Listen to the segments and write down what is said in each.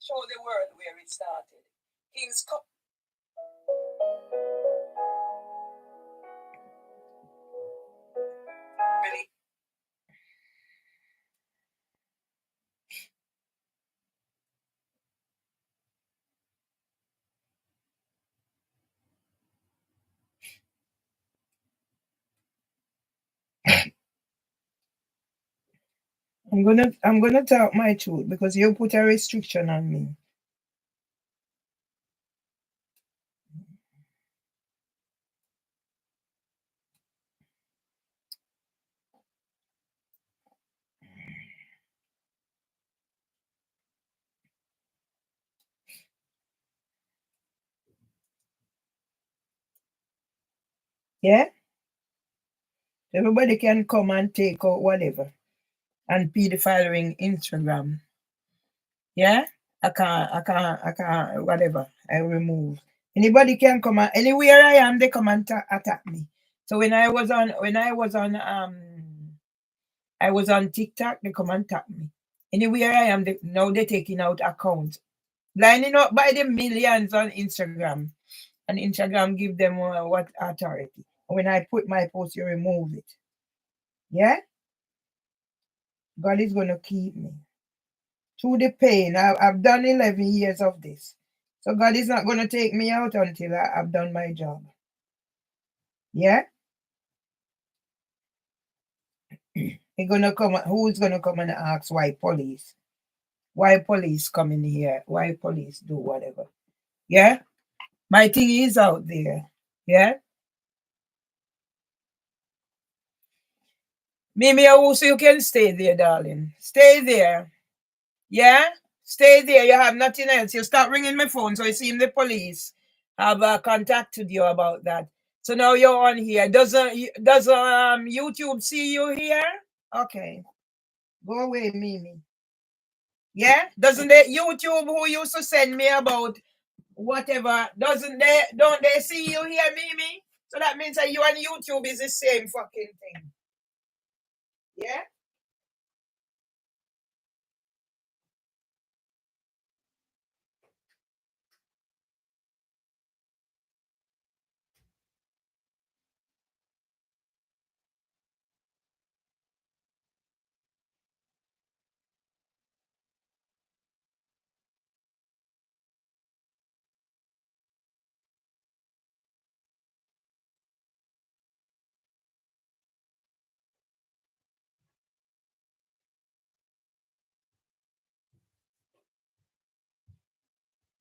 show the world where it started. King's Cup. Really? I'm gonna talk my truth because you put a restriction on me. Yeah? Everybody can come and take out whatever and be the following Instagram. Yeah? I can't, whatever. I remove. Anybody can come and anywhere I am, they come and attack me. So I was on TikTok, they come and attack me. Anywhere I am, now they're taking out accounts. Lining up by the millions on Instagram. And Instagram give them what authority. When I put my post, you remove it. Yeah? God is going to keep me. Through the pain, I've done 11 years of this. So God is not going to take me out until I've done my job. Yeah? Who's going to come and ask why police? Why police come in here? Why police do whatever? Yeah? My thing is out there. Yeah? Mimi also, you can stay there, darling. Stay there. Yeah? Stay there. You have nothing else. You start ringing my phone, so it seems the police have contacted you about that. So now you're on here. Does YouTube see you here? Okay. Go away, Mimi. Yeah? Doesn't the YouTube who used to send me about whatever, don't they see you here, Mimi? So that means that you and YouTube is the same fucking thing. Yeah?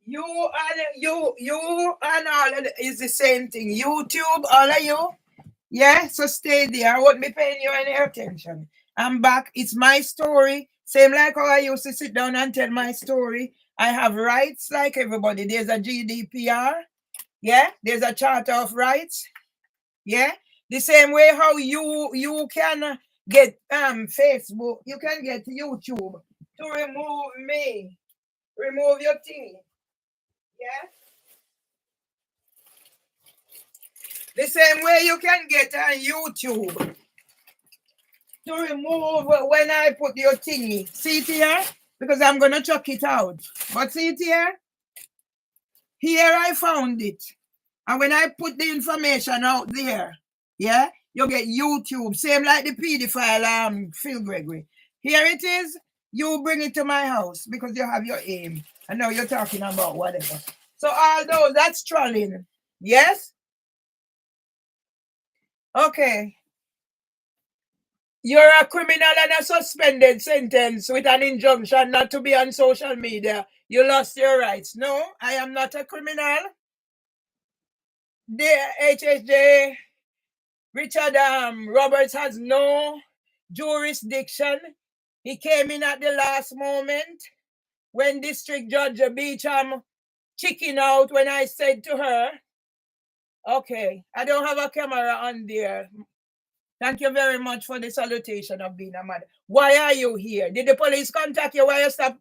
You and all of is the same thing. YouTube, all of you. Yeah, so stay there. I won't be paying you any attention. I'm back. It's my story. Same like how I used to sit down and tell my story. I have rights like everybody. There's a GDPR. Yeah, there's a Charter of Rights. Yeah, the same way how you can get Facebook, you can get YouTube to remove me, remove your thing. Yeah. The same way you can get on YouTube to remove when I put your thingy. See it here? Because I'm going to chuck it out. But see it here? Here I found it. And when I put the information out there, yeah, you get YouTube. Same like the pedophile, Phil Gregory. Here it is. You bring it to my house because you have your aim. And now you're talking about whatever. So although that's trolling. Yes? Okay. You're a criminal and a suspended sentence with an injunction not to be on social media. You lost your rights. No, I am not a criminal. The HHJ, Richard Roberts has no jurisdiction. He came in at the last moment when District Judge Beecham chicken out when I said to her, okay, I don't have a camera on there. Thank you very much for the salutation of being a mother. Why are you here? Did the police contact you? Why you stop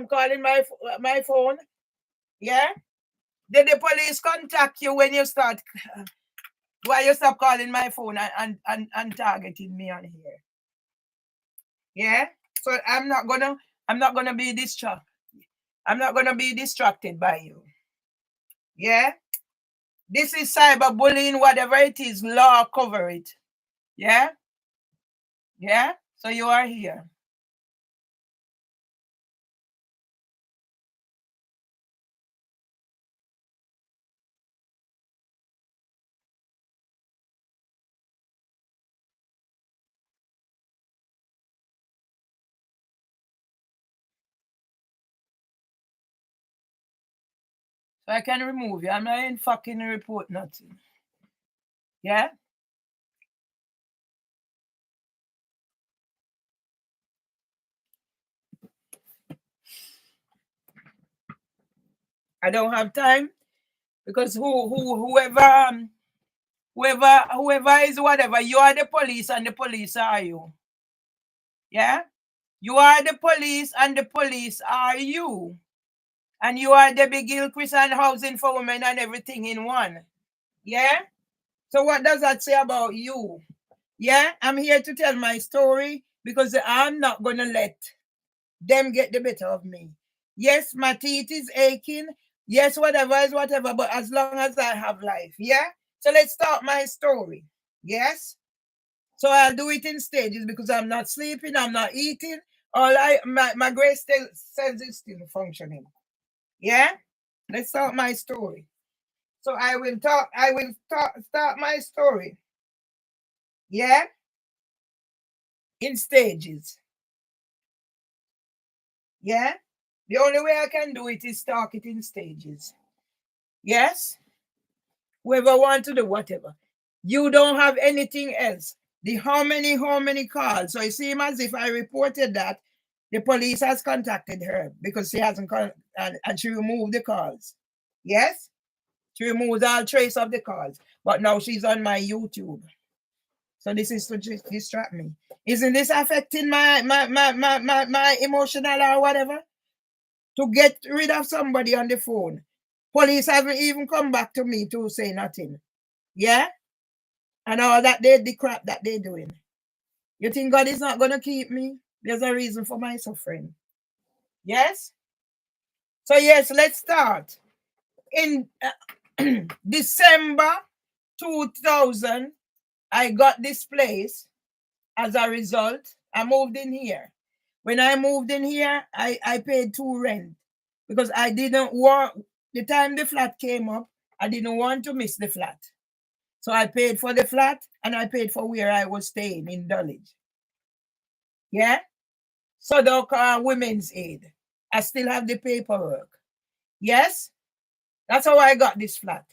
calling my phone? Yeah? Did the police contact you when you start? Why you stop calling my phone and targeting me on here? Yeah? So I'm not gonna be distracted. I'm not gonna be distracted by you. Yeah? This is cyberbullying, whatever it is, law cover it. Yeah? Yeah? So you are here. So I can remove you. I'm not in fucking report nothing. Yeah? I don't have time because whoever is whatever, you are the police and the police are you. Yeah? You are the police and the police are you. And you are Debbie Gilchrist and housing for women and everything in one. Yeah? So what does that say about you? Yeah? I'm here to tell my story because I'm not going to let them get the better of me. Yes, my teeth is aching. Yes, whatever is whatever, but as long as I have life. Yeah? So let's start my story. Yes? So I'll do it in stages because I'm not sleeping, I'm not eating. My gray cells is still functioning. Yeah? Let's start my story. So I will start my story. Yeah? In stages. Yeah? The only way I can do it is talk it in stages. Yes? Whoever wants to do whatever. You don't have anything else. The how many calls. So it seems as if I reported that the police has contacted her because she hasn't and she removed the calls. Yes? She removed all trace of the calls. But now she's on my YouTube. So this is to distract me. Isn't this affecting my emotional or whatever? To get rid of somebody on the phone. Police haven't even come back to me to say nothing. Yeah? And all that the crap that they're doing. You think God is not gonna keep me? There's a reason for my suffering. Yes? So yes, let's start. In December 2000, I got this place. As a result, I moved in here. When I moved in here, I paid 2 rent because I didn't want, the time the flat came up, I didn't want to miss the flat. So I paid for the flat and I paid for where I was staying in Dulwich. Yeah? So the Women's Aid. I still have the paperwork. Yes? That's how I got this flat.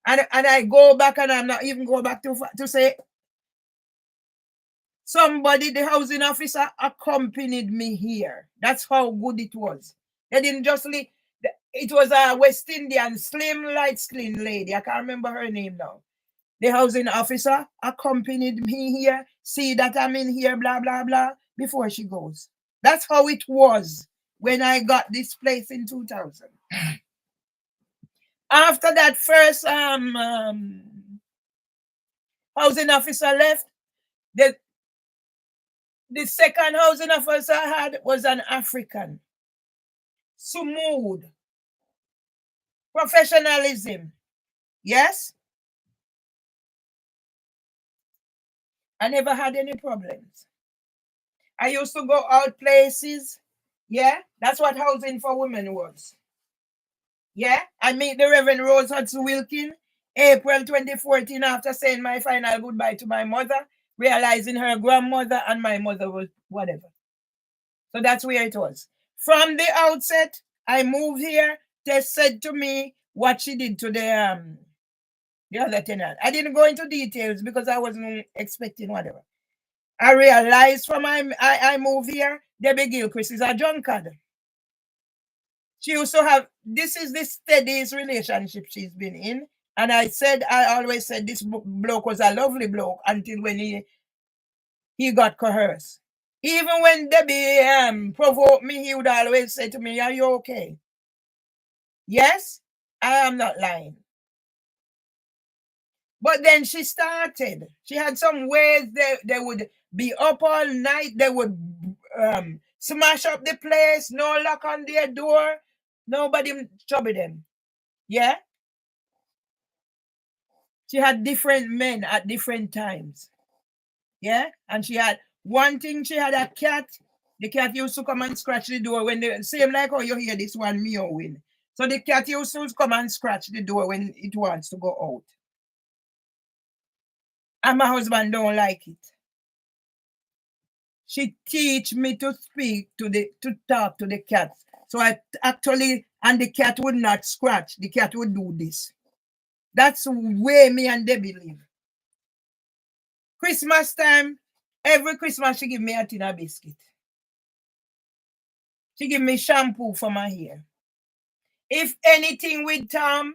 And I go back and I'm not even going back to say somebody, the housing officer, accompanied me here. That's how good it was. They didn't just leave. It was a West Indian, slim, light skinned lady. I can't remember her name now. The housing officer accompanied me here, see that I'm in here, blah, blah, blah, before she goes. That's how it was when I got this place in 2000. After that first housing officer left, the second housing officer I had was an African. Smooth. Professionalism. Yes? I never had any problems. I used to go out places. Yeah? That's what housing for women was. Yeah? I meet the Reverend Rose Hudson Wilkin, April 2014, after saying my final goodbye to my mother, realizing her grandmother and my mother was whatever. So that's where it was. From the outset, I moved here. They said to me what she did to the other tenant. I didn't go into details because I wasn't expecting whatever. I realized from I moved here, Debbie Gilchrist is a drunkard. She used to have, this is the steadiest relationship she's been in. And I always said this bloke was a lovely bloke until when he got coerced. Even when Debbie provoked me, he would always say to me, "Are you okay?" Yes, I am not lying. But then she started. She had some ways they would be up all night. They would smash up the place, no lock on their door. Nobody trouble them. Yeah? She had different men at different times. Yeah? And she had one thing, she had a cat. The cat used to come and scratch the door when the same like how you hear this one meowing. So the cat used to come and scratch the door when it wants to go out. And my husband don't like it. She teach me to talk to the cat. So I actually, and the cat would not scratch. The cat would do this. That's the way me and Debbie live. Christmas time, every Christmas she give me a tin of biscuit. She give me shampoo for my hair. If anything with Tom,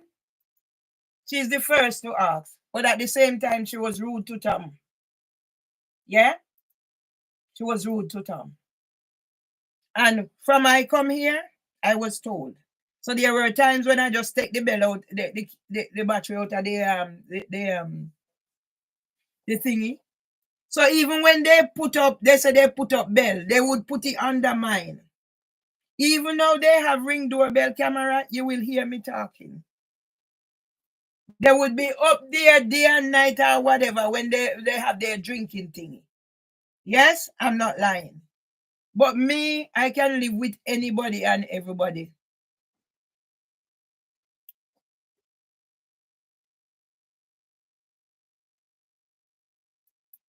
she's the first to ask. But at the same time, she was rude to Tom. Yeah? She was rude to Tom. And from I come here, I was told. So there were times when I just take the bell out, the battery out of the thingy. So even when they said they put up bell, they would put it under mine. Even though they have ring doorbell camera, you will hear me talking. They would be up there day and night or whatever when they have their drinking thing. Yes, I'm not lying. But me, I can live with anybody and everybody.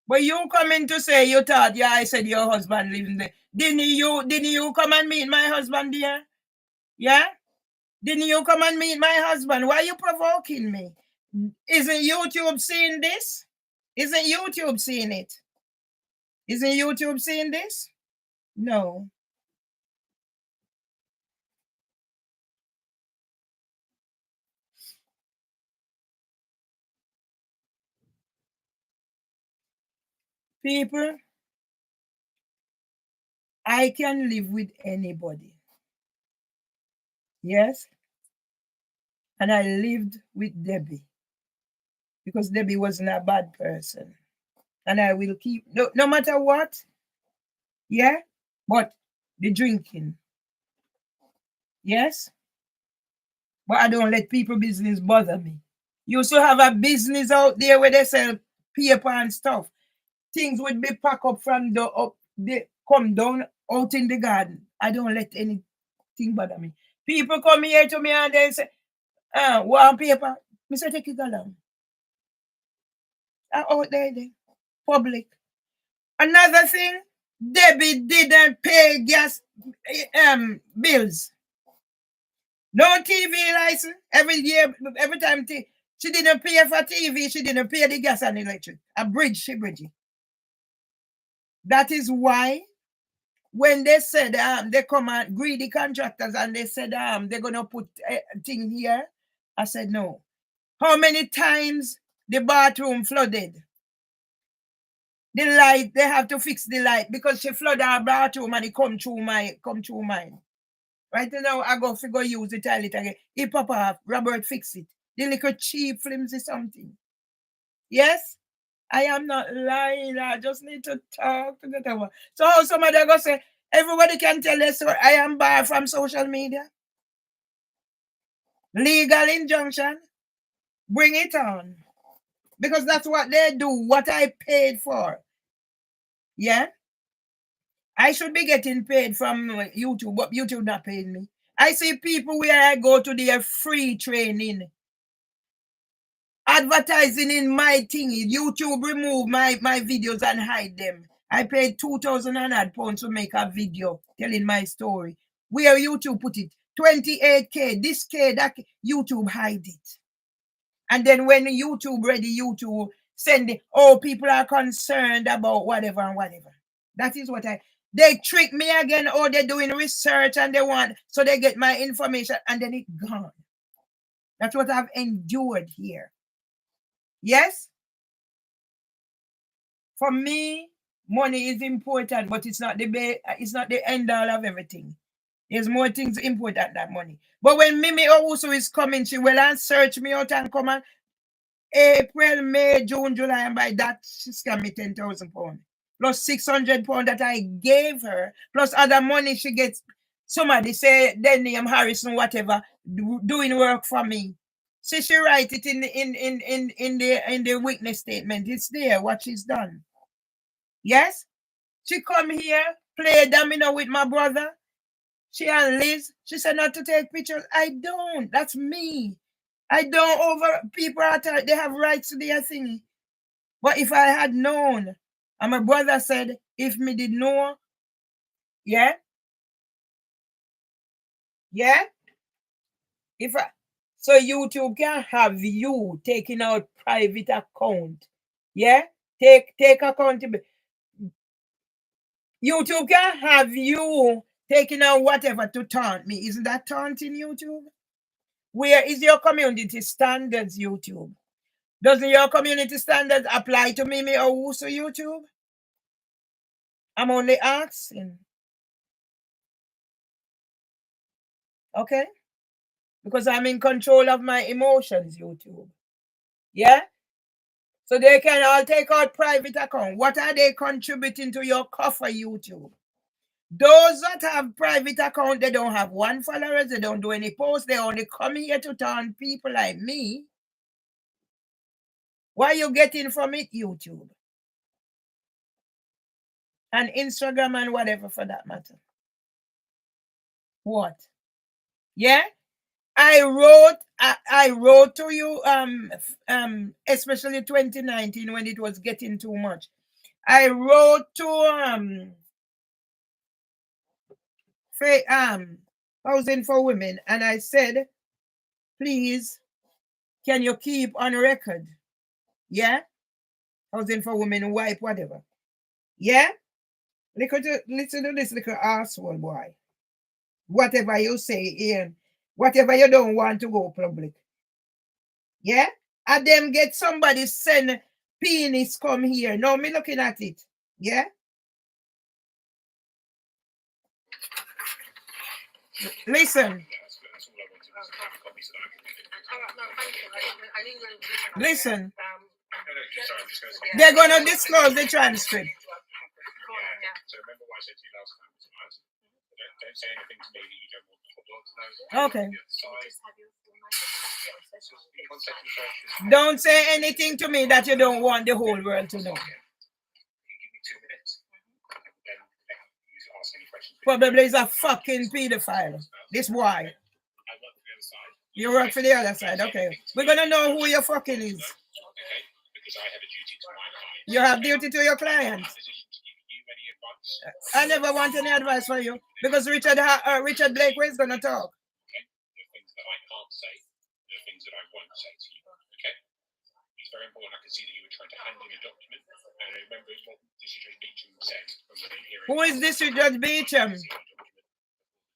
But you coming to say you thought, yeah, I said your husband living there. Didn't you come and meet my husband there? Yeah? Didn't you come and meet my husband? Why are you provoking me? Isn't YouTube seeing this? Isn't YouTube seeing it? Isn't YouTube seeing this? No. People, I can live with anybody. Yes? And I lived with Debbie because Debbie wasn't a bad person. And I will keep, no matter what, yeah? But the drinking, yes? But I don't let people business bother me. You used to have a business out there where they sell paper and stuff. Things would be packed up from they come down out in the garden. I don't let anything bother me. People come here to me and they say, want paper? I say, take it along. Out there, public. Another thing, Debbie didn't pay gas bills. No TV license. Every year, every time she didn't pay for TV, she didn't pay the gas and electric. A bridge, she bridge. That is why when they said they come and greedy contractors and they said they're gonna put a thing here, I said no. How many times the bathroom flooded? The light, they have to fix the light because she flooded our bathroom and it come through mine. Right now, I go figure use the toilet again. He pop off, Robert fix it. The little cheap flimsy something. Yes? I am not lying. I just need to talk to get over. So how somebody go say, everybody can tell us I am barred from social media? Legal injunction? Bring it on. Because that's what they do, what I paid for. Yeah? I should be getting paid from YouTube, but YouTube not paying me. I see people where I go to their free training. Advertising in my thing. YouTube remove my videos and hide them. I paid 2,000 and odd pounds to make a video telling my story. Where YouTube put it? 28K, this K, that K. YouTube hide it. And then when YouTube ready, YouTube send it, people are concerned about whatever and whatever. That is what they trick me again, they're doing research and they want, so they get my information and then it's gone. That's what I've endured here. Yes? For me, money is important, but it's not the end all of everything. There's more things important than money. But when Mimi Owusu is coming, she will and search me out and come on April, May, June, July, and by that she's got me 10,000 pounds. Plus 600 pounds that I gave her, plus other money she gets. somebody say their name Harrison, whatever, doing work for me. So she write it in the witness statement. It's there what she's done. Yes? She come here, play domino with my brother. She and Liz, she said not to take pictures. I don't. That's me. I don't over people are they have rights to their thing. But if I had known, and my brother said, if me did know, yeah, yeah, if I so YouTube can have you taking out private account, yeah, take accountability. YouTube can have you taking out whatever to taunt me. Isn't that taunting YouTube? Where is your community standards, YouTube? Doesn't your community standards apply to me or who's YouTube? I'm only asking. Okay? Because I'm in control of my emotions, YouTube. Yeah? So they can all take out private account. What are they contributing to your coffer, YouTube? Those that have private account, they don't have one followers, they don't do any posts, they only come here to taunt people like me. What are you getting from it, YouTube? And Instagram and whatever for that matter. What? Yeah? I wrote to you especially 2019 when it was getting too much. I wrote to Housing for Women, and I said, please, can you keep on record? Yeah? Housing for Women, wipe, whatever. Yeah? Listen to this little asshole boy. Whatever you say, Ian, whatever you don't want to go public. Yeah? And them get somebody send penis come here. No, me looking at it. Yeah? Listen. Listen. They're going to disclose the transcript. So remember what I said to you last time tonight. Don't say anything to me that you don't want the whole world to know. Okay. Contact Don't say anything to me that you don't want the whole world to know. You give me 2 minutes, then you ask any questions. Probably is a fucking pedophile. This boy. I work for the other side. You work for the other side. Okay. We're going to know who your fucking is. Okay? Because I have a duty to my client. You have duty to your clients. Position to give you any advice. I never want any advice for you because Richard Blake is going to talk. Okay? There are things that I can't say. There are things that I won't say to you. Okay? It's very important. I can see that you were trying to hand in a document. And I remember what District Judge Beecham said when we were in hearing. Who is District Judge Beecham? The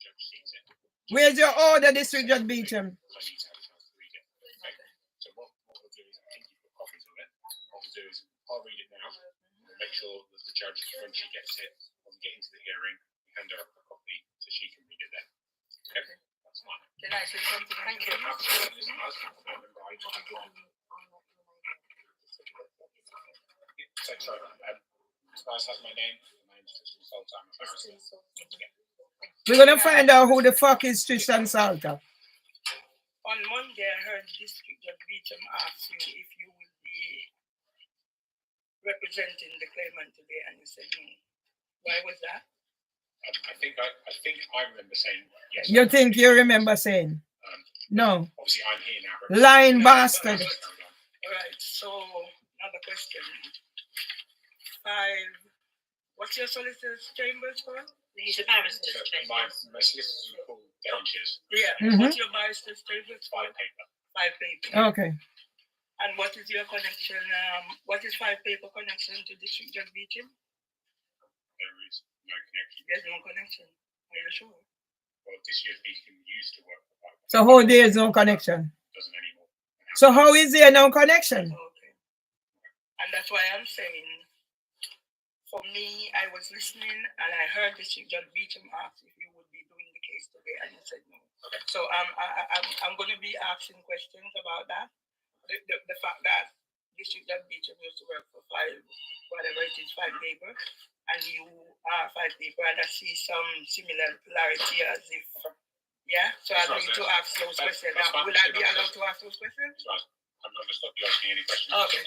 judge sees it. Where's your order, District Judge Beecham? I need to have a chance to read it. Okay? So what we'll do is, I think you've got copies of it. What we'll do is, I'll read it now. We'll make sure that the judge, when she gets it, when we get into the hearing, we hand her a copy so she can read it then. Okay? That's fine. Can I say something? Thank you. Absolutely. Remember, I can't. So, sorry. Spice has my name. My name's Tristan Salter. I'm a barrister. We're going to find out who the fuck is Tristan Salter. On Monday, I heard District Judge Beecham ask you if you will be representing the claimant today, and you said no. Why was that? I think I remember saying yes. You think you remember saying? No. Obviously, I'm here now. Lying bastard. All right, so another question. What's your solicitor's chambers for? He's a barrister's My chamber. solicitors are called Derrynshires. Yeah. Mhm. What's your barrister's chambers for? 5 paper. 5 paper. Okay. And what is your connection? What is 5 paper connection to District Judge Beecham? There is no connection. There's no connection. Are you sure? Well, this year's Beecham used to work for 5 paper. So how there is no connection? Doesn't anymore. So how is there no connection? Okay. And that's why I'm saying, for me, I was listening and I heard District Judge Beecham ask if you would be doing the case today, and you said no. Okay. So I'm going to be asking questions about that. The fact that District Judge Beecham used to work for 5, whatever it is, 5 paper, and you 5 people, and I see some similarity as if, yeah. So I need to ask those questions. That's fine. Will I be allowed to ask those questions? So I'm not going to stop you asking any questions. Okay.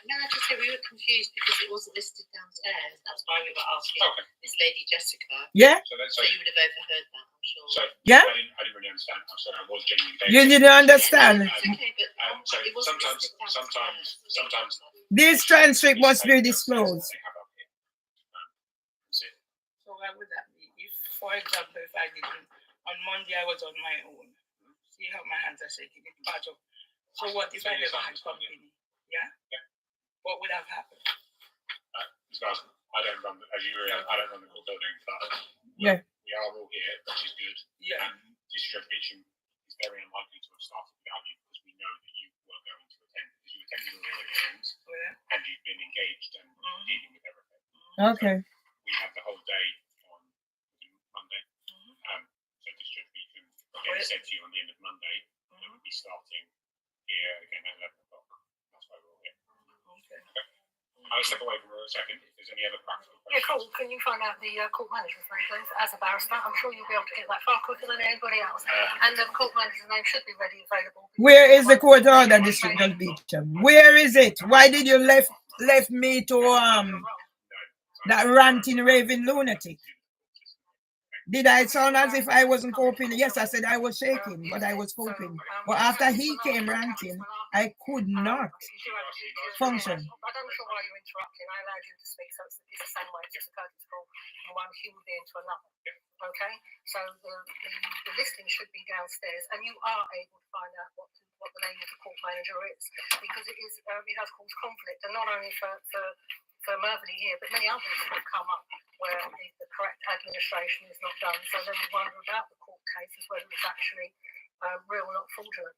No, I just said we were confused because it wasn't listed downstairs. That's why we were asking Okay. this lady Jessica. Yeah? So So you would have overheard that, I'm sure. So Yeah? I didn't really understand. I'm sorry, I was genuinely. You didn't understand. It's okay, but So it wasn't listed sometimes. This transcript must be disclosed. They have up here. That's it. So why would that be? If, for example, if I didn't, on Monday I was on my own. See how my hands are shaking. It's part of. So what if I never had company? Yeah? Yeah. What would have happened? As far as I don't run, as you realize, I don't run the court building, but Yeah. we are all here, which is good. Yeah. District Judge Beecham is very unlikely to have started without you because we know that you were going to attend because you attended all the other hearings Yeah. and you've been engaged and dealing with everything. Okay. We had the whole day on Monday. So District Judge Beecham again said to you on the end of Monday that we'll be starting here again at 11 o'clock. That's why we're all here. Okay. I'll step away from her a second if there's any other practical Yeah, questions. cool. Can you find out the court manager's name, please? As a barrister, I'm sure you'll be able to get that far quicker than anybody else. And the court manager's name should be ready available. Where is the court order, District Judge Beecham? Where is it? Why did you left me to that ranting raving lunatic? Did I sound as if I wasn't coping? Yes, I said I was shaking, but I was coping. But after he came ranting, I could not function. I'm not sure why you're interrupting. I allowed you to speak, so it's the same way. It's just a courtesy call from one human being to another. Okay? So the listing should be downstairs, and you are able to find out what the name of the court manager is, because it has caused conflict, and not only for Mervyney here, but many others have come up where the correct administration is not done. So then we wonder about the court cases, whether it's actually real, not fraudulent.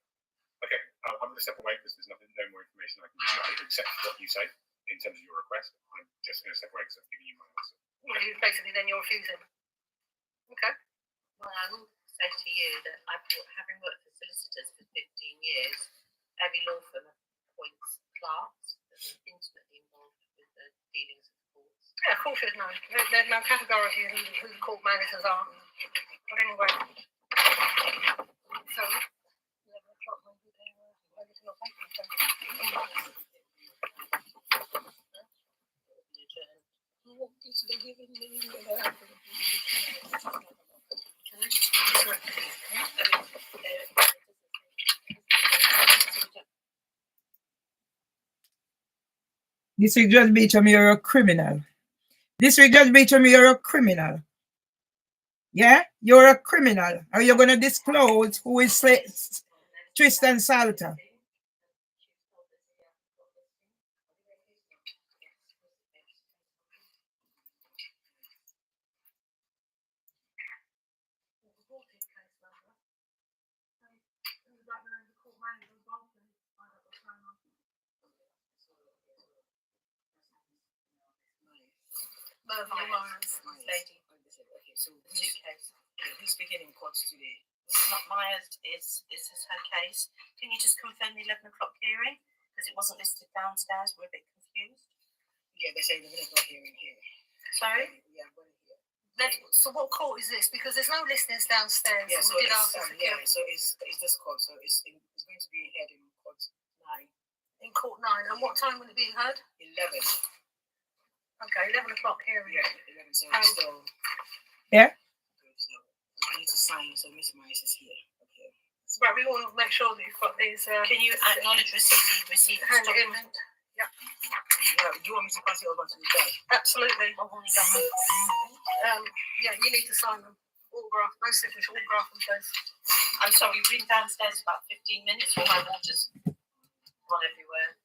Okay, I'm going to step away because there's no more information I can give you except what you say in terms of your request. I'm just going to step away because I've given you my answer. Well, basically, then you're refusing. Okay. Well, I will say to you that having worked for solicitors for 15 years, every law firm appoints clerks that are intimately involved with the dealings of the courts. Yeah, of course there's no. There's no categorically who the court managers are. But anyway. So, 11 o'clock, maybe it's not open. What is they giving me? Can I just District Judge Beecham, you're a criminal. District Judge Beecham, you're a criminal. Yeah? You're a criminal. Are you going to disclose who is Tristan Salter? lady. Okay, so The two cases. who's speaking in court today? Myers is her case. Can you just confirm the 11 o'clock hearing? Because it wasn't listed downstairs. We're a bit confused. Yeah, they say they're going to go hearing here. Sorry? Yeah, I'm going here. So what court is this? Because there's no listings downstairs. Yeah, so we did it's, ask for security. so it's this court. So it's going to be heard in court 9. In court 9. And what time will it be heard? 11. Okay, 11 o'clock hearing. Yeah, 11. So still. Yeah. So I need to sign. So Miss Myers is here. Okay. Right, we want to make sure that you've got these. Can you acknowledge receipt hand of in? document? Yeah, do you want me to pass it over to the judge? Absolutely. I've only done it. Yeah, you need to sign them. Autograph, no signature, autograph them, please. I'm sorry, we've been downstairs about 15 minutes while my water's gone everywhere.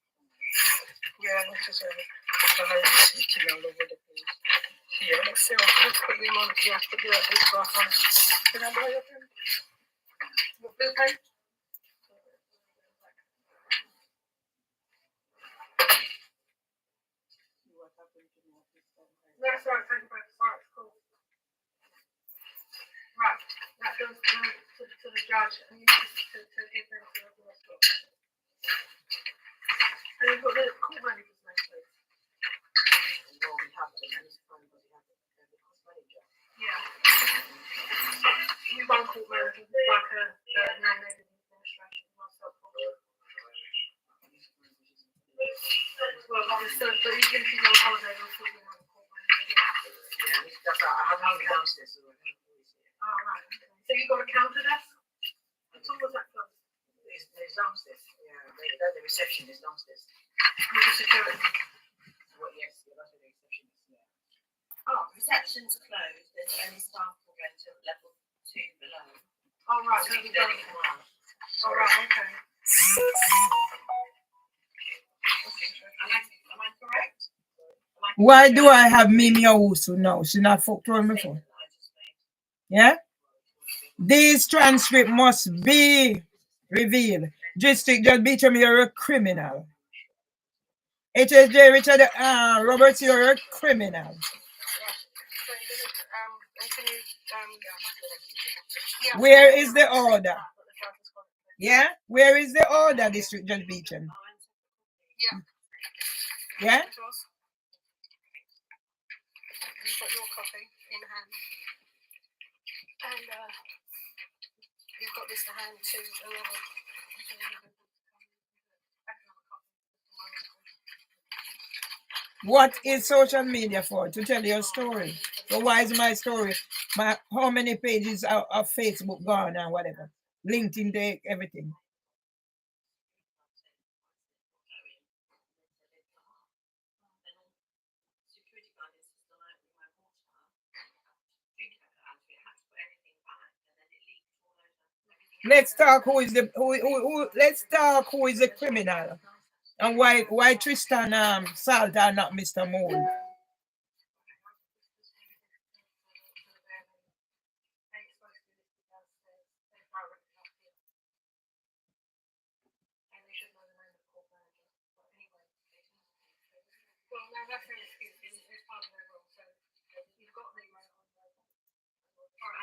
Yeah, necessarily. All over the place. Yeah, let's see. Let's put them on. You have to do that autograph on. Can I buy your pen? What blue pen? That's right, thank you very much. Right, cool. Right, that goes to the judge, and you need to give them to the rest of it. And you've got the court manager's name, please. No, we have to. I need to find what we got a counter desk? What's all was that for? There's downstairs. Yeah, the reception is downstairs. With the security. Well, yes, yeah, that's where the reception is. Yeah. Oh, Reception's closed, there's only staff will go to level 2 below. oh right, So so we we can got. only come out. Oh right, okay. Am I correct? Why do I have Mimi Owusu now? She not fucked with me before. Yeah? This transcript must be revealed. District Judge Beecham, you're a criminal. HSJ Richard Roberts, you're a criminal. So you're gonna can you yeah. Where is the order? Yeah? Where is the order, District Judge Beecham? Yeah. Yeah? It was. You've got your copy in hand. And you've got this to hand to whoever. What is social media for? To tell your story. So why is my story? How many pages of Facebook gone and whatever? LinkedIn, everything. Let's talk who is the let's talk who is the criminal and why Tristan Salt are not Mr. Moore. Well, no, that's an excuse. It's part of their role. So you've got the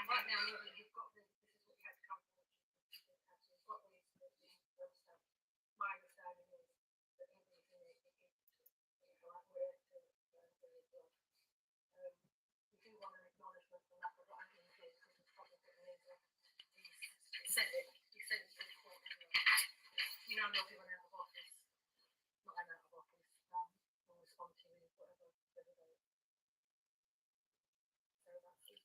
right now. You've got this is what you had to come for. You've got my understanding is that we do want an acknowledgement from that, but what I think is probably he said it to the court anyway. You know, they'll do an out of office. Not an out of office. Will respond to you, whatever. So that's you've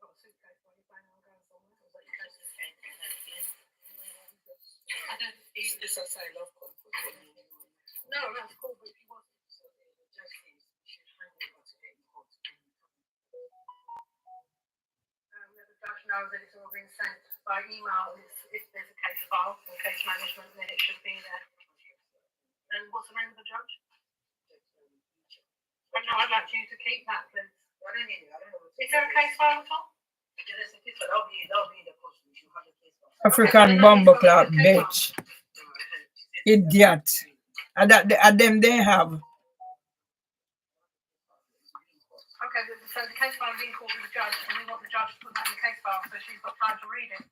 got a suitcase while you're planning on going somewhere. Or is that your case? I don't think It's a sign of comfort. No, that's cool, but if you want to, So the judge thinks we should handle it today in court. let the judge know that it's all been sent by email. If there's a case file or case management, then it should be there. And what's the name of the judge? No, I'd like you to keep that, please. I don't need it. I don't know what Is there a case file at all? Yeah, there's a case file. That'll be in the court. We should have a case file. African bumbleclot bitch. Idiot. And that them they have. Okay, so the case file is in court with the judge, and we want the judge to put that in the case file so she's got time to read it.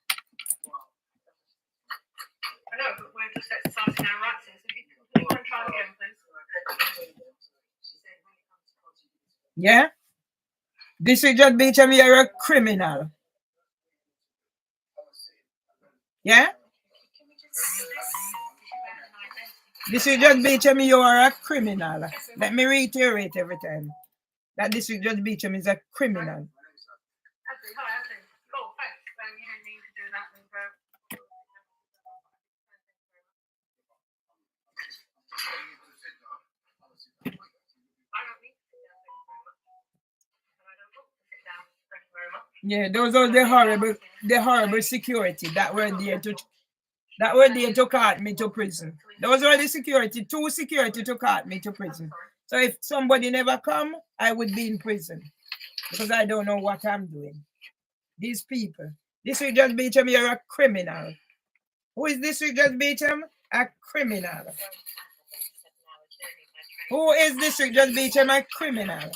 I know, but we're just exercising our rights here, so if you want to try again, please. Yeah? District Judge Beecham, you're a criminal. Yeah? District Judge Beecham, you are a criminal. Let me reiterate every time. That District Judge Beecham is a criminal. Ashley, hi, Ashley. Cool, thanks. You didn't need to do that. And, I don't need to sit down, thank you very much. And I don't want to sit down, thank you very much. Yeah, those are the horrible security that were there to cart me to prison. Those were the security, 2 security to cart me to prison. So if somebody never come, I would be in prison because I don't know what I'm doing. These people. District Judge Beecham, you're a criminal. Who is District Judge Beecham? A criminal. Who is District Judge Beecham? A criminal.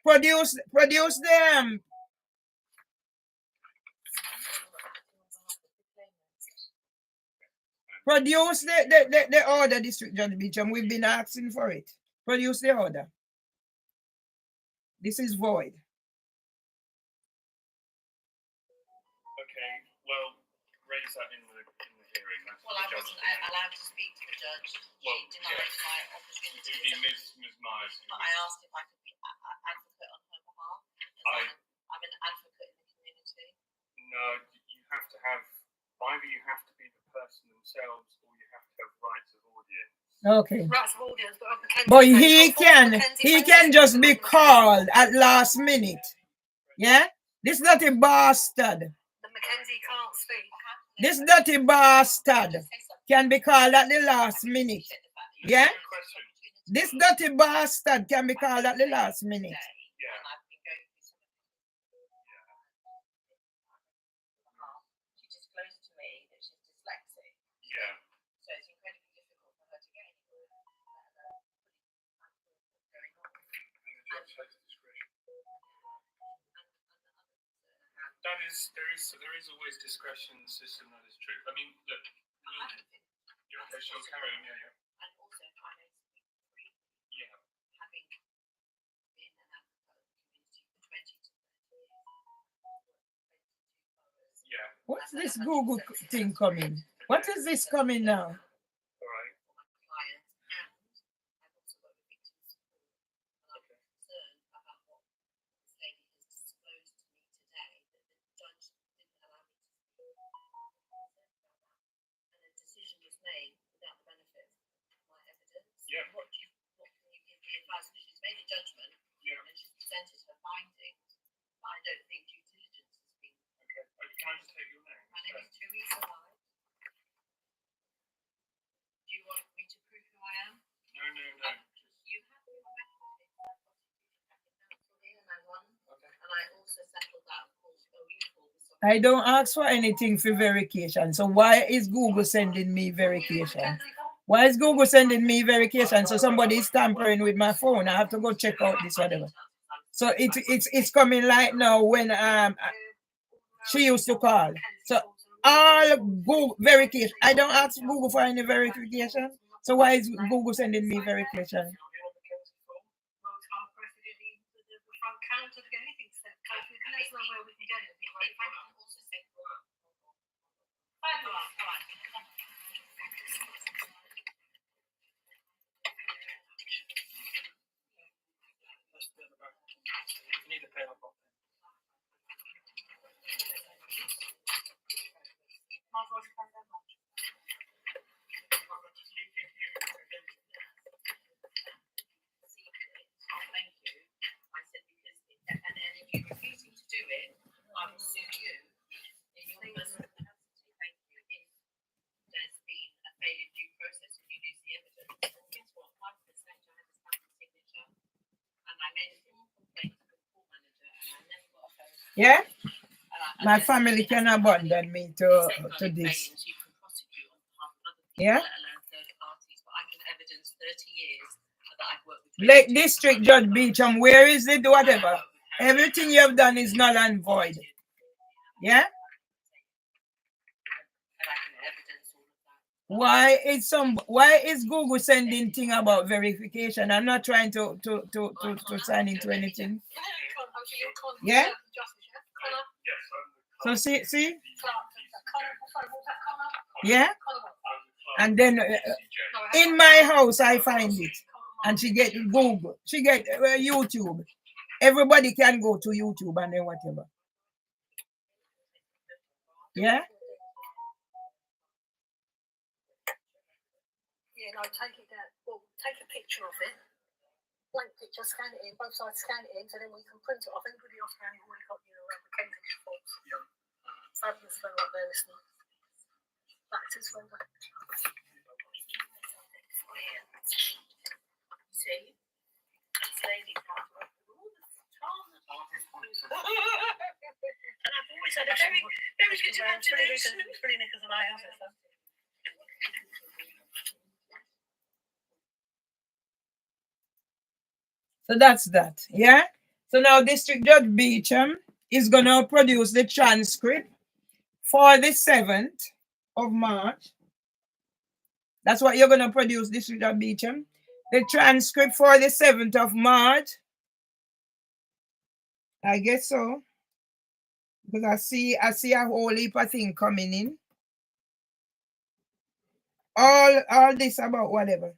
Produce them. Produce the order, District Judge Beecham. We've been asking for it. Produce the order. This is void. Okay, well, raise that in the hearing. That's Well, the I judge wasn't to know. allowed to speak to the judge. Well, She denied my opportunity. It'd be Ms. Myers. But I asked if I could be advocate on her behalf. I- I'm an advocate in the community. No, you have to have either you have to be the person themselves, or you have to have rights of audience. Okay. Rights of audience, but Mackenzie But says he unfortunately can Mackenzie just says be that called at last minute. Yeah? This dirty bastard. Mackenzie can't speak. This dirty bastard can be called at the last minute. Yeah? This dirty bastard can be called at the last minute. Yeah. She disclosed to me that she's dyslexic. Yeah. So it's incredibly difficult for her to get anywhere. Going on. There is always discretion in the system. That is true. I mean, look. You're okay. She'll carry on. Yeah. And also, I know free. Yeah. Having been an advocate community for 20 to 30 years. Yeah. What's this Google thing coming? What is this coming now? All right. Clients, and I've also got a victim support. And I'm concerned about what this lady has disclosed to me today, that the judge didn't allow me to speak. And a decision was made without the benefit of my evidence. Yeah. What can you give me advice? Because she's made a judgment, Yeah. and she's presented her findings, but I don't think due diligence has been. Okay. Can I just take your name? My name is Teresa Lyde. Do you want me to prove who I am? No. You have your record. And I won. Okay. And I also settled that, of course, I don't ask for anything for verification. So why is Google sending me verification? Why is Google sending me verification? So somebody is tampering with my phone. I have to go check out this whatever. So it's coming like now when she used to call. So all Google verification. I don't ask Google for any verification. So why is Google sending me verification? You need a pen up. Yeah, my family can abandon me to this. Yeah. Lake District Judge Beecham, where is it? Whatever. Everything you have done is null and void. Yeah. Why is Google sending thing about verification? I'm not trying to sign into anything. Yeah. So see. Yeah. And then in my house I find it, and she get Google, she get YouTube. Everybody can go to YouTube and then whatever. Yeah. Yeah, no, take it down. Well, take a picture of it. Blank picture, scan it in, both sides scan it in, so then we can print it off. Anybody else can already got, Mackenzie forms. Yeah. Fabulous fellow up there listening. Back to his phone. See, this lady can't work with all the charm that and I've always had a very, very good imagination. Pretty knickers and I have it, so. So that's that. Yeah. So now District Judge Beecham is gonna produce the transcript for the 7th of March. That's what you're gonna produce, District Judge Beecham. The transcript for the 7th of March. I guess so. Because I see a whole heap of thing coming in. All this about whatever.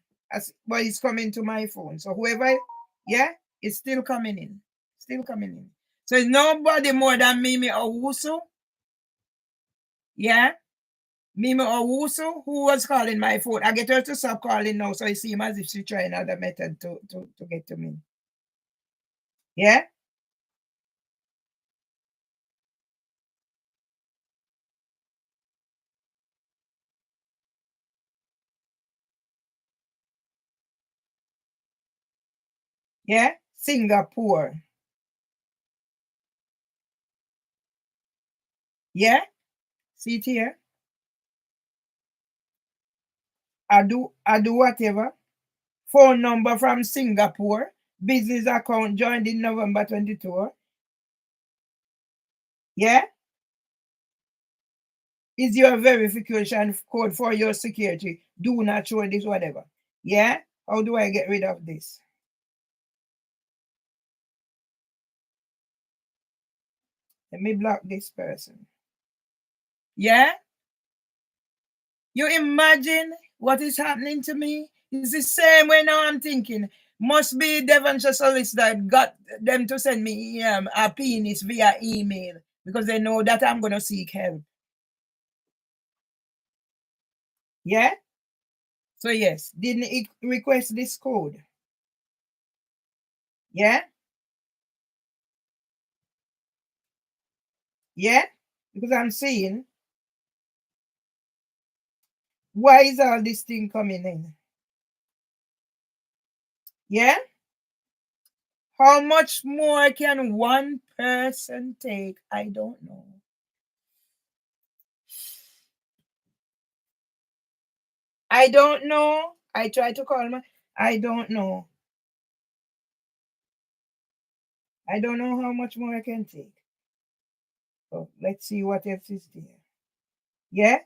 But it's coming to my phone. So whoever, yeah, it's still coming in. Still coming in. So it's nobody more than Mimi Owusu Yeah? Mimi Owusu, who was calling my phone. I get her to stop calling now, so it seems as if she try another method to get to me. Yeah? Yeah? Singapore. Yeah? See it here? I do whatever. Phone number from Singapore. Business account joined in November 22. Yeah? Is your verification code for your security. Do not show this, whatever. Yeah? How do I get rid of this? Let me block this person. Yeah? You imagine what is happening to me? It's the same way now I'm thinking. Must be Devonshire Solicitor got them to send me a penis via email because they know that I'm going to seek help. Yeah? So yes, didn't it request this code? Yeah? Yeah? Because I'm saying, why is all this thing coming in? Yeah? How much more can one person take? I don't know. I don't know. I try to call my. I don't know. I don't know how much more I can take. So let's see what else is there. Yeah?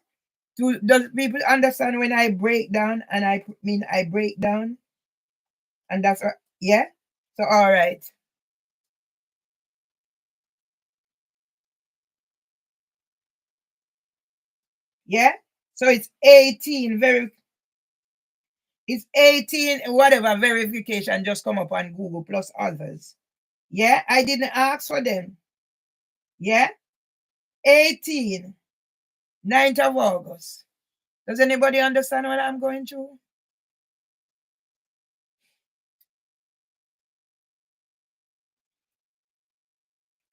Does people understand when I break down and I mean I break down? And that's yeah? So all right. Yeah? So it's 18 it's 18 whatever verification just come up on Google plus others. Yeah? I didn't ask for them. Yeah? 18 9th of August. Does anybody understand what I'm going through?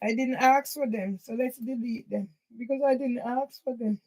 I didn't ask for them, so let's delete them because I didn't ask for them.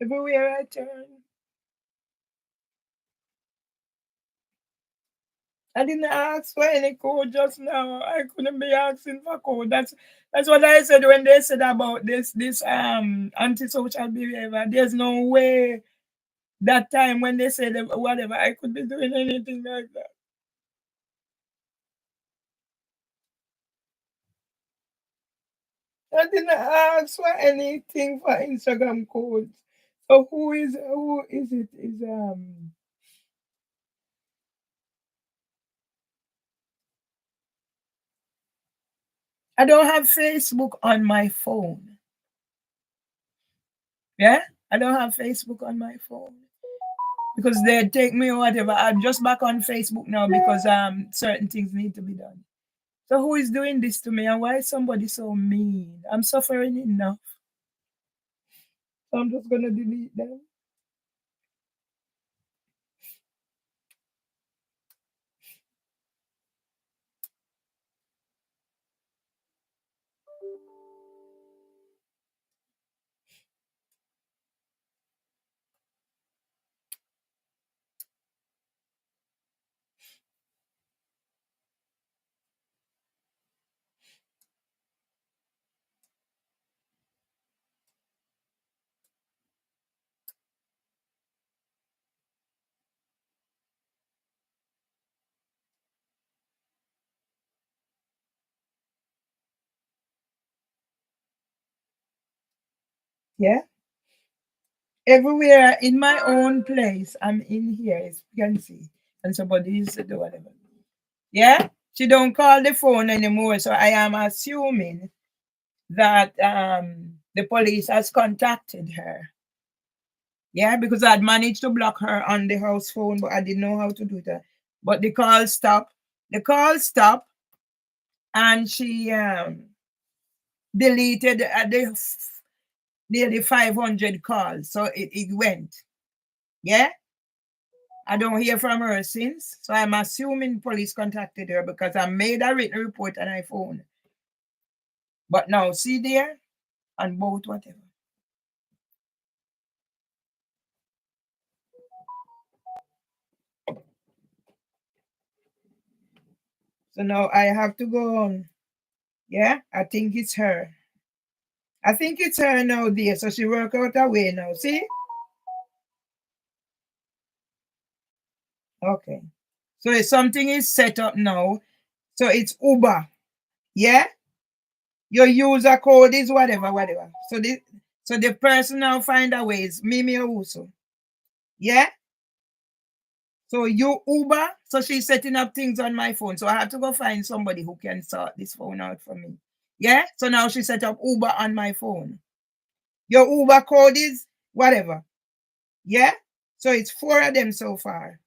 Everywhere I turn, I didn't ask for any code just now. I couldn't be asking for code. That's what I said when they said about this antisocial behavior. There's no way that time when they said whatever I could be doing anything like that. I didn't ask for anything for Instagram codes. So who is it? Is I don't have Facebook on my phone. Yeah? I don't have Facebook on my phone. Because they take me or whatever. I'm just back on Facebook now because certain things need to be done. So who is doing this to me and why is somebody so mean? I'm suffering enough. So I'm just gonna delete them. Yeah. Everywhere in my own place, I'm in here, as you can see. And somebody is to do whatever. Yeah. She don't call the phone anymore. So I am assuming that the police has contacted her. Yeah, because I'd managed to block her on the house phone, but I didn't know how to do that. But the call stopped. The call stopped, and she deleted nearly 500 calls. So it went. Yeah. I don't hear from her since. So I'm assuming police contacted her because I made a written report on her phone. But now, see there, on both whatever. So now I have to go on. Yeah, I think it's her. I think it's her now, dear. So she work out her way now. See? Okay. So if something is set up now, so it's Uber. Yeah? Your user code is whatever, whatever. So the person now find a ways, Mimi also. Yeah? So you Uber, so she's setting up things on my phone. So I have to go find somebody who can sort this phone out for me. Yeah? So now she set up Uber on my phone. Your Uber code is whatever. Yeah? So it's 4 of them so far.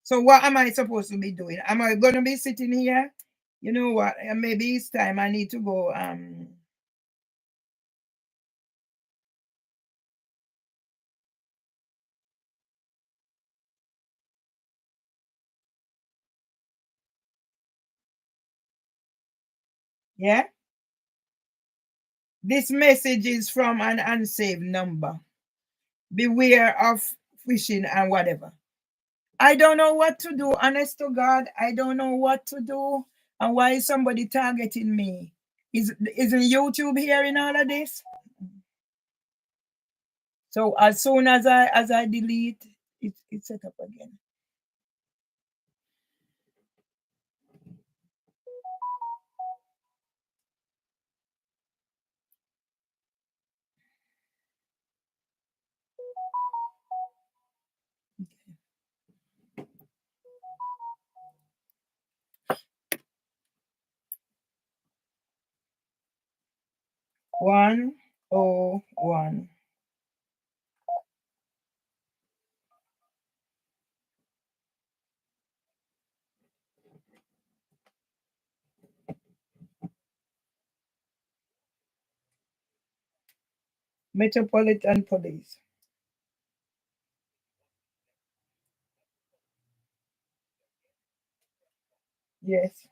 So what am I supposed to be doing? Am I gonna be sitting here? You know what? Maybe it's time I need to go yeah. This message is from an unsaved number. Beware of phishing and whatever. I don't know what to do, honest to God. I don't know what to do. And why is somebody targeting me? Isn't YouTube hearing all of this? So as soon as I delete, it's set up again. Okay. 101. Metropolitan Police. Yes.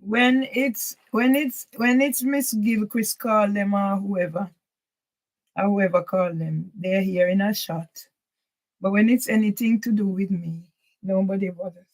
when it's Miss Gilchrist call them or whoever call them, they're hearing a shot. But when it's anything to do with me, nobody bothers.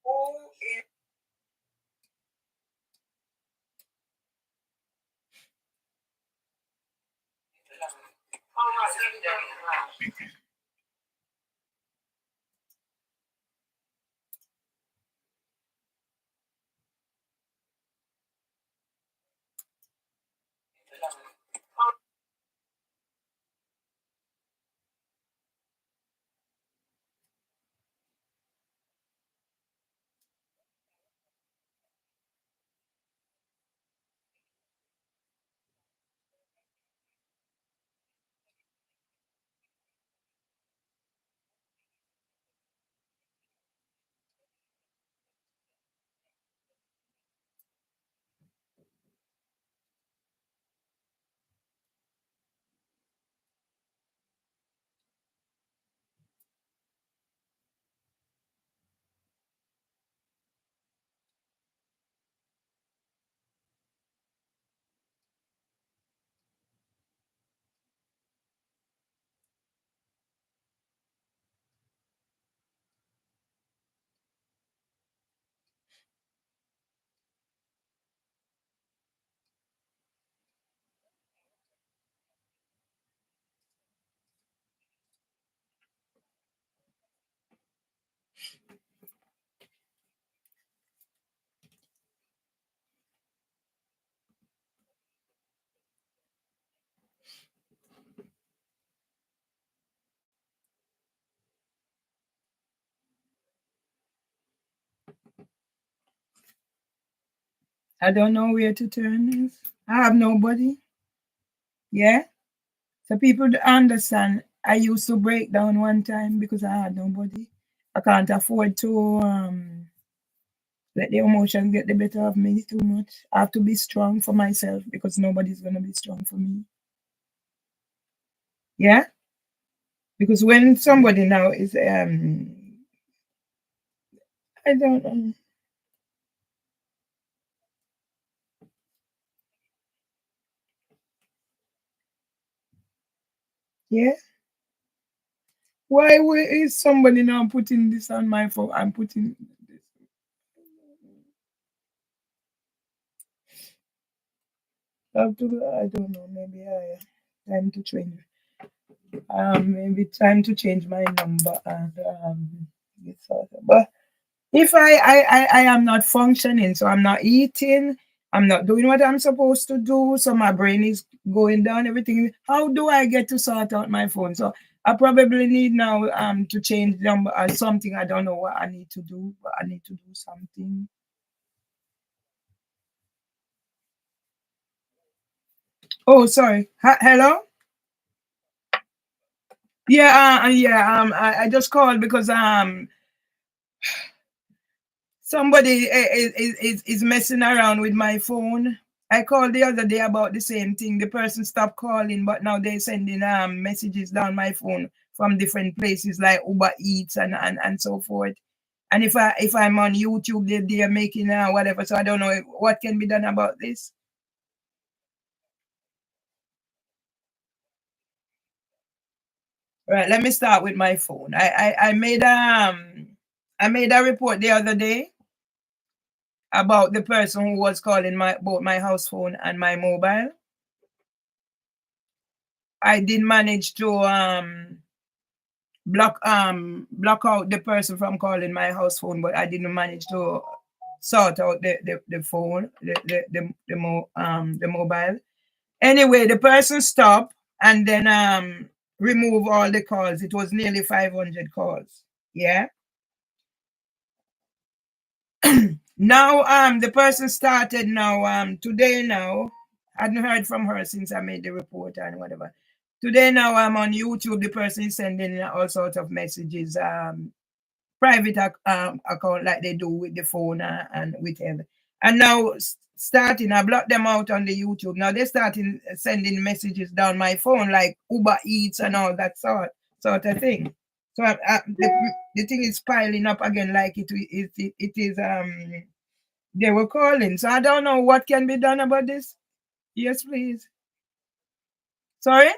Who is I don't know where to turn. I have nobody. Yeah. So people to understand. I used to break down one time because I had nobody. I can't afford to let the emotions get the better of me too much. I have to be strong for myself because nobody's gonna be strong for me. Yeah. Because when somebody now is I don't know. Yeah. Why is somebody now putting this on my phone? I'm putting this. I don't know. Maybe I time to change. Maybe time to change my number and get sorted. But if I am not functioning, so I'm not eating, I'm not doing what I'm supposed to do, so my brain is going down, everything. How do I get to sort out my phone? So I probably need now to change number or something. I don't know what I need to do, but I need to do something. Oh, sorry. Hello? I just called because somebody is messing around with my phone. I called the other day about the same thing. The person stopped calling, but now they're sending messages down my phone from different places like Uber Eats and so forth. And if I'm on YouTube, they're making whatever. So I don't know what can be done about this. Right, let me start with my phone. I made a report the other day about the person who was calling both my house phone and my mobile. I did manage to block out the person from calling my house phone, but I didn't manage to sort out the phone, the mobile. Anyway, the person stopped and then remove all the calls. It was nearly 500 calls. Yeah. Now the person started now today now. I hadn't heard from her since I made the report and whatever. Today now I'm on YouTube. The person is sending all sorts of messages, private account like they do with the phone and with him. And now starting, I blocked them out on the YouTube. Now they're starting sending messages down my phone like Uber Eats and all that sort of thing. So the thing is piling up again like it is they were calling. So I don't know what can be done about this. Yes, please. Sorry?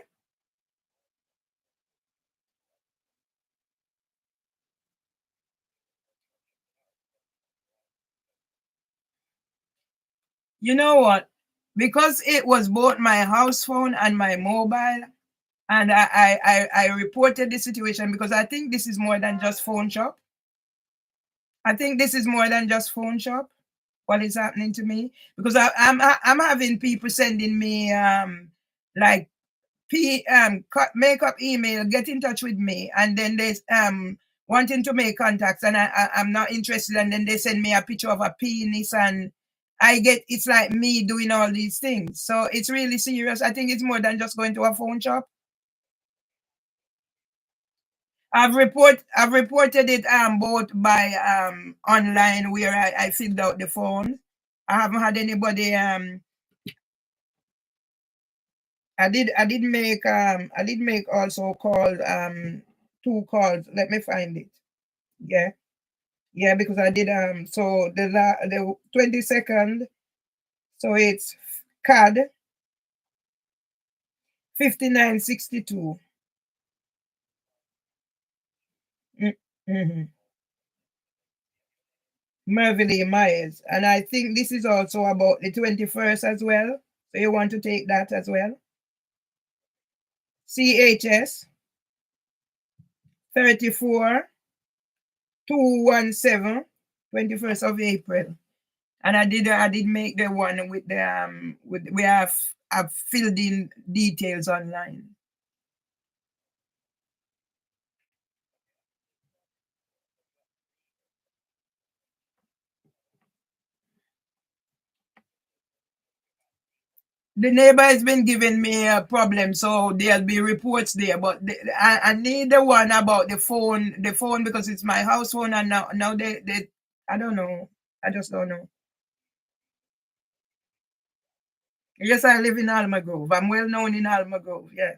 You know what? Because it was both my house phone and my mobile, and I reported the situation because I think this is more than just phone shop. I think this is more than just phone shop. What is happening to me? Because I'm having people sending me like make up email, get in touch with me, and then they wanting to make contacts, and I'm not interested, and then they send me a picture of a penis, and I get it's like me doing all these things. So it's really serious. I think it's more than just going to a phone shop. I've reported it both by online where I filled out the form. I haven't had anybody I did make also call 2 calls. Let me find it. Yeah. Yeah, because I did so the 22nd, so it's CAD 5962. Mm-hmm. Merville Myers. And I think this is also about the 21st as well. So you want to take that as well? CHS 34 217 21st of April. And I did make the one with the with we have I've filled in details online. The neighbor has been giving me a problem, so there'll be reports there. But I need the one about the phone because it's my house phone, and now they I don't know. I just don't know. Yes, I live in Almagrove. I'm well known in Almagrove. Yeah.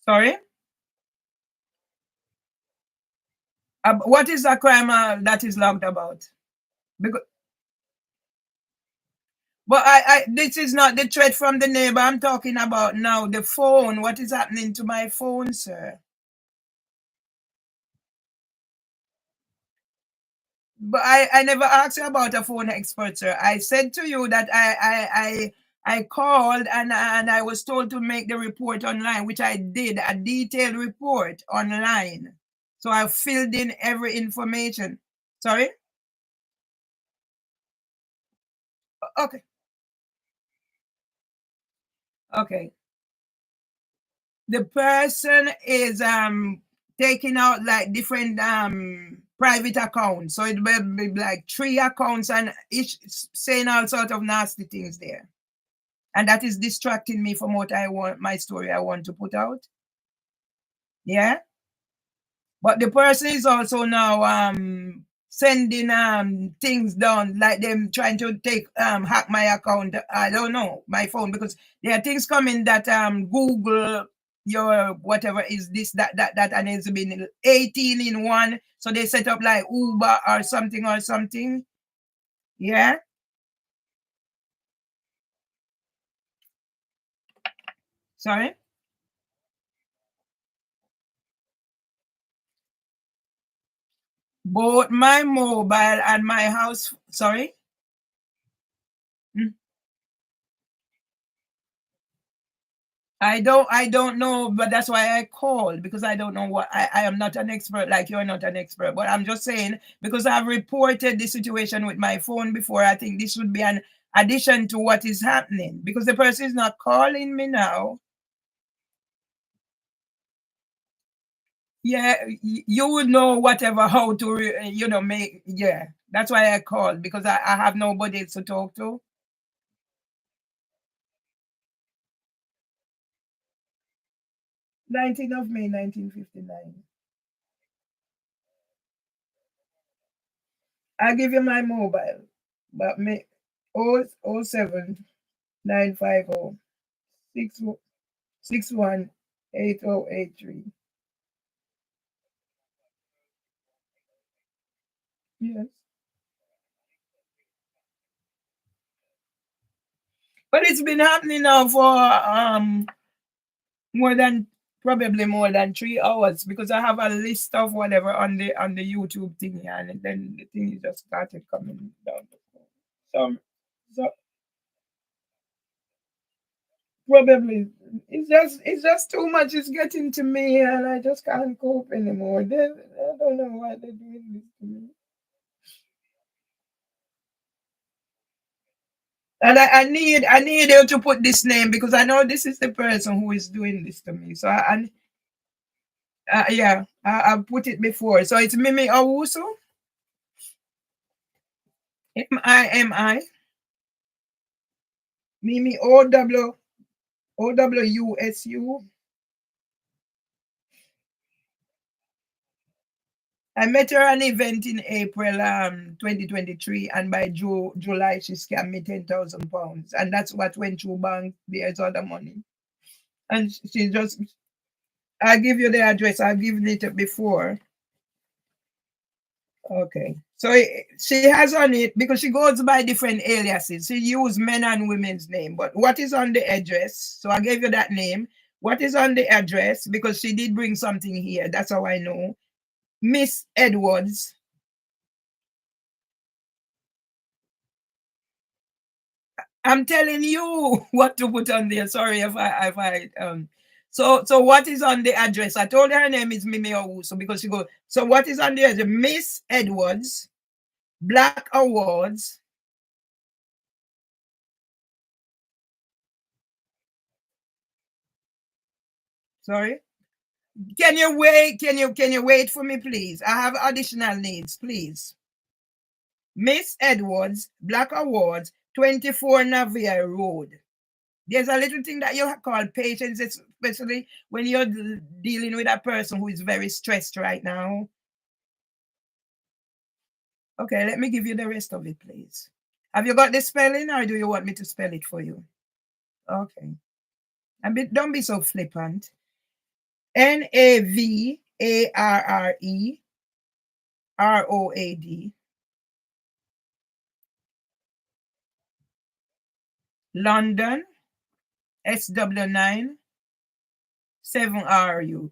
Sorry. What is the crime that is logged about? Because, but this is not the threat from the neighbor. I'm talking about now the phone. What is happening to my phone, sir? But I never asked you about a phone expert, sir. I said to you that I called and I was told to make the report online, which I did, a detailed report online. So I filled in every information. Sorry? Okay. Okay. The person is taking out like different private accounts. So it will be like 3 accounts and each saying all sort of nasty things there. And that is distracting me from what I want, my story I want to put out. Yeah. But the person is also now sending things down, like them trying to take hack my account. I don't know, my phone, because there are things coming that Google your whatever is this, that, and it's been 18 in one. So they set up like Uber or something. Yeah. Sorry. Both my mobile and my house. Sorry. I don't know, but that's why I called, because I don't know what I am not an expert, like you're not an expert. But I'm just saying, because I've reported the situation with my phone before, I think this would be an addition to what is happening, because the person is not calling me now. Yeah, you would know whatever how to make. Yeah, that's why I called, because I have nobody to talk to. 19th of May 1959. I'll give you my mobile, but me 007 950 61 8083. Yes. But it's been happening now for probably more than 3 hours, because I have a list of whatever on the YouTube thing, and then the thing just started coming down. So probably it's just too much. It's getting to me, and I just can't cope anymore. I don't know why they're doing this to me. And I need you to put this name, because I know this is the person who is doing this to me. So yeah, I've put it before. So it's Mimi Owusu. MIMI. Mimi OWUSU. I met her at an event in April 2023, and by July she scammed me £10,000, and that's what went through bank. There's other money, and she just. I'll give you the address. I've given it before. Okay, so she has on it, because she goes by different aliases. She used men and women's name, but what is on the address? So I gave you that name. What is on the address? Because she did bring something here. That's how I know. Miss Edwards. I'm telling you what to put on there. Sorry if I so what is on the address? I told her name is Mimi Owusu, because she goes. So what is on the address? Miss Edwards, Black Awards. Sorry. Can you wait? Can you wait for me, please? I have additional needs, please. Miss Edwards, Black Awards, 24 Navier Road. There's a little thing that you call patience, especially when you're dealing with a person who is very stressed right now. Okay, let me give you the rest of it, please. Have you got the spelling, or do you want me to spell it for you? Okay. Don't be so flippant. NAVARRE ROAD, London, SW9, 7RU.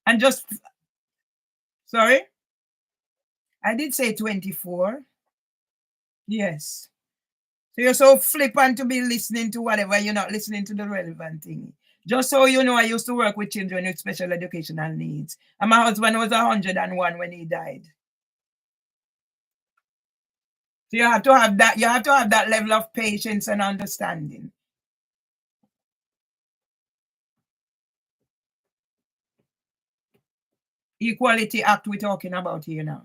And just, sorry? I did say 24. Yes. So you're so flippant to be listening to whatever, you're not listening to the relevant thing. Just so you know, I used to work with children with special educational needs. And my husband was 101 when he died. So you have to have that level of patience and understanding. Equality Act we're talking about here now.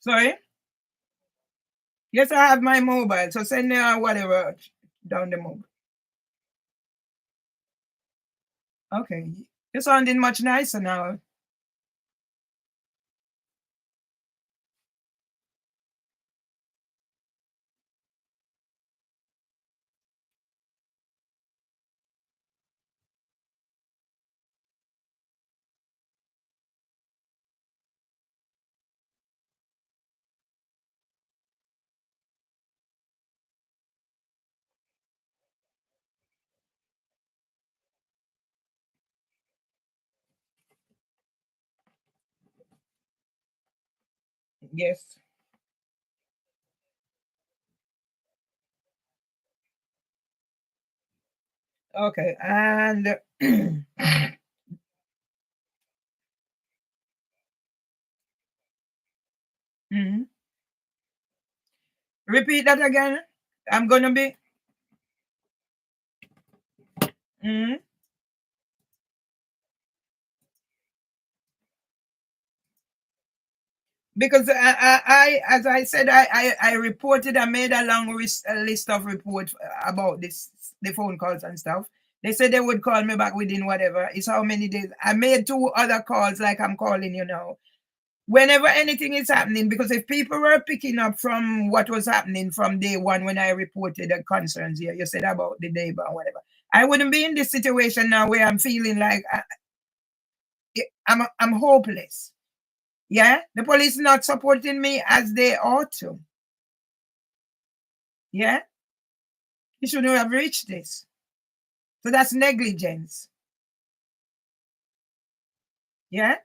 Sorry? Yes, I have my mobile. So send me whatever down the mobile. Okay. You're sounding much nicer now. Yes. Okay. And repeat that again. I'm gonna be. Because I as I said, I reported. I made a long list of reports about this, the phone calls and stuff. They said they would call me back within whatever. It's how many days. I made 2 other calls like I'm calling you now. Whenever anything is happening, because if people were picking up from what was happening from day one when I reported the concerns here, you said about the neighbor or whatever, I wouldn't be in this situation now where I'm feeling like I'm hopeless. Yeah, the police not supporting me as they ought to. Yeah, you shouldn't have reached this. So that's negligence. Yeah.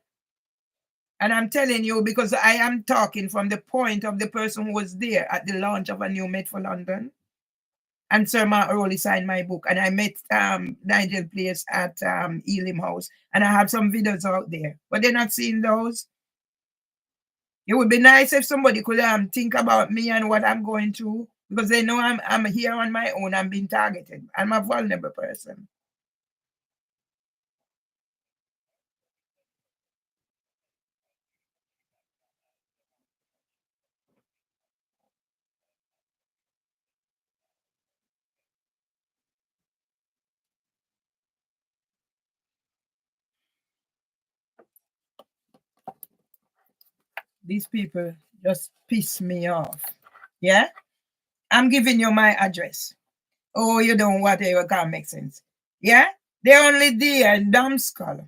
And I'm telling you, because I am talking from the point of the person who was there at the launch of A New Made for London. And Sir Mark Rowley signed my book. And I met Nigel Place at Elim House. And I have some videos out there. But they're not seeing those. It would be nice if somebody could think about me and what I'm going through. Because they know I'm here on my own. I'm being targeted. I'm a vulnerable person. These people just piss me off. Yeah? I'm giving you my address. Oh, you don't whatever can't make sense. Yeah? They're only there in dumb skull.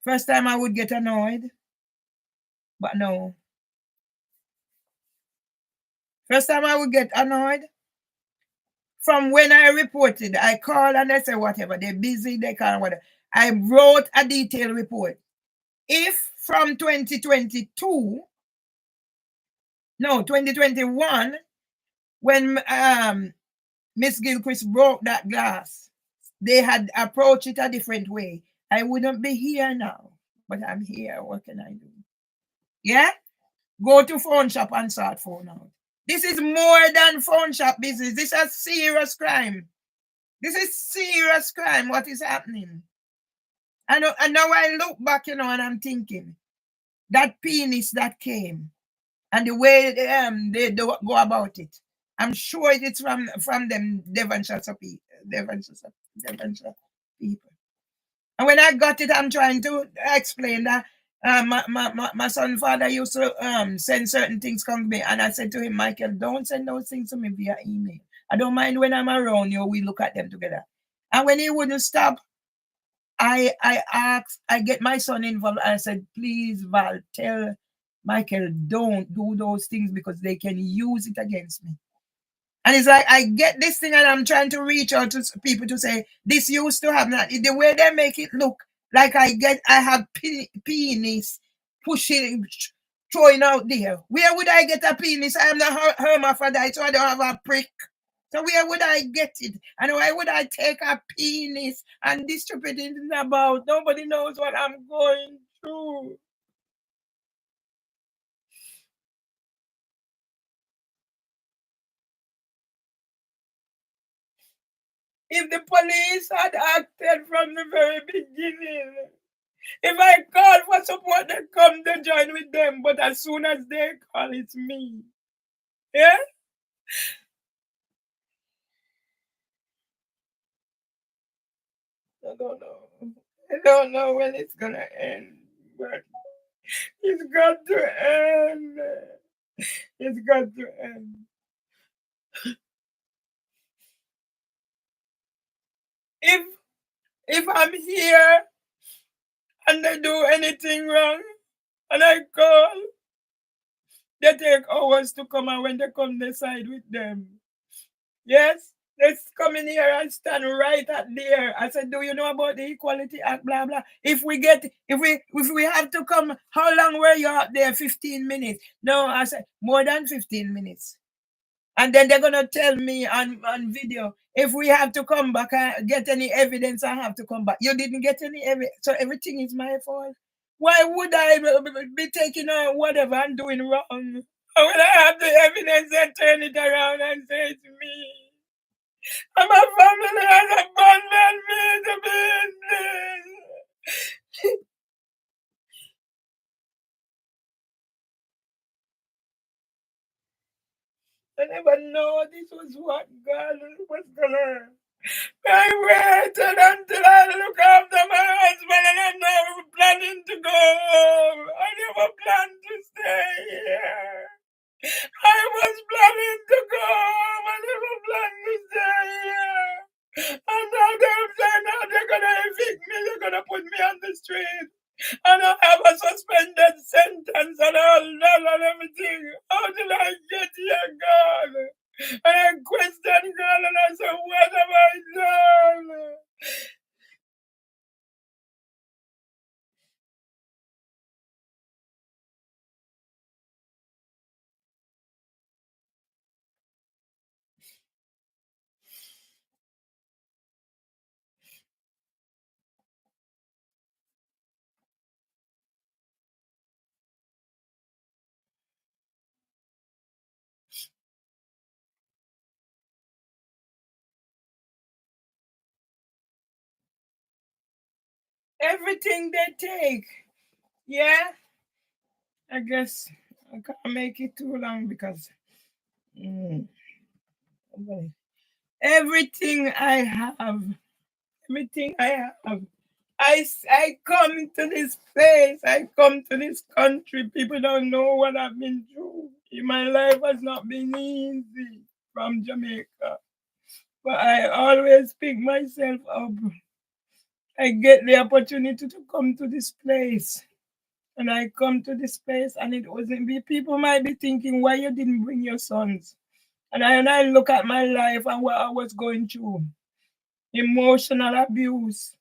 First time I would get annoyed. But no. First time I would get annoyed. From when I reported, I call and they say whatever. They're busy, they can't whatever. I wrote a detailed report. If from 2021, when Miss Gilchrist broke that glass, they had approached it a different way, I wouldn't be here now. But I'm here. What can I do? Yeah? Go to phone shop and sort phone out. This is more than phone shop business. This is a serious crime. This is serious crime. What is happening? And now I look back, and I'm thinking, that penis that came and the way they go about it, I'm sure it's from them Devonshire people. And when I got it, I'm trying to explain that my son's father used to send certain things come to me, and I said to him, Michael, don't send those things to me via email. I don't mind when I'm around you, we look at them together. And when he wouldn't stop, I asked, I get my son involved. I said, please, Val, tell Michael, don't do those things because they can use it against me. And it's like, I get this thing and I'm trying to reach out to people to say, this used to happen. The way they make it look like I have penis pushing, throwing out there. Where would I get a penis? I am not hermaphrodite, so I don't have a prick. So where would I get it? And why would I take a penis and distribute it about? Nobody knows what I'm going through. If the police had acted from the very beginning, if I call for support, they come to join with them. But as soon as they call, it's me. Yeah? I don't know. I don't know when it's gonna end, but it's got to end. It's got to end. If I'm here and they do anything wrong and I call, they take hours to come, and when they come, they side with them. Yes? They come in here and stand right at there. I said, do you know about the Equality Act, blah, blah. If we have to come, how long were you out there? 15 minutes. No, I said, more than 15 minutes. And then they're going to tell me on video, if we have to come back and get any evidence, I have to come back. You didn't get any evidence, so everything is my fault. Why would I be taking on whatever I'm doing wrong? When I have the evidence, I turn it around and say it's me. And my family has abandoned me to business. I never know this was what God was gonna. I waited until I look after my husband, and I'm now planning to go home. I never planned to stay here. I was planning to go home. I never planned to stay here. And now they're saying now they're gonna evict me. They're gonna put me on the street. And I have a suspended sentence and all that and everything. How did I get here, God? And I questioned God and I said, what have I done? Everything they take. Yeah? I guess I can't make it too long because everything I have, I come to this place, I come to this country. People don't know what I've been through. My life has not been easy from Jamaica. But I always pick myself up. I get the opportunity to come to this place. And I come to this place and it wasn't be people might be thinking why you didn't bring your sons. And I look at my life and what I was going through. Emotional abuse.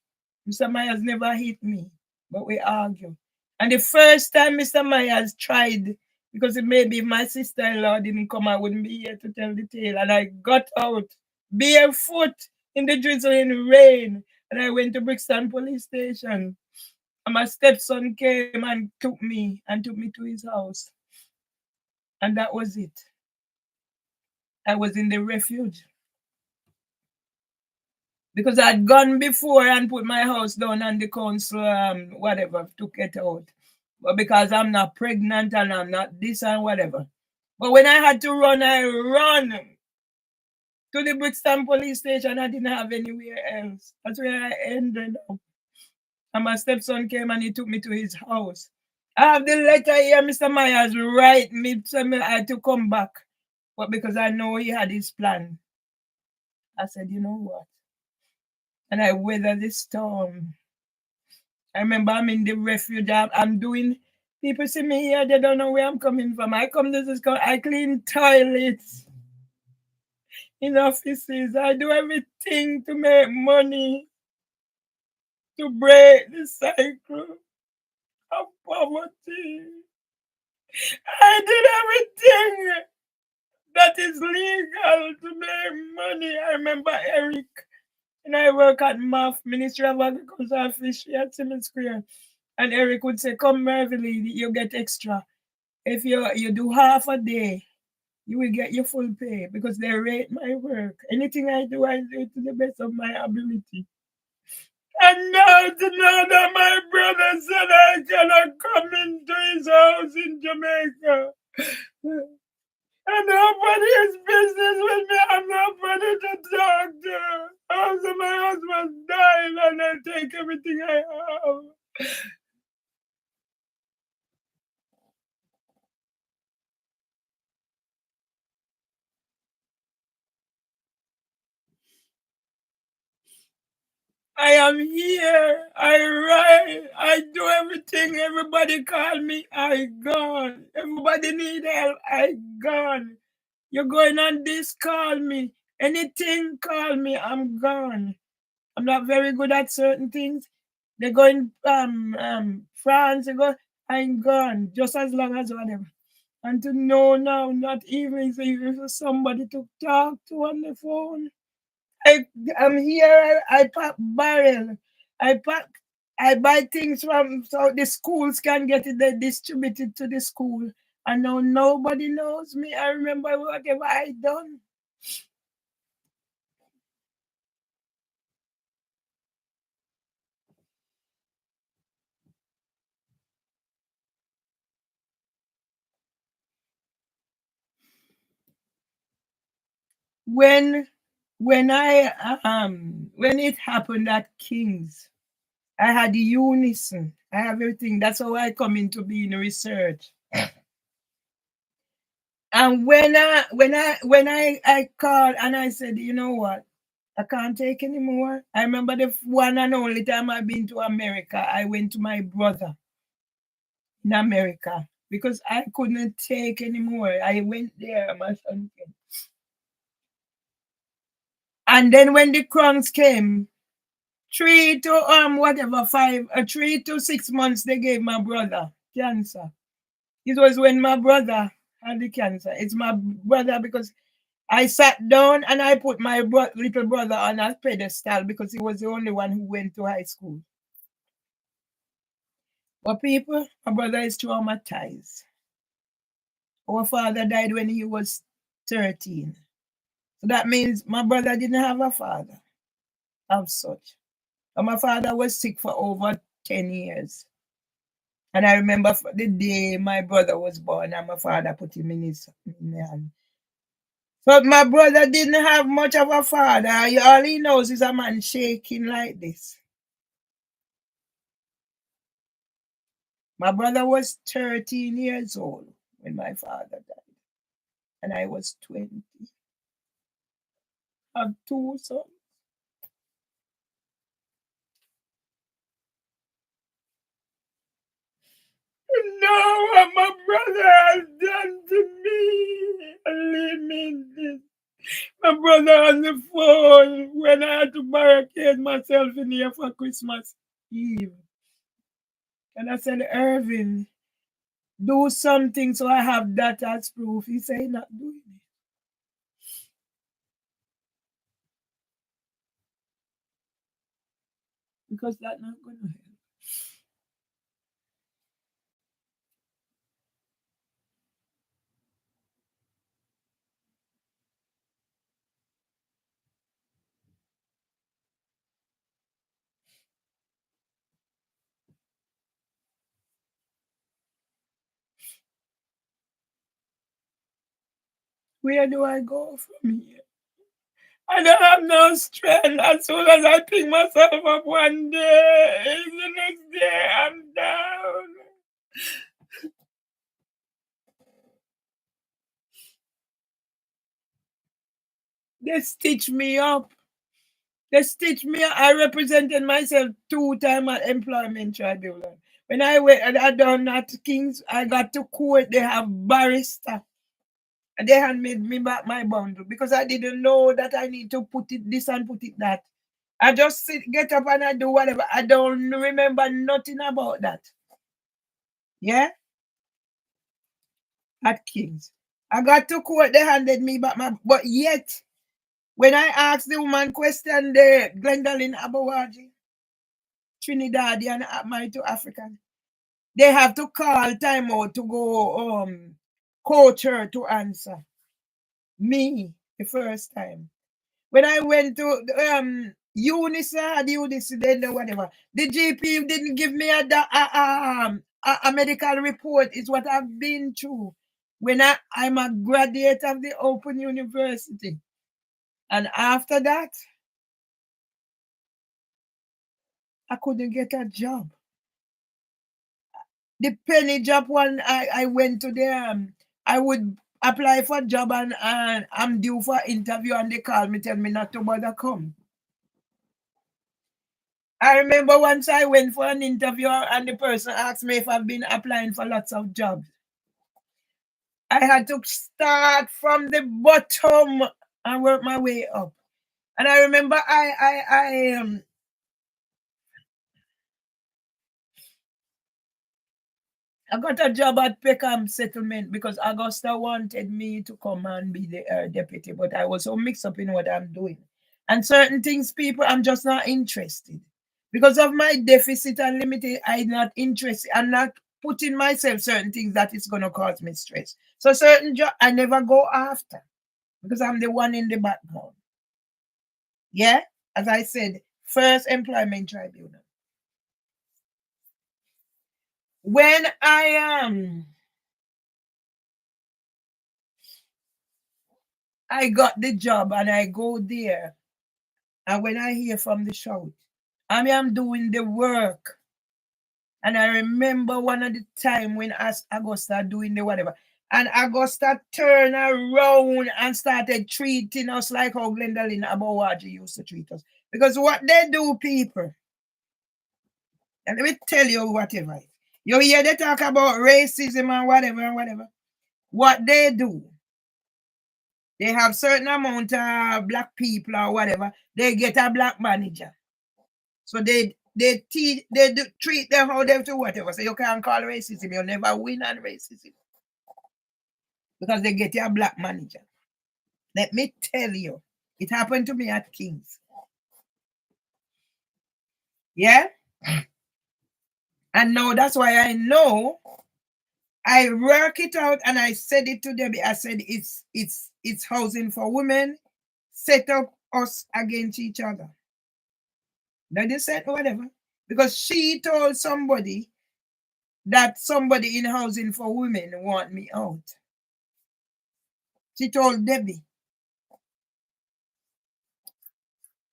Mr. Myers never hit me, but we argue. And the first time Mr. Myers tried, because maybe if my sister-in-law didn't come, I wouldn't be here to tell the tale. And I got out barefoot in the drizzling rain. And I went to Brixton police station. And my stepson came and took me to his house. And that was it. I was in the refuge. Because I'd gone before and put my house down and the council, whatever, took it out. But because I'm not pregnant and I'm not this and whatever. But when I had to run, I run to the Brixton police station. I didn't have anywhere else. That's where I ended up. And my stepson came and he took me to his house. I have the letter here, Mr. Myers write me, tell me I had to come back. But because I know he had his plan. I said, you know what? And I weathered the storm. I remember I'm in the refuge. I'm doing. People see me here, they don't know where I'm coming from. I come to this school, I clean toilets in offices. I do everything to make money, to break the cycle of poverty. I did everything that is legal to make money. I remember Eric, and I work at MAF, Ministry of Agriculture and Fishery at Simmons Square. And Eric would say, come Merville, you get extra. If you do half a day, you will get your full pay because they rate my work. Anything I do it to the best of my ability. And now to know that my brother said I cannot come into his house in Jamaica. And nobody's business with me. I'm nobody to talk to. Also, my husband died and I take everything I have. I am here. I write. I do everything. Everybody call me. I gone. Everybody need help. I gone. You're going on this, call me. Anything, call me. I'm gone. I'm not very good at certain things. They're going France, they go, I'm gone. Just as long as whatever. And to know now, not even if somebody to talk to on the phone. I'm here, I pack barrel. I buy things from so the schools can get it, they distributed to the school. And now nobody knows me. I remember whatever I done. When when it happened at King's, I had the unison. I have everything. That's how I come into being research. And when I called and I said, you know what? I can't take anymore. I remember the one and only time I've been to America. I went to my brother in America because I couldn't take anymore. I went there, my son came. And then when the crowns came, 3 to 6 months they gave my brother cancer. It was when my brother had the cancer. It's my brother because I sat down and I put my little brother on a pedestal because he was the only one who went to high school. But people, my brother is traumatized. Our father died when he was 13. So that means my brother didn't have a father of such. And my father was sick for over 10 years. And I remember the day my brother was born and my father put him in his hand. But my brother didn't have much of a father. All he knows is a man shaking like this. My brother was 13 years old when my father died. And I was 20. I have 2 sons. Know what my brother has done to me and leave me in this. My brother on the phone when I had to barricade myself in here for Christmas Eve. And I said, Irvin, do something so I have that as proof. He said, not doing it. Because that's not going to help. Where do I go from here? I don't have no strength. As soon as I pick myself up one day, the next day I'm down. They stitch me up. They stitch me. I represented myself 2 times at employment tribunal. When I went and I done at Kings, I got to court. They have barrister. And they had made me back my bundle because I didn't know that I need to put it this and put it that. I just get up and I do whatever. I don't remember nothing about that. Yeah? At Kings. I got to court, they handed me back my, but yet, when I asked the woman question, the Gwendolyn Abawaji, Trinidadian married to African, they have to call timeout to go coach her to answer. Me, the first time. When I went to Eunice, then whatever, the GP didn't give me a medical report. It's what I've been through. When I'm a graduate of the Open University. And after that, I couldn't get a job. The penny job one, I went to the, I would apply for a job and I'm due for interview and they call me, tell me not to bother come. I remember once I went for an interview and the person asked me if I've been applying for lots of jobs. I had to start from the bottom and work my way up. And I remember I got a job at Peckham Settlement because Augusta wanted me to come and be the deputy, but I was so mixed up in what I'm doing. And certain things, people, I'm just not interested. Because of my deficit and limited, I'm not interested. I'm not putting myself certain things that is going to cause me stress. So certain job I never go after because I'm the one in the background. Yeah, as I said, first employment tribunal. When I got the job and I go there, and when I hear from the shout, I am doing the work. And I remember one of the time when Augusta doing the whatever, and Augusta turned around and started treating us like how Gwendolyn Abawaji used to treat us. Because what they do, people, and let me tell you whatever. You hear they talk about racism and whatever. What they do, they have certain amount of black people or whatever, they get a black manager. So they treat them how they do whatever. So you can't call racism. You'll never win on racism. Because they get a black manager. Let me tell you, it happened to me at Kings. Yeah? And now that's why I know I work it out and I said it to Debbie. I said it's housing for women, set up us against each other. Now they said whatever. Because she told somebody that somebody in housing for women want me out. She told Debbie.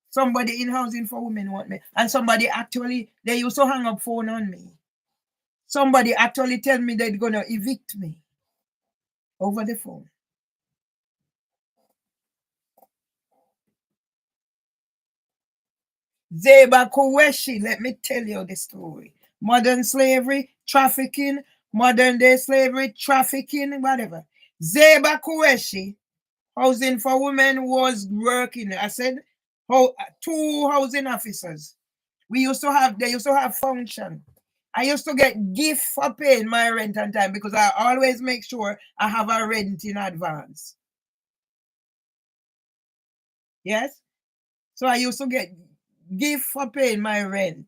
Somebody in housing for women want me. And somebody actually, they used to hang up phone on me. Somebody actually tell me they're going to evict me over the phone. Zeba Kuweshi, let me tell you the story. Modern slavery, trafficking, modern day slavery, trafficking, whatever. Zeba Kuweshi, housing for women, was working. I said, 2 housing officers. They used to have function. I used to get gift for paying my rent on time because I always make sure I have a rent in advance. Yes? So I used to get gift for paying my rent.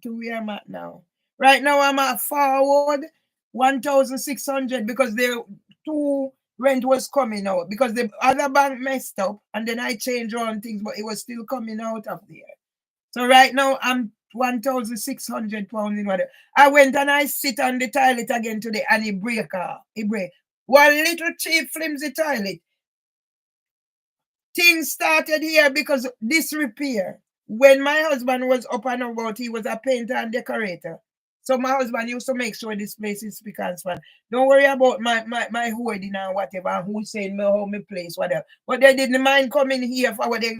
To where I'm at now. Right now I'm at forward 1,600 because the 2 rent was coming out because the other bank messed up and then I changed around things, but it was still coming out of there. So right now I'm 1,600 pounds in water. I went and I sit on the toilet again today and it break off. It break. One little cheap flimsy toilet. Things started here because this repair. When my husband was up and about, he was a painter and decorator. So my husband used to make sure this place is spick and span. Don't worry about my hoarding and whatever, and who's saying me how me place, whatever. But they didn't mind coming here for what they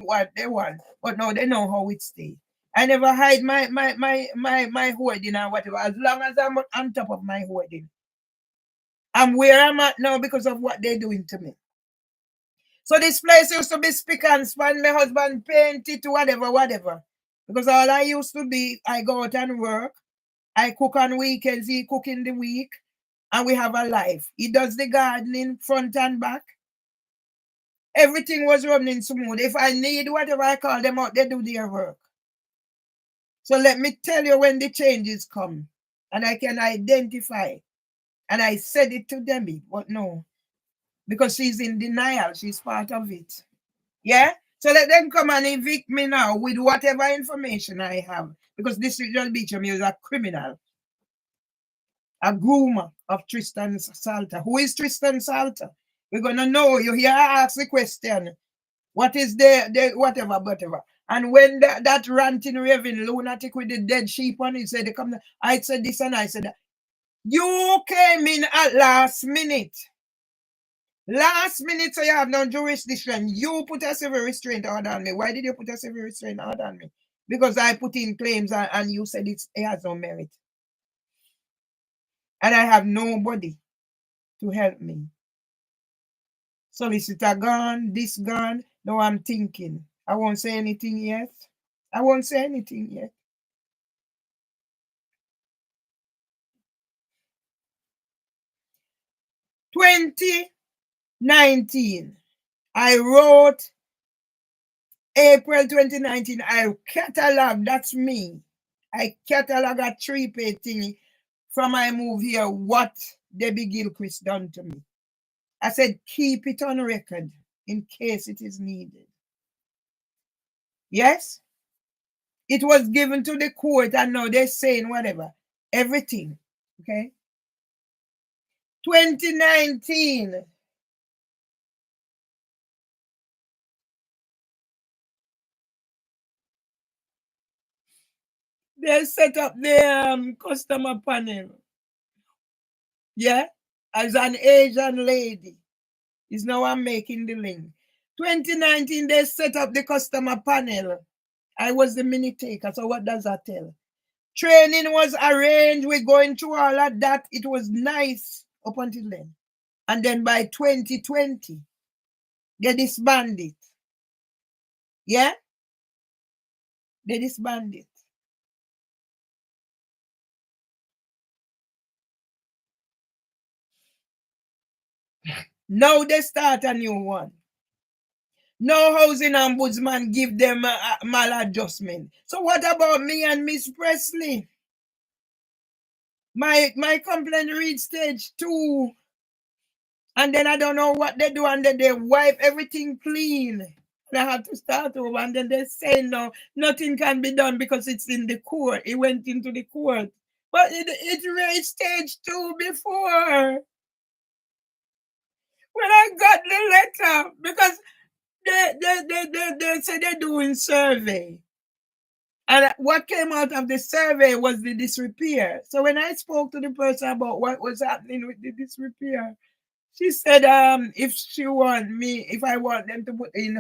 want. But now they know how it stays. I never hide my hoarding and whatever, as long as I'm on top of my hoarding. I'm where I'm at now because of what they're doing to me. So this place used to be spick and span. My husband painted whatever. Because all I used to be, I go out and work. I cook on weekends, he cook in the week, and we have a life. He does the gardening front and back. Everything was running smooth. If I need whatever, I call them out, they do their work. So let me tell you when the changes come, and I can identify. And I said it to Debbie, but no, because she's in denial. She's part of it. Yeah? So let them come and evict me now with whatever information I have. Because District Judge Beecham is a criminal. A groomer of Tristan Salter. Who is Tristan Salter? We're going to know. You hear I ask the question. What is the whatever. And when that ranting raving lunatic with the dead sheep on, he said, I said this and I said that. You came in at last minute. Last minute, so you have no jurisdiction. You put a civil restraint order on me. Why did you put a civil restraint order on me? Because I put in claims and you said it has no merit. And I have nobody to help me. Solicitor gone, this gone. Now I'm thinking. I won't say anything yet. 2019, I wrote April 2019, I catalog, that's me. I catalog a 3-page thing from I move here, what Debbie Gilchrist done to me. I said, keep it on record in case it is needed. Yes? It was given to the court and now they're saying whatever. Everything. Okay? 2019. They set up the customer panel. Yeah? As an Asian lady. Is now I'm making the link. 2019, they set up the customer panel. I was the minute taker. So what does that tell? Training was arranged. We're going through all of that. It was nice up until then. And then by 2020, they disbanded it. Yeah? They disbanded it. Now they start a new one. No housing ombudsman give them a maladjustment. So what about me and Miss Presley? My complaint reached stage 2. And then I don't know what they do, and then they wipe everything clean. And I have to start over, and then they say no, nothing can be done because it's in the court. It went into the court. But it reached stage 2 before. When I got the letter, because they said they're doing survey. And what came out of the survey was the disrepair. So when I spoke to the person about what was happening with the disrepair, she said if I want them to put in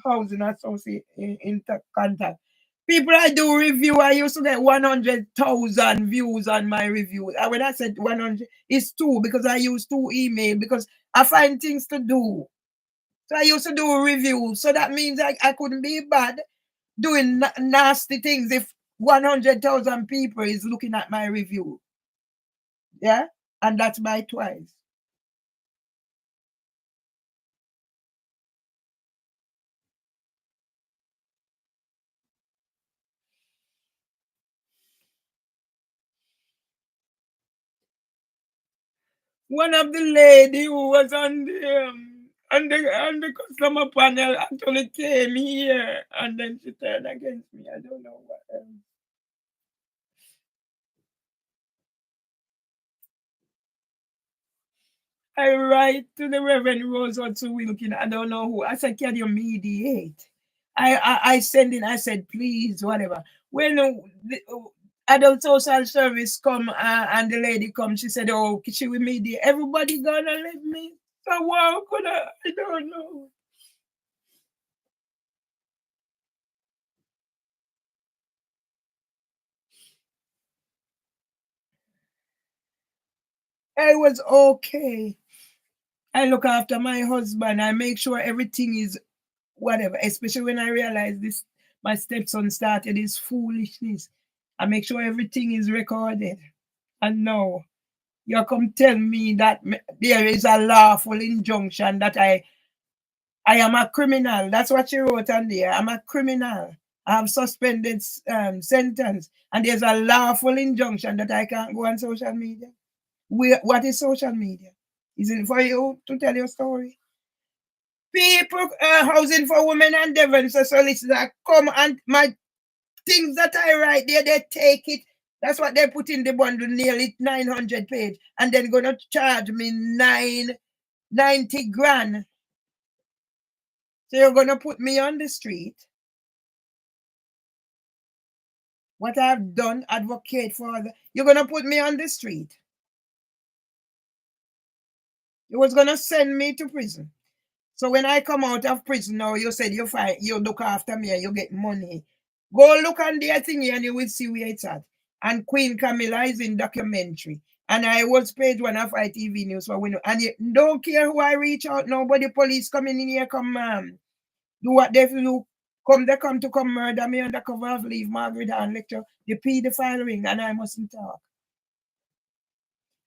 housing associate in contact. People I do review, I used to get 100,000 views on my review. And when I said 100, it's 2 because I use 2 email because I find things to do. So I used to do reviews. So that means I couldn't be bad doing nasty things if 100,000 people is looking at my review. Yeah? And that's by twice. One of the lady who was on the customer panel actually came here and then she turned against me. I don't know what else. I write to the Reverend Rose Wilkin. I don't know who. I said, can you mediate? I send in, I said, please, whatever. When adult social service come and the lady come, she said, oh, she with me there. Everybody gonna leave me. So what could I don't know. I was okay. I look after my husband. I make sure everything is whatever, especially when I realize this, my stepson started his foolishness. I make sure everything is recorded. And now you come tell me that there is a lawful injunction that I am a criminal. That's what she wrote on there. I'm a criminal. I have suspended sentence, and there's a lawful injunction that I can't go on social media. What is social media? Is it for you to tell your story? People housing for women and Devon so solicitor come and my things that I write there, they take it. That's what they put in the bundle, nearly 900 page, and then gonna charge me 90 grand. So you're gonna put me on the street. What I've done, advocate for you're gonna put me on the street. You was gonna send me to prison. So when I come out of prison now, you said you look after me and you get money. Go look on their thingy and you will see where it's at. And Queen Camilla is in documentary. And I was page one of ITV News for window. And you don't care who I reach out, nobody police coming in here, come do what they do. They come to come murder me under cover of leave Margaret and lecture. The pedophile ring and I mustn't talk.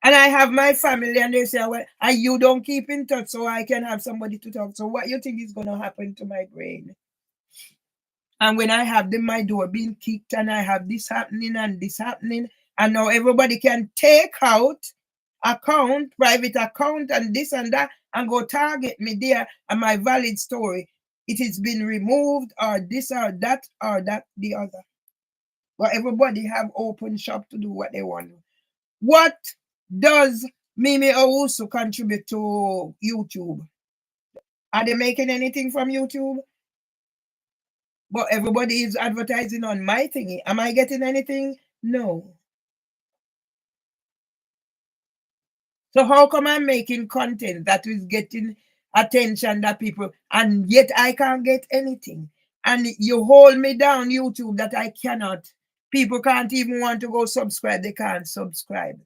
And I have my family and they say, well, and you don't keep in touch so I can have somebody to talk. So what you think is going to happen to my brain? And when I have my door being kicked and I have this happening and this happening, and now everybody can take out private account and this and that and go target me there and my valid story. It has been removed or this or that, the other. But everybody have open shop to do what they want. What does Mimi Owusu contribute to YouTube? Are they making anything from YouTube? But everybody is advertising on my thingy. Am I getting anything? No. So how come I'm making content that is getting attention that people, and yet I can't get anything? And you hold me down, YouTube, that I cannot. People can't even want to go subscribe. They can't subscribe.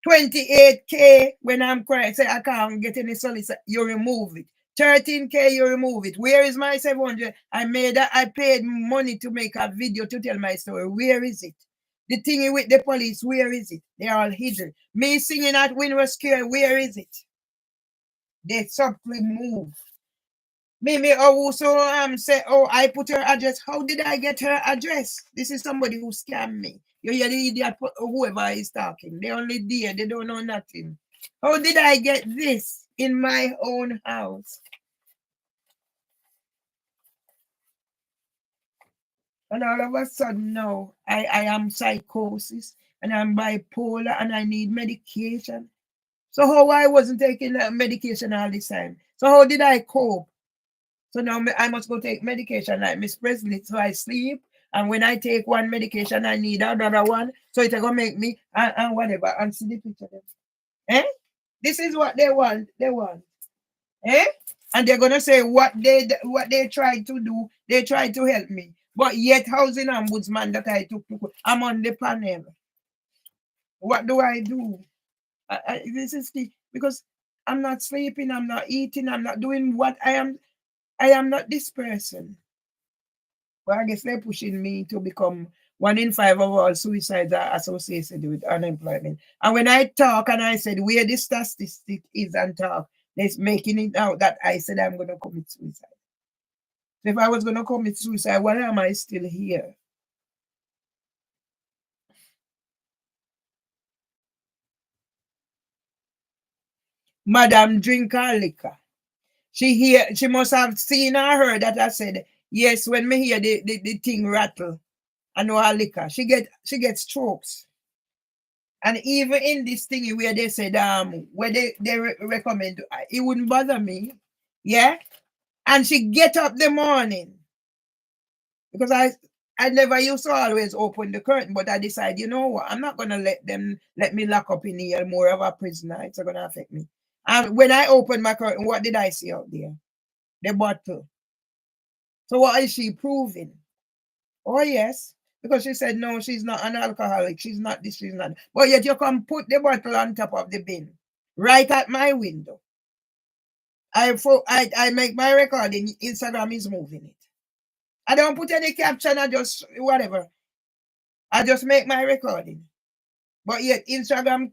28K when I'm crying, say I can't get any solicitor, you remove it. 13K, you remove it. Where is my 700? I paid money to make a video to tell my story. Where is it? The thing with the police, where is it? They're all hidden. Me singing at Windrush Square, where is it? They subtly move. Mimi Owusu say, oh, I put her address. How did I get her address? This is somebody who scammed me. You hear the idiot, whoever is talking. They only there, they don't know nothing. How did I get this in my own house? And all of a sudden now, I am psychosis and I'm bipolar and I need medication. So how I wasn't taking medication all this time? So how did I cope? So now I must go take medication like Miss Presley, so I sleep. And when I take one medication, I need another one. So it's going to make me and whatever. And see the picture. Eh? This is what they want. They want. Eh? And they're going to say what they tried to do. They tried to help me. But yet housing ombudsman that I took, I'm on the panel. What do I do? This is because I'm not sleeping, I'm not eating, I'm not doing what I am. I am not this person. Well, I guess they're pushing me to become 1 in 5 of all suicides are associated with unemployment. And when I talk and I said where this statistic is and talk, they're making it out that I said I'm going to commit suicide. So if I was going to commit suicide, why am I still here? Madam drink her liquor. She must have seen or heard that I said, yes, when me hear the thing rattle, I know her liquor. She gets strokes. And even in this thing where they said, where they recommend, it wouldn't bother me. Yeah? And she get up the morning. Because I never used to always open the curtain, but I decided, you know what, I'm not gonna let me lock up in here more of a prisoner. It's not gonna affect me. And when I opened my curtain, what did I see out there? The bottle. So what is she proving? Oh yes, because she said no, she's not an alcoholic. She's not this. She's not. But yet you come put the bottle on top of the bin, right at my window. I make my recording. Instagram is moving it. I don't put any caption. I just whatever. I just make my recording. But yet Instagram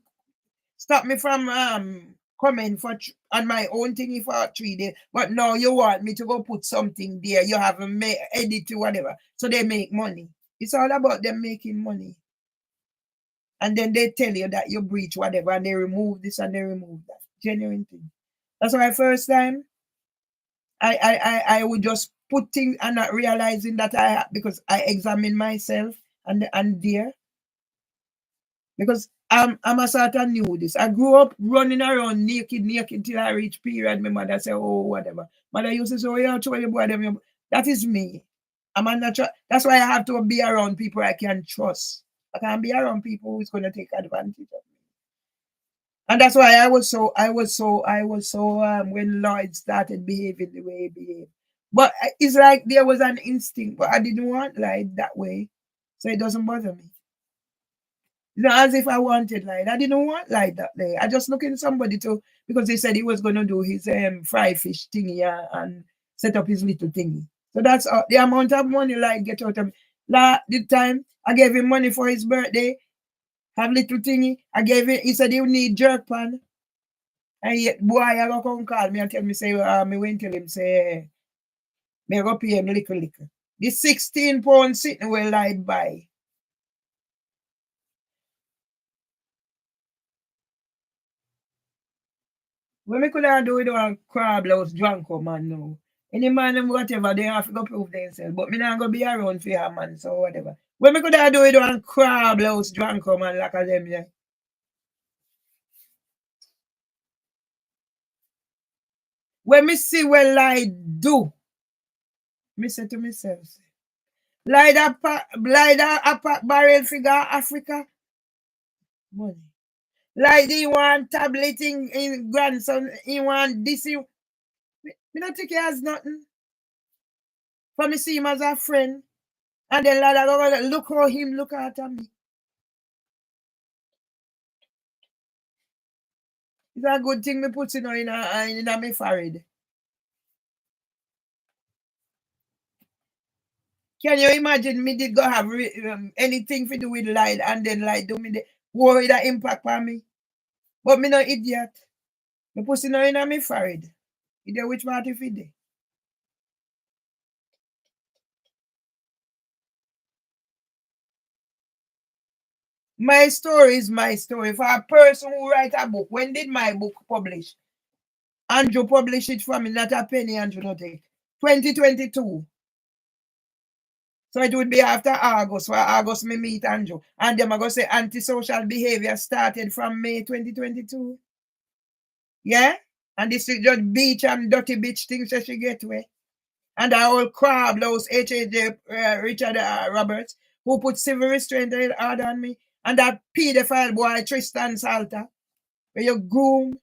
stop me from coming for on my own thingy for 3 days. But now you want me to go put something there. You have to edit to whatever. So they make money. It's all about them making money. And then they tell you that you breach whatever and they remove this and they remove that. Genuine thing. That's why first time I would just put things and not realizing that because I examine myself and there. Because I'm a sort of new this. I grew up running around naked till I reach period. My mother said, oh, whatever. Mother used to say, oh, yeah, show your boy them. That is me. I'm a natural. That's why I have to be around people I can trust. I can't be around people who's going to take advantage of me. And that's why I was so when Lloyd started behaving the way he behaved. But it's like there was an instinct, but I didn't want Lloyd that way. So it doesn't bother me. It's not as if I wanted Lloyd. I didn't want Lloyd that day. I just looking somebody to, because he said he was going to do his fry fish thingy and set up his little thingy. So that's the amount of money Lloyd get out of me. The time I gave him money for his birthday, have little thingy. I gave him, he said he would need jerk pan. And yet, boy, I go come call me and tell me, say, me went tell him, say, me go pay him little. The 16 pound sitting where Lloyd buy. What me could have do with one crab house drunk man now. Any man them whatever, they have to go prove themselves. But me not gonna be around for your man, so whatever. What me could have do with one crab house drunk man like a them there. When me see what Lloyd do, me say to myself, Lloyd a pack barrel figure Africa. Money. Like he want tablet in grandson, he want this. Me not think he has nothing. For me see him as a friend. And then lad I go look how him look at me. It's a good thing me put in my forehead. Can you imagine me did go have anything to do with Lloyd and then Lloyd do me the worry that impact on me? But me no idiot. Me put in my forehead. You know which part if it dey? My story is my story. For a person who write a book, when did my book publish? Andrew published it for me, not a penny Andrew not take. 2022. So it would be after August. For August, me meet Andrew. And them are going to say antisocial behavior started from May 2022. Yeah? And this is just beach and dirty bitch things that she get away. And that whole crowd, those H.A.J. Richard Roberts, who put civil restraint order on me. And that pedophile boy, Tristan Salter, where you groom.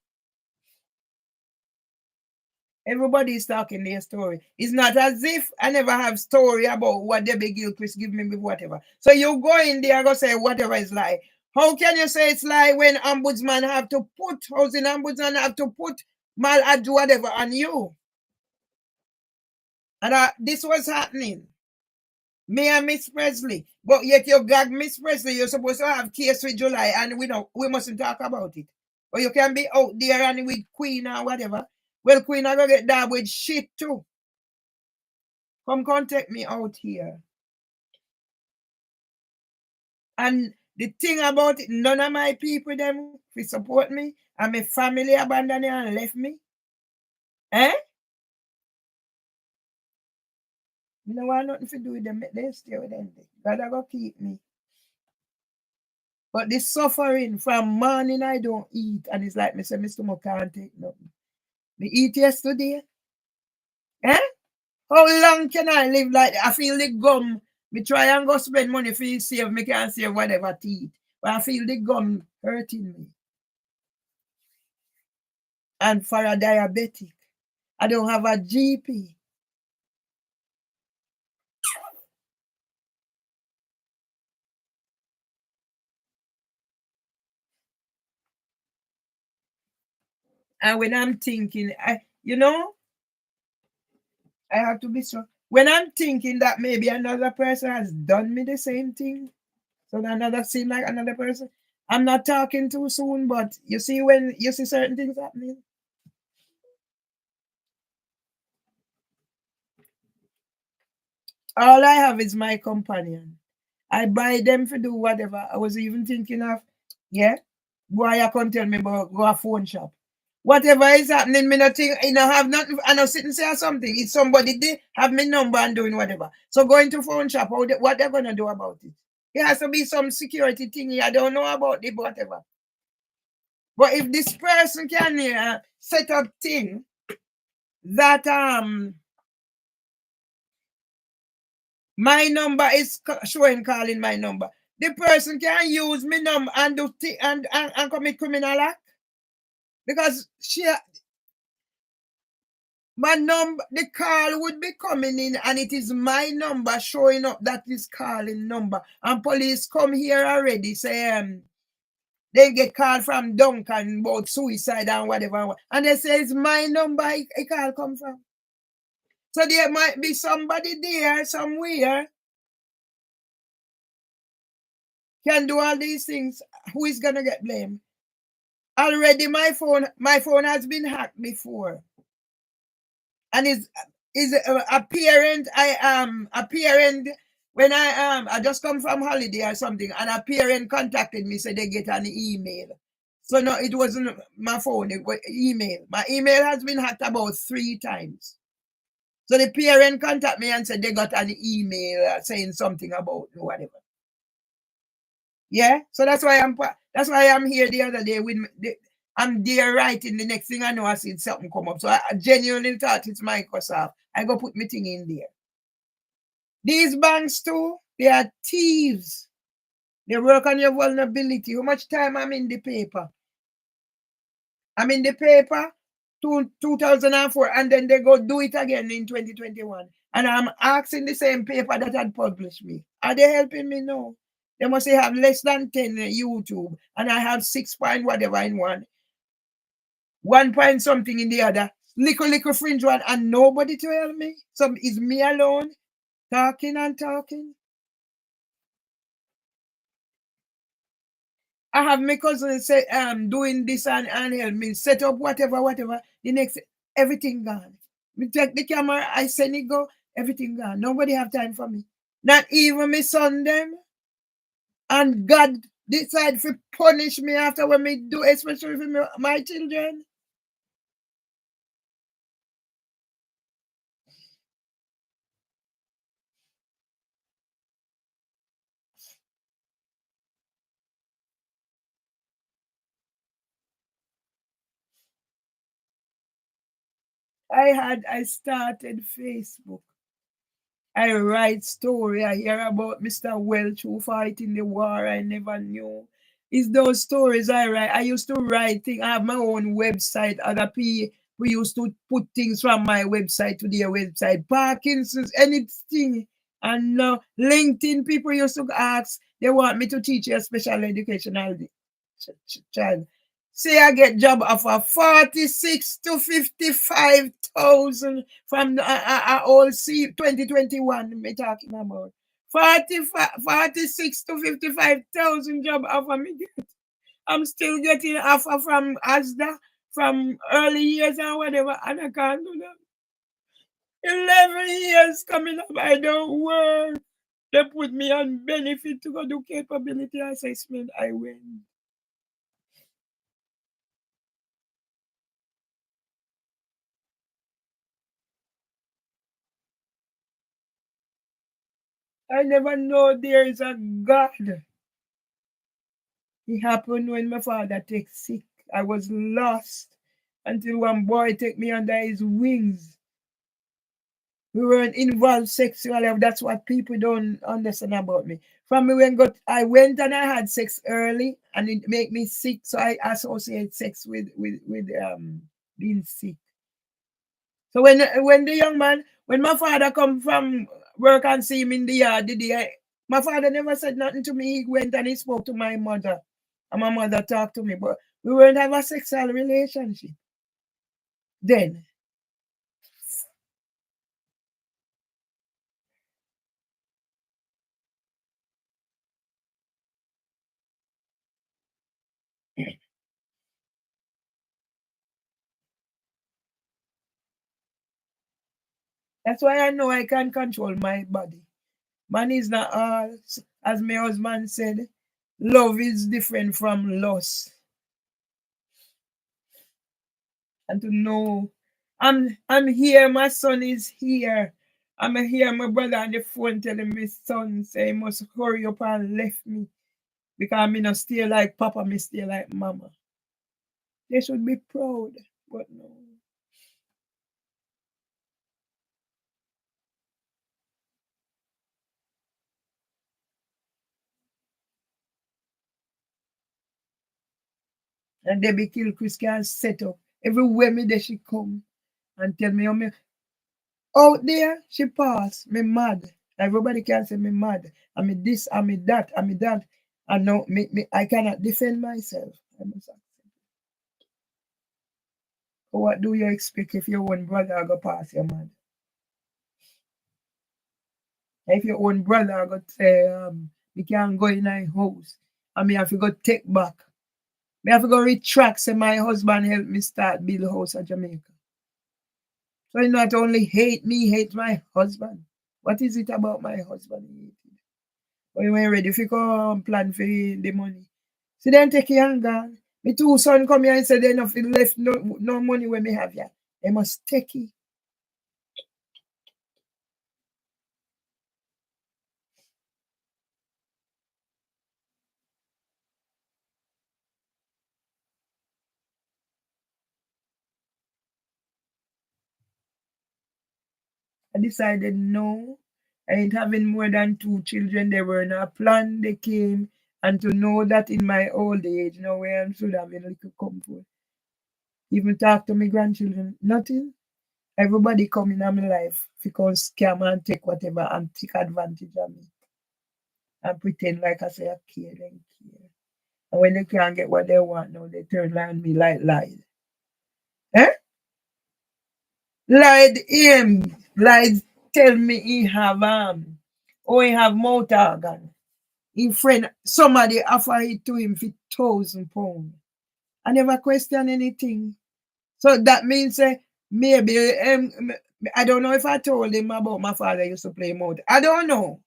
Everybody is talking their story. It's not as if I never have story about what Debbie Gilchrist give me with whatever. So you go in there and go say whatever is lie. How can you say it's lie when ombudsman have to put, housing ombudsman have to put malad whatever on you? And this was happening. Me and Miss Presley. But yet you gag Miss Presley, you're supposed to have case with July and we mustn't talk about it. Or you can be out there and with Queen or whatever. Well, Queen, I gonna get that with shit too. Come contact me out here. And the thing about it, none of my people them will support me, and my family abandoned me and left me. Eh? You know what? Nothing to do with them. They stay with them. God go keep me. But the suffering from morning I don't eat, and it's like me say, my stomach can't take nothing. Me eat yesterday. Eh? How long can I live like that? I feel the gum Me try and go spend money for save, me can save whatever teeth. But I feel the gum hurting me. And for a diabetic, I don't have a GP. And when I'm thinking, I have to be strong. When I'm thinking that maybe another person has done me the same thing, so that another seem like another person, I'm not talking too soon, but you see when you see certain things happening. All I have is my companion. I buy them for do whatever. I was even thinking of, boy, I can't tell me about go a phone shop. Whatever is happening, me nothing, have nothing, I know sit and say something. It's somebody they have me number and doing whatever. So going to phone shop, what they're gonna do about it? It has to be some security thing. I don't know about it, whatever. But if this person can set up thing that my number is showing calling my number, the person can use my number and do and commit criminal act because my number, the call would be coming in and it is my number showing up that is calling number, and police come here already say they get called from Duncan about suicide and whatever, and they say it's my number I call come from. So there might be somebody there somewhere can do all these things. Who is gonna get blamed? Already my phone has been hacked before, and is a parent. A parent when I just come from holiday or something, and a parent contacted me, said they get an email. So no, it wasn't my phone, it was email. My email has been hacked about 3 times. So the parent contacted me and said they got an email saying something about whatever. Yeah, so that's why I'm here the other day with I'm there writing. The next thing I know, I see something come up. So I genuinely thought it's Microsoft. I go put my thing in there. These banks too, they are thieves. They work on your vulnerability. How much time I'm in the paper? I'm in the paper 2004, and then they go do it again in 2021. And I'm asking the same paper that had published me. Are they helping me? No. They must have less than 10 YouTube, and I have 6 point whatever in one. 1 point something in the other. Little fringe one, and nobody to help me. So it's me alone talking and talking. I have my cousin say doing this and help me set up whatever. The next everything gone. Me take the camera, I send it go, everything gone. Nobody have time for me. Not even my son them. And God decide to punish me after when me do, especially for my children. I started Facebook. I write story. I hear about Mr. Welch who fight in the war. I never knew. It's those stories I write. I used to write things. I have my own website. Other people we used to put things from my website to their website. Parkinson's, anything. And LinkedIn people used to ask, they want me to teach a special educational child. Say I get job offer 46 to 55,000 from all 2021. Me talking about 46 to 55,000 job offer me get. I'm still getting offer from Asda from early years and whatever, and I can't do that. 11 years coming up, I don't work. They put me on benefit to go do capability assessment. I went. I never know there is a God. It happened when my father takes sick. I was lost until one boy take me under his wings. We weren't involved sexually. That's what people don't understand about me. From me when I went and I had sex early, and it make me sick. So I associate sex with being sick. So when the young man, when my father come from work and see him in the yard, my father never said nothing to me. He went and he spoke to my mother, and my mother talked to me, but we weren't have a sexual relationship then. That's why I know I can control my body. Man is not all, as my husband said, love is different from lust. And to know I'm here, my son is here. I'm here, my brother on the phone telling me son say he must hurry up and left me. Because me not stay like Papa, me stay like Mama. They should be proud, but no. And Debbie Kilchrist can set up. Everywhere me there she come and tell me how me out there she pass. Me mad. Everybody can say me mad. I mean this, I mean that, I mean that. And now I cannot defend myself. I must say. What do you expect if your own brother go pass your mad? If your own brother go say you can't go in my house, and me have to go take back. Me have to go retract say my husband helped me start build a house in Jamaica. So you not only hate me, hate my husband. What is it about my husband? When you ain't ready, if you come plan for the money. So then take your and gone. My two son come here and say they nothing left, no money when me have here. They must take it. I decided no, I ain't having more than 2 children. They were not planned, they came. And to know that in my old age, now where I should have a little comfort. Even talk to my grandchildren, nothing. Everybody come in my life because scam and take whatever and take advantage of me. And pretend like I say I care, then care. And when they can't get what they want now, they turn around me like lied. Eh? Lied him. Lied tell me he have he have mouth organ. His friend, somebody offer it to him for £1,000. I never question anything. So that means maybe I don't know if I told him about my father used to play mouth. I don't know.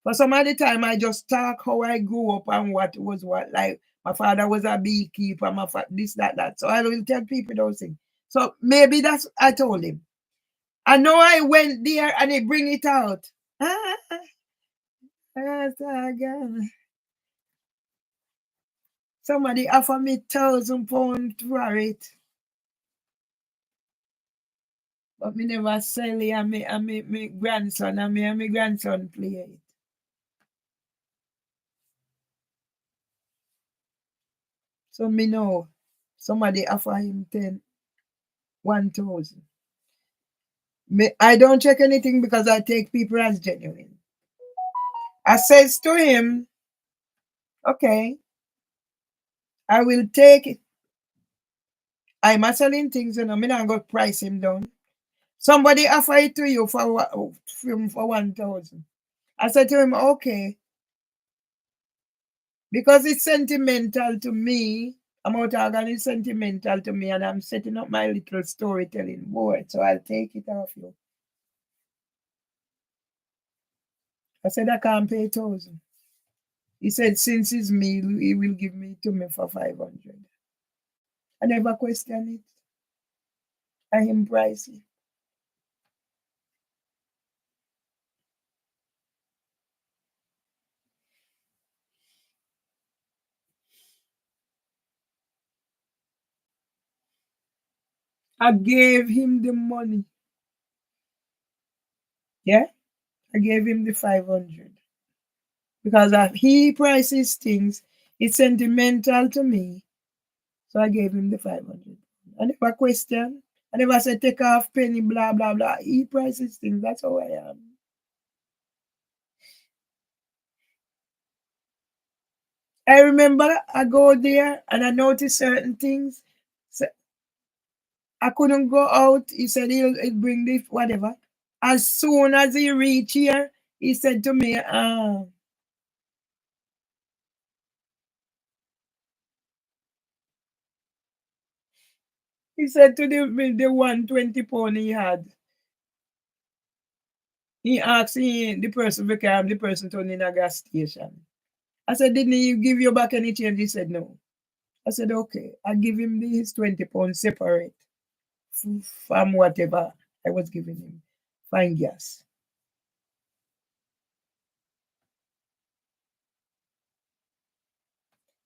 For some of the time I just talk how I grew up and what was what. Like my father was a beekeeper, this, that. So I will tell people those things. So maybe that's I told him. I know I went there and he bring it out. Somebody offer me £1,000 for it. But me never sell it and me grandson and my grandson play it. So me know somebody offer him 1,000. I don't check anything because I take people as genuine. I says to him, okay, I will take it. I'm not selling things, I'm not going to price him down. Somebody offer it to you for 1,000. I said to him, okay, because it's sentimental to me. Mount Organ is sentimental to me, and I'm setting up my little storytelling board, so I'll take it off you. I said I can't pay 1,000. He said since it's me, he will give me to me for 500. I never question it. I embrace it. I gave him the money. Yeah, I gave him the 500 because he prices things. It's sentimental to me, so I gave him the 500. I never question. I never said take off penny, blah blah blah. He prices things. That's how I am. I remember I go there and I notice certain things. So I couldn't go out. He said he'll bring the whatever. As soon as he reached here, he said to me, he said to the 120 pound he had, he asked the person because the person told in a gas station. I said, didn't he give you back any change? He said no. I said, okay, I give him his 20 pounds separate from whatever I was giving him. Fine gas.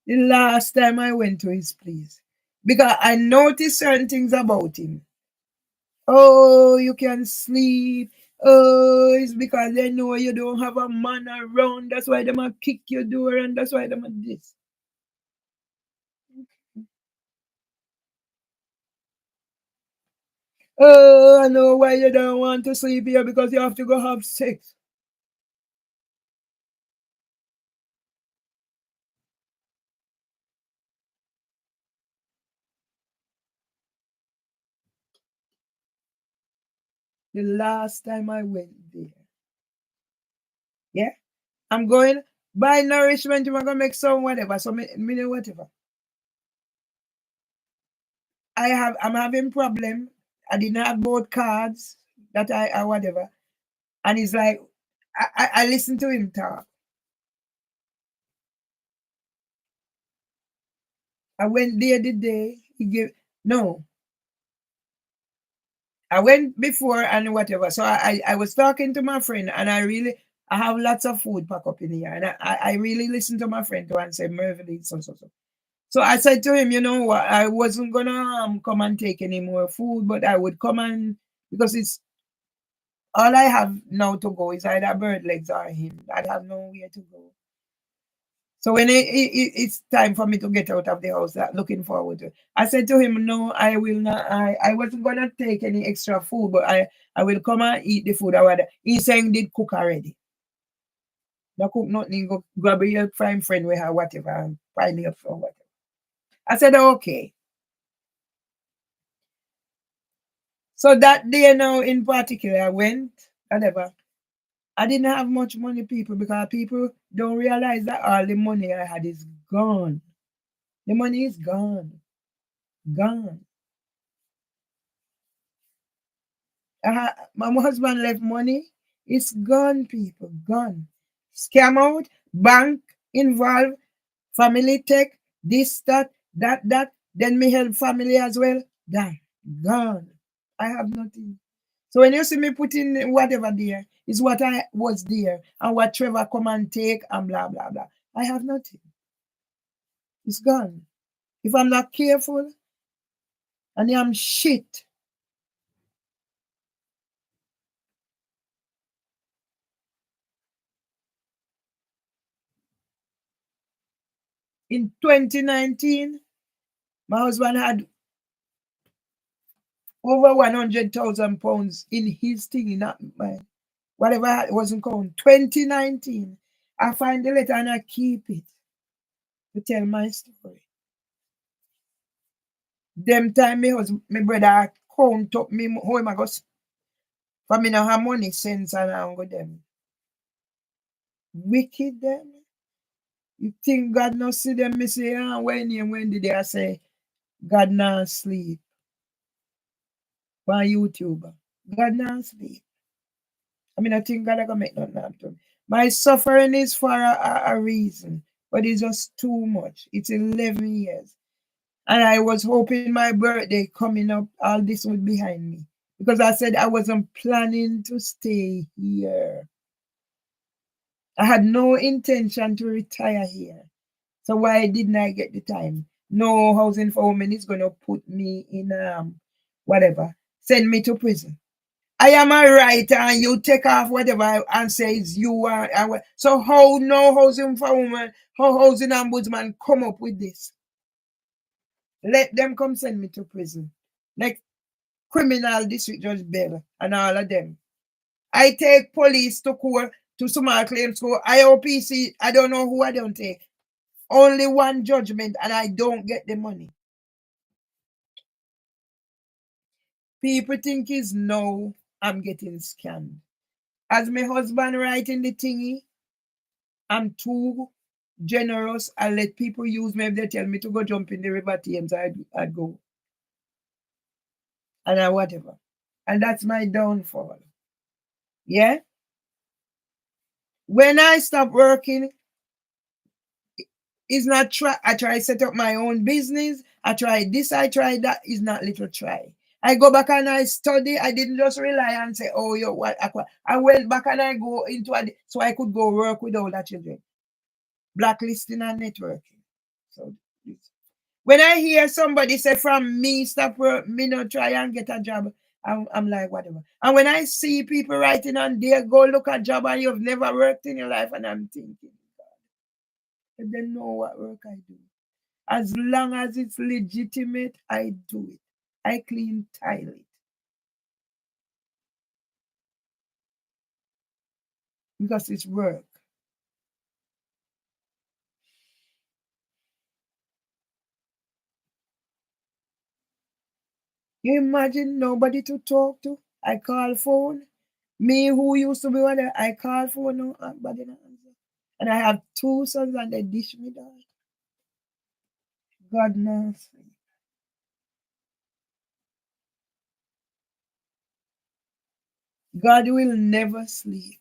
The last time I went to his place, because I noticed certain things about him. Oh, you can sleep. Oh, it's because they know you don't have a man around. That's why they might kick your door and that's why they might this. Oh, I know why you don't want to sleep here because you have to go have sex. The last time I went there. Yeah. I'm going buy nourishment, I'm gonna make some whatever. So me whatever. I'm having problem. I didn't have both cards that I whatever. And he's like, I listen to him talk. I went there the day he gave no. I went before and whatever. So I was talking to my friend and I have lots of food pack up in here. And I really listened to my friend to and say, Mervyn, so. So I said to him, you know what, I wasn't gonna come and take any more food, but I would come and because it's all I have now to go is either bird legs or him. I have nowhere to go. So when it's time for me to get out of the house, looking forward to it. I said to him, no, I will not. I wasn't gonna take any extra food, but I will come and eat the food. He saying did cook already. No cook nothing. Go grab your prime friend with her whatever and find it up for whatever. I said okay. So that day now in particular, I went, whatever. I didn't have much money, people, because people don't realize that all the money I had is gone. The money is gone. Gone. My husband left money. It's gone, people. Gone. Scam out, bank involved, family tech, this, that. Then me help family as well. Done. Gone. I have nothing. So when you see me putting whatever there, is what I was there and what Trevor come and take and blah blah blah. I have nothing. It's gone. If I'm not careful and I'm shit. In 2019, my husband had over 100,000 pounds in his thing, not mine. Whatever it wasn't called. 2019. I find the letter and I keep it to tell my story. Them time my brother count up me how am I go for me now have money sense and I go them. Wicked them. You think God not see them? Me say, when did they say God not sleep? On YouTube. God not sleep. I mean, I think God gonna make nothing happen to me. My suffering is for a reason, but it's just too much. It's 11 years. And I was hoping my birthday coming up, all this would behind me. Because I said I wasn't planning to stay here. I had no intention to retire here. So why didn't I get the time? No housing for women is going to put me in whatever. Send me to prison. I am a writer and you take off whatever and says you are. So how no housing for women, how housing ombudsman come up with this? Let them come send me to prison. Like criminal district judge Bell and all of them. I take police to court, to small claims court, IOPC, I don't know who I don't take. Only one judgment and I don't get the money. People think is no, I'm getting scammed. As my husband writing the thingy, I'm too generous. I let people use me if they tell me to go jump in the river Thames, I'd go. And I whatever. And that's my downfall. Yeah? When I stop working, it's not try. I try to set up my own business. I tried this, I tried that. It's not little try. I go back and I study. I didn't just rely and say, oh, you what? I went back and I go into it so I could go work with all the children. Blacklisting and networking. So when I hear somebody say from me, stop work, me not try and get a job, I'm like, whatever. And when I see people writing on there, go look at job and you've never worked in your life, and I'm thinking, God, if they know what work I do. As long as it's legitimate, I do it. I clean tile it. Because it's work. You imagine nobody to talk to? I call phone. Me who used to be one there, I call phone, no, nobody not answer. And I have 2 sons and they dish me that. God knows. God will never sleep.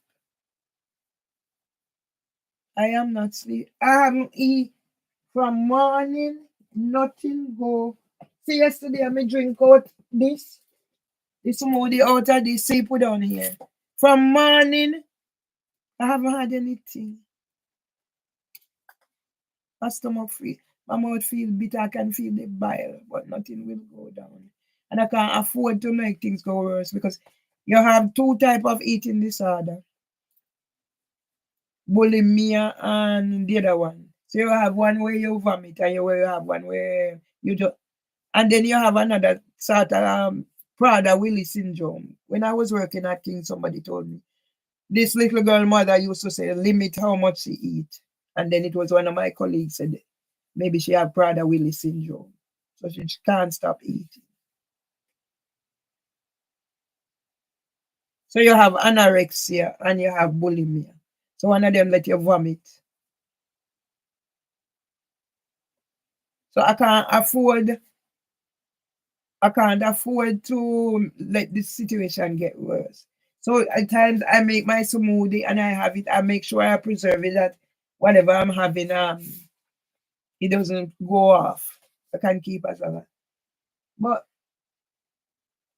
I am not sleep. I haven't eat from morning, nothing go. See, yesterday I drink out this smoothie out of this, see, put down here. From morning, I haven't had anything. My stomach feel, my mouth feel bitter, I can feel the bile, but nothing will go down. And I can't afford to make things go worse because you have 2 types of eating disorder. Bulimia and the other one. So you have one where you vomit and you have one where you just, and then you have another sort of Prader-Willi syndrome. When I was working at King, somebody told me this little girl mother used to say limit how much she eat, and then it was one of my colleagues said maybe she have Prader-Willi syndrome, so she can't stop eating. So you have anorexia and you have bulimia. So one of them let you vomit. So I can't afford to let this situation get worse. So at times I make my smoothie and I have it. I make sure I preserve it that whatever I'm having, it doesn't go off. I can keep as long as. But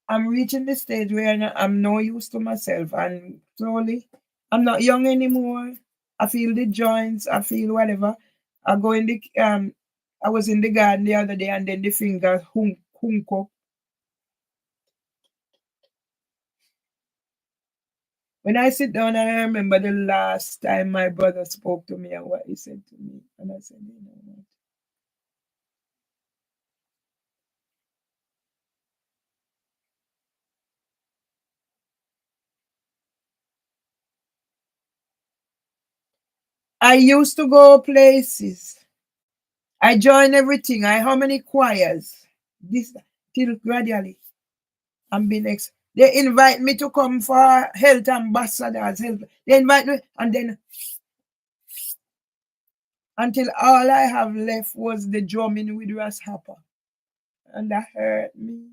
I'm reaching the stage where I'm no use to myself, and slowly I'm not young anymore. I feel the joints. I feel whatever. I go in the I was in the garden the other day, and then the finger hunk up. When I sit down and I remember the last time my brother spoke to me and what he said to me, and I said, you know what? I used to go places. I join everything. How many choirs? This till gradually I'm being they invite me to come for health ambassadors. They invite me, and then until all I have left was the drumming with Ras Happer. And that hurt me.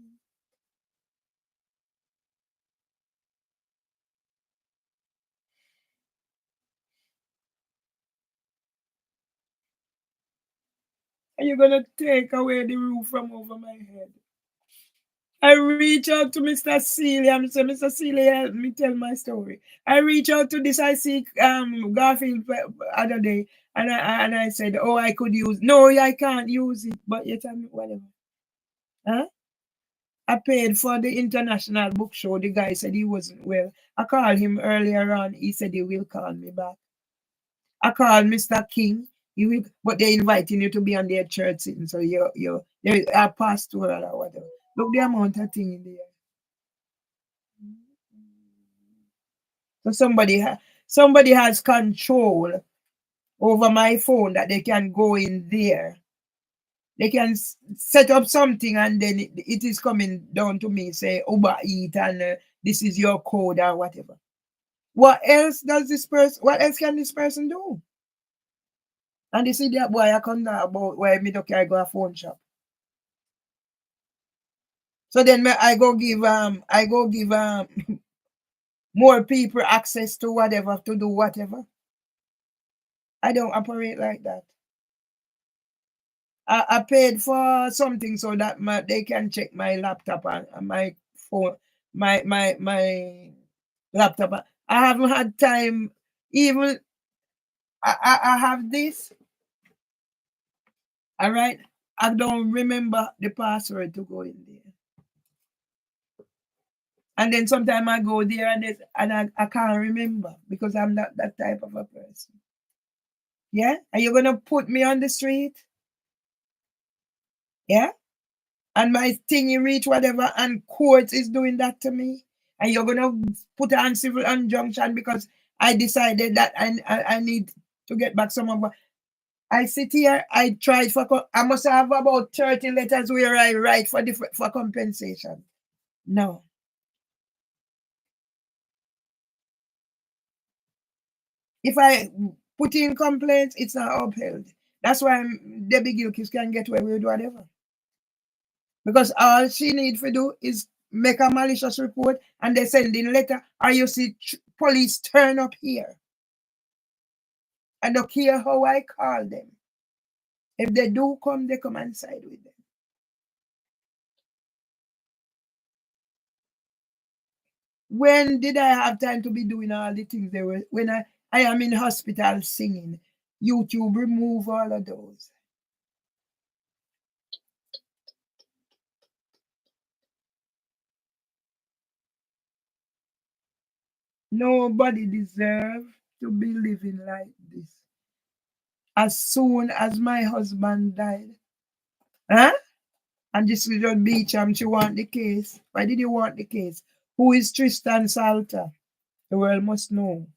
Are you gonna take away the roof from over my head? I reach out to Mr. Seeley and say, Mr. Seeley, help me tell my story. I reach out to this, I see Garfield other day, and I said, oh, I could use, no, I can't use it, but yet I'm whatever. Huh? I paid for the international book show. The guy said he wasn't well. I called him earlier on. He said he will call me back. I called Mr. King. He will, but they're inviting you to be on their church sitting. So you're a pastoral or whatever. Look the amount of thing in there. So somebody has control over my phone that they can go in there. They can set up something and then it is coming down to me, say Uber Eat and this is your code or whatever. What else can this person do? And you see that boy I come down about why me don't carry go a phone shop. So then I go give more people access to whatever to do whatever. I don't operate like that. I paid for something so that they can check my laptop and my phone, my laptop. I haven't had time. Even I have this. All right. I don't remember the password to go in there. And then sometimes I go there and I can't remember because I'm not that type of a person. Yeah? Are you gonna put me on the street? Yeah? And my thingy reach whatever and court is doing that to me. And you're gonna put on civil injunction because I decided that I need to get back some of what I sit here, I tried I must have about 30 letters where I write for compensation. No. If I put in complaints, it's not upheld. That's why Debbie Gilkis can get away with whatever. Because all she needs to do is make a malicious report and they send in letter, or you see police turn up here. I don't care how I call them. If they do come, they come and side with them. When did I have time to be doing all the things they were? When I am in hospital singing, YouTube remove all of those. Nobody deserves to be living like this. As soon as my husband died, huh? And this little Beecham, she want the case. Why did you want the case? Who is Tristan Salter? The world must know.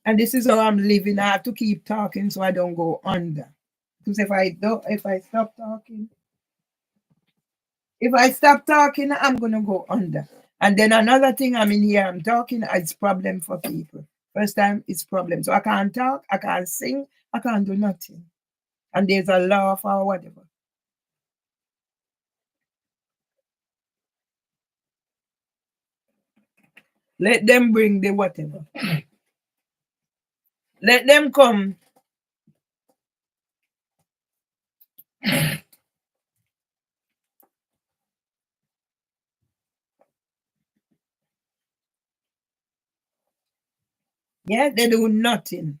And this is how I'm living. I have to keep talking so I don't go under. Because if I stop talking, I'm gonna go under. And then another thing, I'm in here, I'm talking, it's problem for people. First time it's problem. So I can't talk, I can't sing, I can't do nothing. And there's a law for whatever. Let them bring the whatever. Let them come. Yeah, they do nothing.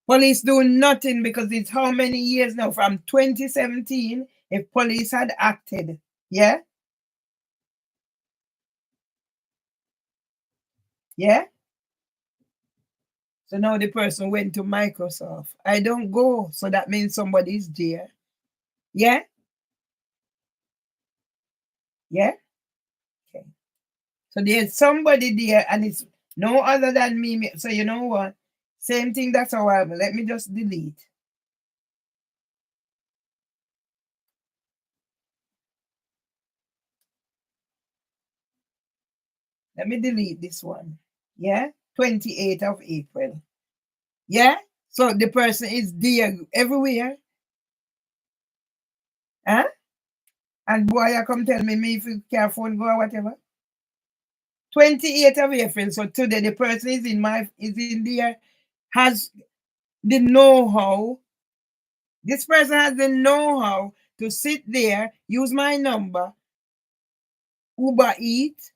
Police do nothing because it's how many years now? From 2017, if police had acted, yeah? Yeah? So now the person went to Microsoft. I don't go, so that means somebody's there. Yeah? Yeah? Okay. So there's somebody there and it's no other than me. So you know what? Same thing, that's how I let me just delete. Let me delete this one. Yeah? 28th of April. Yeah? So the person is there everywhere. Huh? And boy, you come tell me if you can't phone go or whatever. 28th of April. So today the person is in there, has the know-how. This person has the know-how to sit there, use my number, Uber Eat,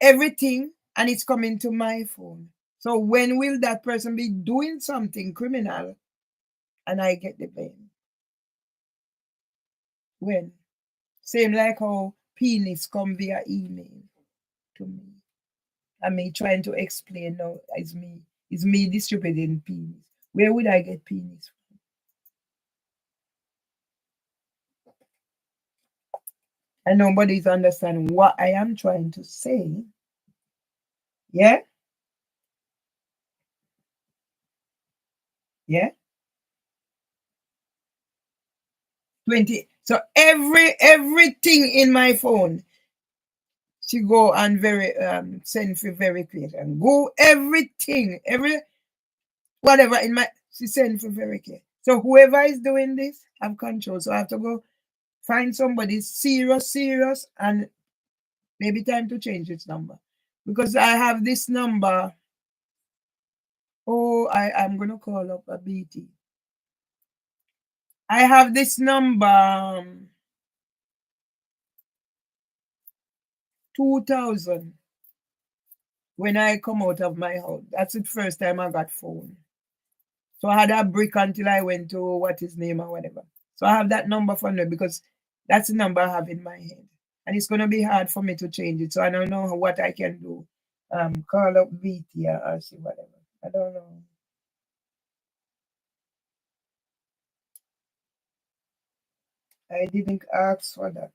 everything, and it's coming to my phone. So when will that person be doing something criminal and I get the blame? When? Same like how penis come via email to me. And me trying to explain now it's me distributing penis. Where would I get penis from? And nobody's understanding what I am trying to say. Yeah? Yeah? 20. So everything in my phone, she go and send for verification. Go everything, whatever in my she send for verification. So whoever is doing this, have control. So I have to go find somebody serious, and maybe time to change its number. Because I have this number. Oh, I'm gonna call up a BT. I have this number 2000 when I come out of my house. That's the first time I got phone. So I had a brick until I went to what his name or whatever. So I have that number for now because that's the number I have in my head. And it's gonna be hard for me to change it. So I don't know what I can do. Call up BT or see whatever. I don't know. I didn't ask for that.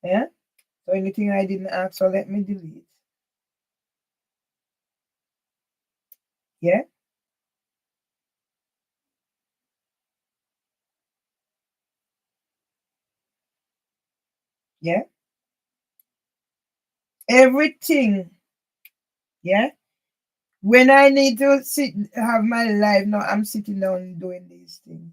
Yeah? So anything I didn't ask for, let me delete. Yeah? Yeah? Everything. Yeah? When I need to have my life now, I'm sitting down doing these things.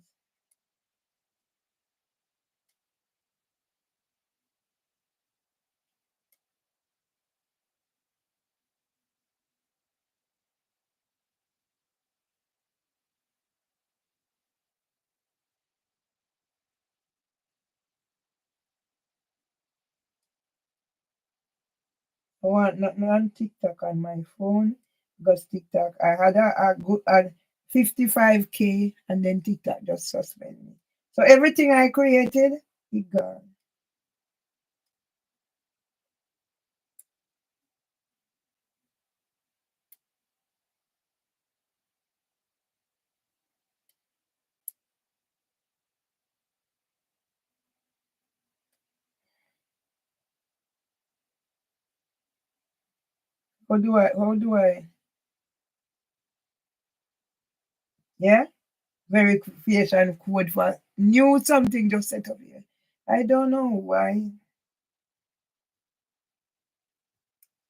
I want nothing on TikTok on my phone because TikTok, I had a good 55K and then TikTok just suspend me. So everything I created, it gone. How do I, yeah? Verification code for new something just set up here. I don't know why.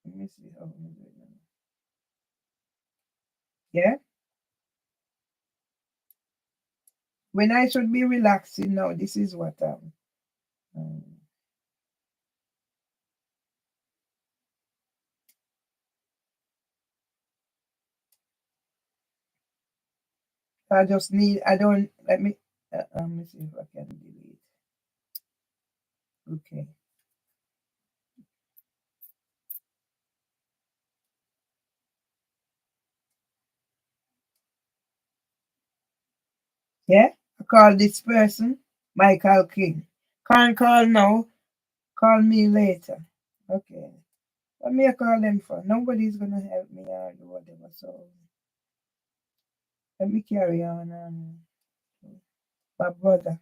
Let me see how I'm doing now. Yeah? When I should be relaxing now, this is what I just need, I don't, let me see if I can delete. Okay. Yeah? I call this person Michael King. Can't call now, call me later. Okay. What me I call them for? Nobody's gonna help me or do whatever, so let me carry on. My brother,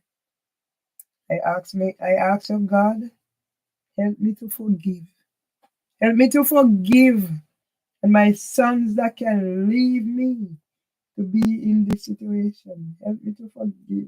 I ask you, God, help me to forgive. Help me to forgive. And my sons that can leave me to be in this situation. Help me to forgive.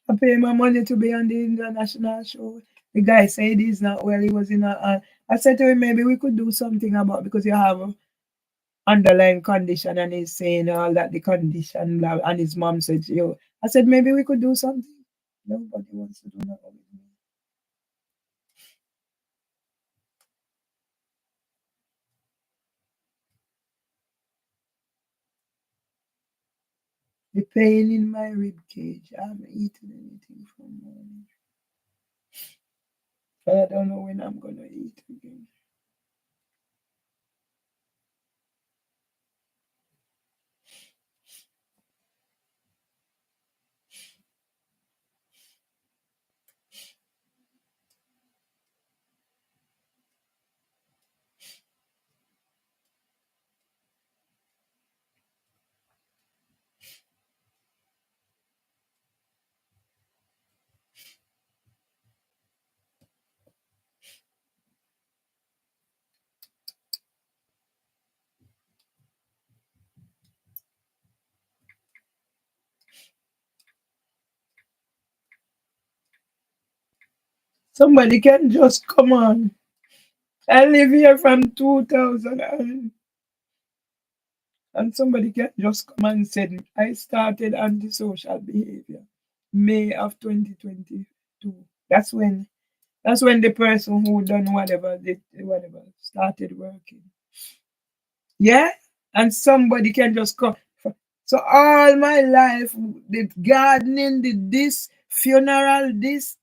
I pay my money to be on the international show. The guy said he's not well. He was in I said to him, maybe we could do something about because you have underlying condition, and he's saying all that the condition, blah, and his mom said, yo, I said, maybe we could do something. Nobody wants to do nothing with me. The pain in my rib cage. I haven't eaten anything from morning. But I don't know when I'm gonna eat again. Somebody can just come on. I live here from 2000 and somebody can just come and say I started antisocial behavior May of 2022. That's when the person who done whatever started working. Yeah? And somebody can just come. So all my life, the gardening, the this, funeral, this,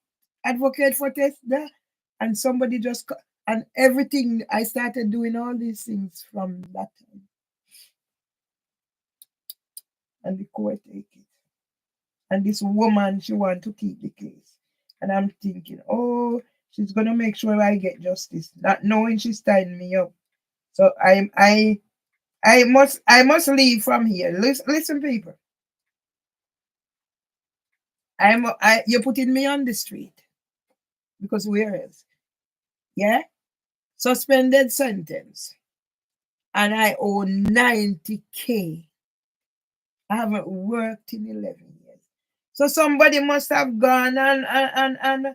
advocate for test, that, and somebody just, and everything, I started doing all these things from that time. And the court take it. And this woman, she want to keep the case. And I'm thinking, oh, she's going to make sure I get justice, not knowing she's tying me up. So I must leave from here. Listen, people. You're putting me on the street because where else? Yeah, suspended sentence, and I owe 90K. I haven't worked in 11 years, so somebody must have gone and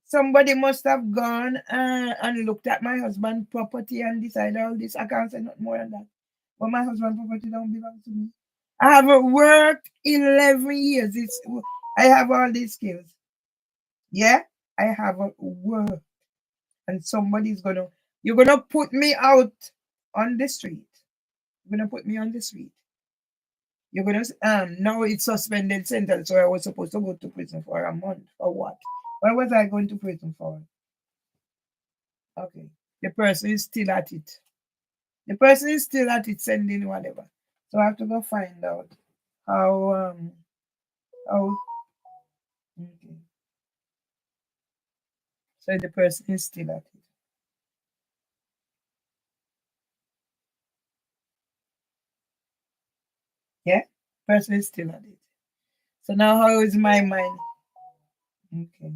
somebody must have gone and looked at my husband's property and decided all this. I can't say nothing more than that. But my husband's property don't belong to me. I haven't worked 11 years. I have all these skills. Yeah, I haven't worked. And you're gonna put me out on the street. You're gonna put me on the street. You're gonna now it's suspended sentence, so I was supposed to go to prison for a month. For what? Why was I going to prison for? Okay. The person is still at it. The person is still at it, sending whatever. So I have to go find out how okay. So the person is still at it. Yeah? Person is still at it. So now how is my mind? Okay.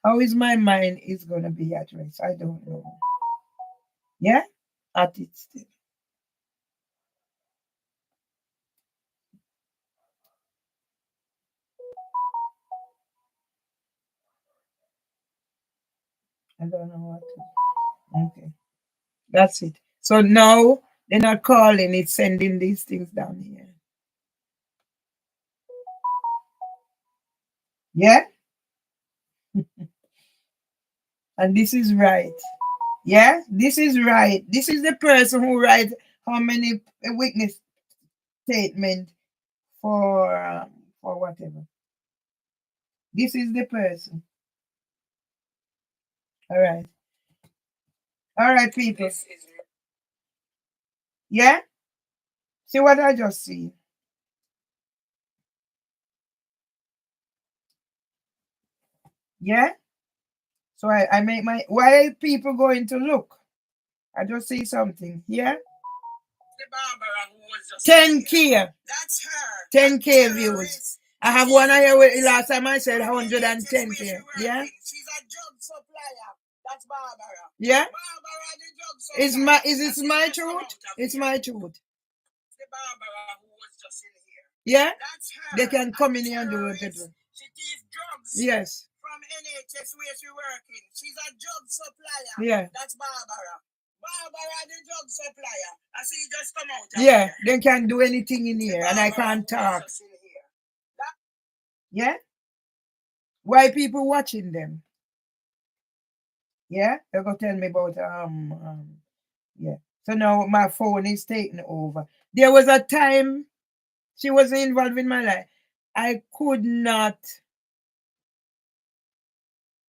How is my mind is gonna be at rest? I don't know. Yeah? At it still. I don't know what to. Okay. That's it. So now they're not calling, it's sending these things down here. Yeah? And this is right. Yeah? This is right. This is the person who writes how many witness statement for whatever. This is the person. All right. All right, people. Yeah? See what I just see? Yeah? So I make my, why people going to look? I just see something. Yeah? The Barbara who was just 10K. That's her. 10K views. I have one here with last time I said 110K. Yeah? She's a drug supplier. That's Barbara. Yeah? Barbara the drug supplier. Is this my truth? It's my truth. The Barbara who was just in here. Yeah? That's her. They can come in here and do it. She thief drugs Yes. from NHS where she working. She's a drug supplier. Yeah. That's Barbara. Barbara, the drug supplier. I see you just come out. Yeah, they can't do anything in here and I can't talk. Yeah? Why people watching them? Yeah? They're gonna tell me about yeah. So now my phone is taking over. There was a time she wasn't involved in my life. I could not.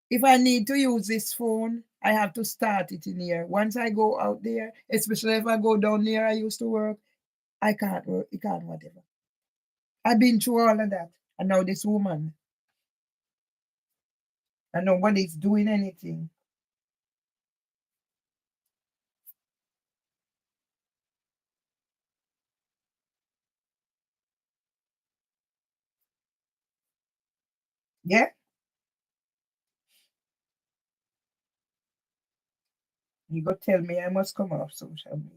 If I need to use this phone, I have to start it in here. Once I go out there, especially if I go down there I used to work, I can't work, it can't whatever. I've been through all of that. And now this woman. And nobody's doing anything. Yeah? You go tell me I must come off social media.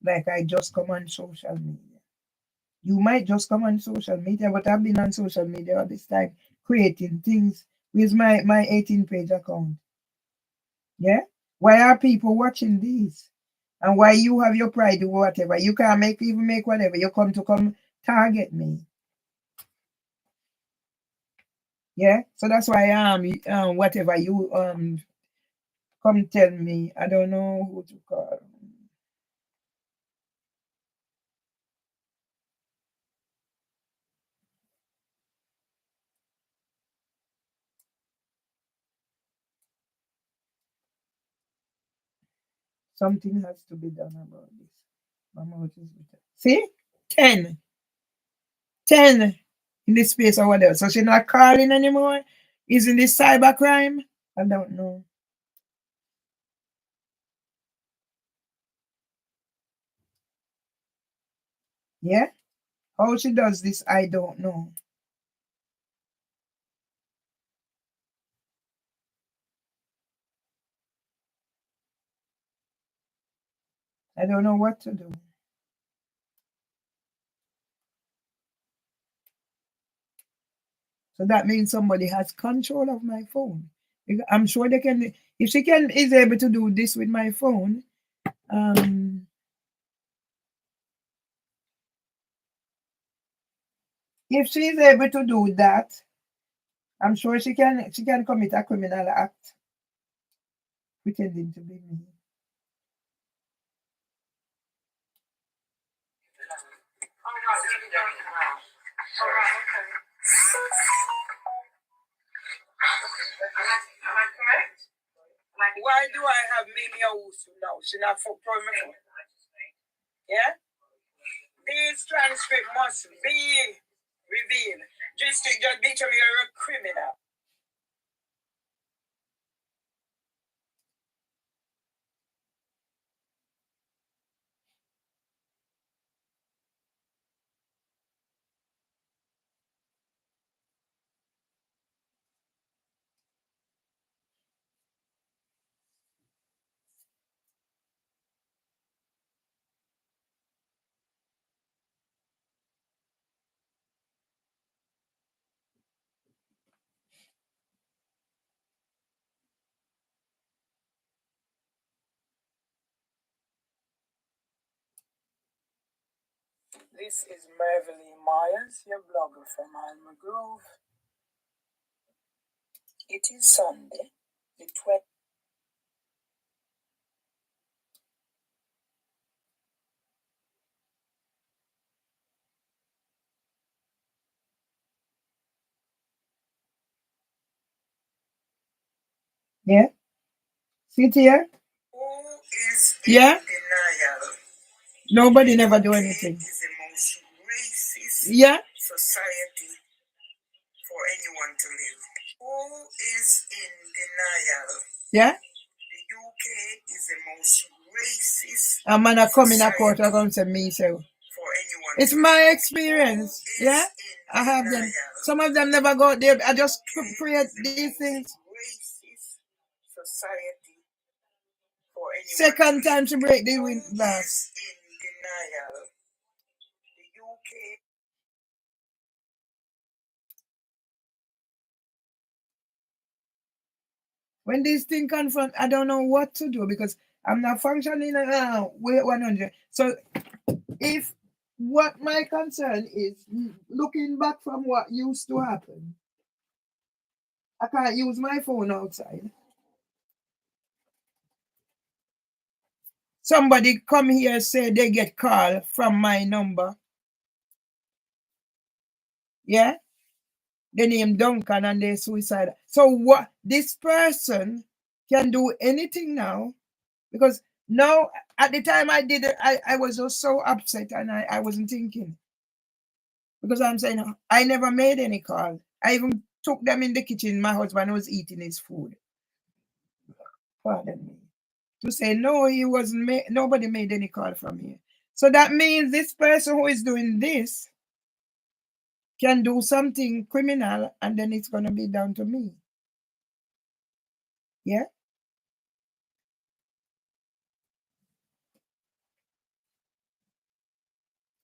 Like I just come on social media. You might just come on social media, but I've been on social media all this time creating things with my 18-page account. Yeah? Why are people watching these? And why you have your pride or whatever? You can't even make whatever. You come target me. Yeah? So that's why whatever you come tell me. I don't know who to call. Something has to be done about this. My mouth is bitter. See? 10 in this space or whatever. So she's not calling anymore? Isn't this cybercrime? I don't know. Yeah? How she does this, I don't know. I don't know what to do. So that means somebody has control of my phone. I'm sure they can. If she is able to do this with my phone, if she is able to do that, I'm sure she can commit a criminal act pretending to be me. Am I correct? Why do I have Mimi Owusu now? She not for permission. Yeah? This transcript must be revealed. District Judge Beecham, you're a criminal. This is Mervily Myers, your blogger from Alma Grove. It is Sunday, the 12th. Yeah? Sit here? Who is Yeah? denial? Nobody never do anything. Is the most racist Yeah? society for anyone to live. Who is in denial? Yeah? The UK is the most racist. I'm gonna come in a court and come to me, so. For anyone. It's my experience. Yeah? I have them. Some of them never go there. I just create these things. Racist society for Second time she break the glass. In denial. The UK. When this thing confront, I don't know what to do because I'm not functioning with 100. So if what my concern is looking back from what used to happen, I can't use my phone outside. Somebody come here say they get call from my number. Yeah? They name Duncan and they suicide. So what this person can do anything now because now at the time I did it, I was just so upset and I wasn't thinking. Because I'm saying I never made any call. I even took them in the kitchen. My husband was eating his food. Pardon me. To say no, he wasn't nobody made any call from here. So that means this person who is doing this can do something criminal and then it's gonna be down to me. Yeah?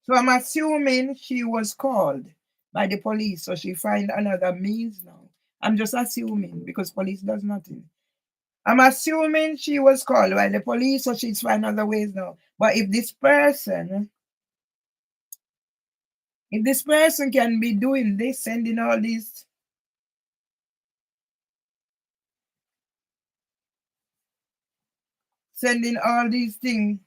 So I'm assuming she was called by the police, so she find another means now. I'm just assuming because police does nothing. I'm assuming she was called by the police, so she's find other ways now. But if this person can be doing this, sending all these things.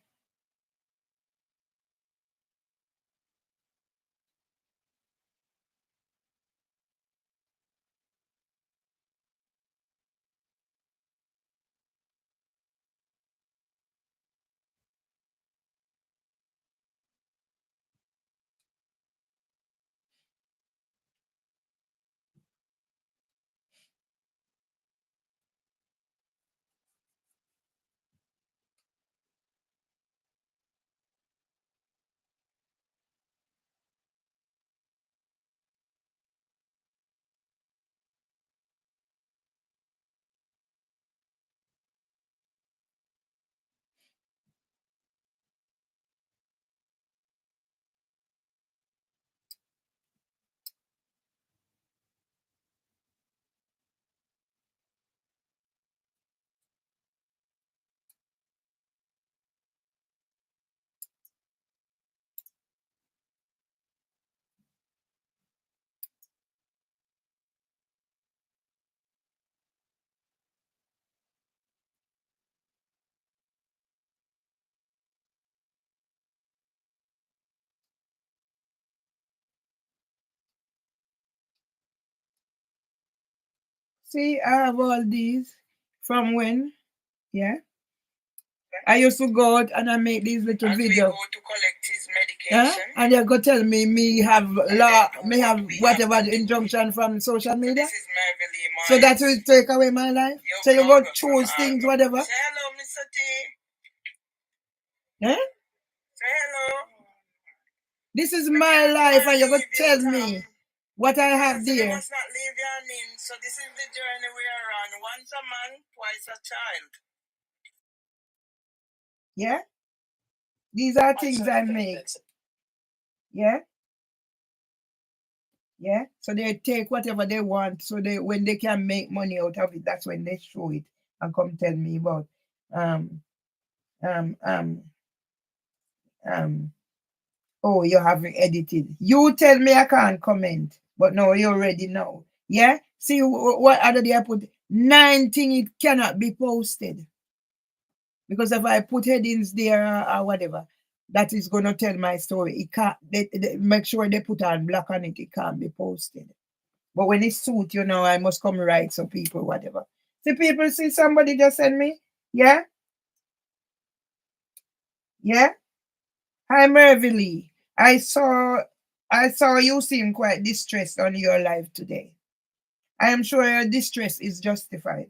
See, I have all these from when, yeah. I used to go out and I make these little And we videos. go to collect his Yeah? medication. And they go tell me have law, me have whatever injunction from social So media. this is Merville So that will take away my life. So you go choose things, whatever. Say hello, Mr. T. Yeah? Say hello. This is my life, and you're going to tell Leave me it, what I have So you there. must not leave your name. So this is the journey we are on. Once a man, twice a child. Yeah? These are things I make. Yeah? Yeah? So they take whatever they want. So they when they can make money out of it, that's when they show it and come tell me about oh, you haven't edited. You tell me I can't comment, but no, you already know. Yeah? See what other day I put 9 things it cannot be posted. Because if I put headings there or whatever, that is going to tell my story. It can't, they make sure they put on black on it, it can't be posted. But when it's suit, you know, I must come right so people, whatever. See, people see somebody just send me, yeah? Yeah? Hi, Mervy Lee. I saw you seem quite distressed on your life today. I am sure your distress is justified.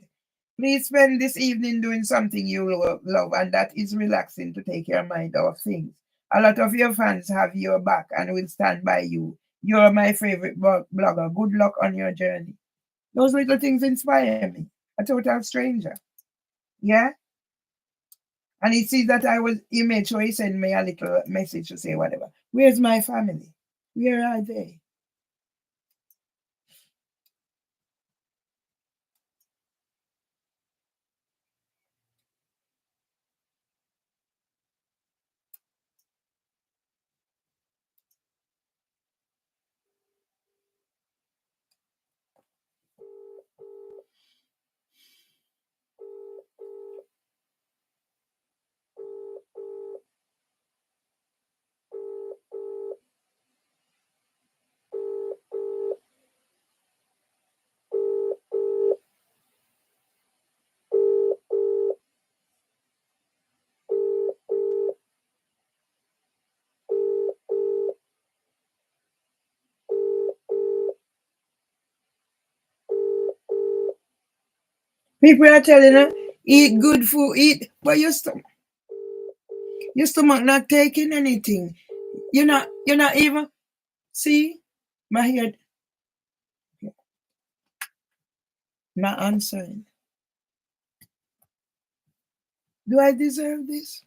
Please spend this evening doing something you love, and that is relaxing to take your mind off things. A lot of your fans have your back and will stand by you. You're my favorite blogger. Good luck on your journey. Those little things inspire me. A total stranger. Yeah? And he sees that he made sure he sent me a little message to say whatever. Where's my family? Where are they? People are telling her, eat good food, eat, but your stomach not taking anything. You're not even, see, my head not answering. Do I deserve this?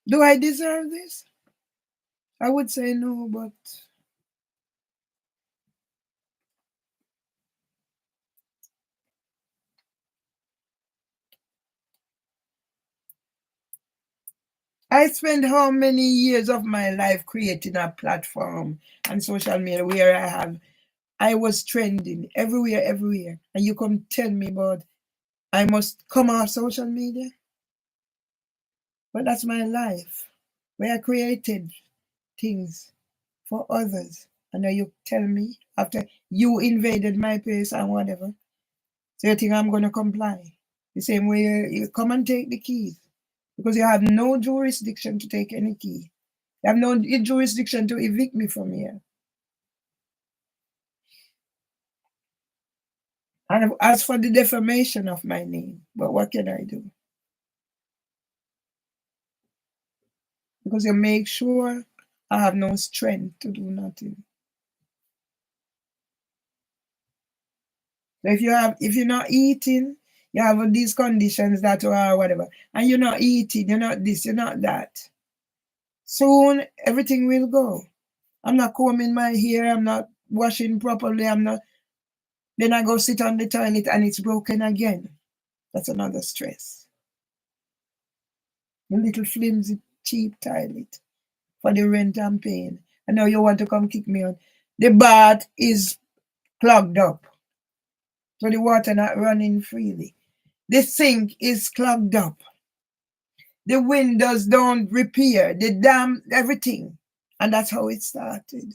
Do I deserve this? I would say no, but I spent how many years of my life creating a platform and social media where I was trending everywhere. And you come tell me about I must come off social media? But that's my life, where I created things for others. And now you tell me after you invaded my place and whatever, so you think I'm going to comply? The same way you come and take the keys, because you have no jurisdiction to take any key. You have no jurisdiction to evict me from here. And as for the defamation of my name, but what can I do? Because you make sure I have no strength to do nothing. So if you're not eating, you have these conditions that or whatever, and you're not eating, you're not this, you're not that. Soon everything will go. I'm not combing my hair, I'm not washing properly, then I go sit on the toilet and it's broken again. That's another stress. A little flimsy, cheap toilet for the rent I'm paying. And now you want to come kick me out. The bath is clogged up, so the water not running freely. The sink is clogged up. The windows don't repair. The dam, everything. And that's how it started.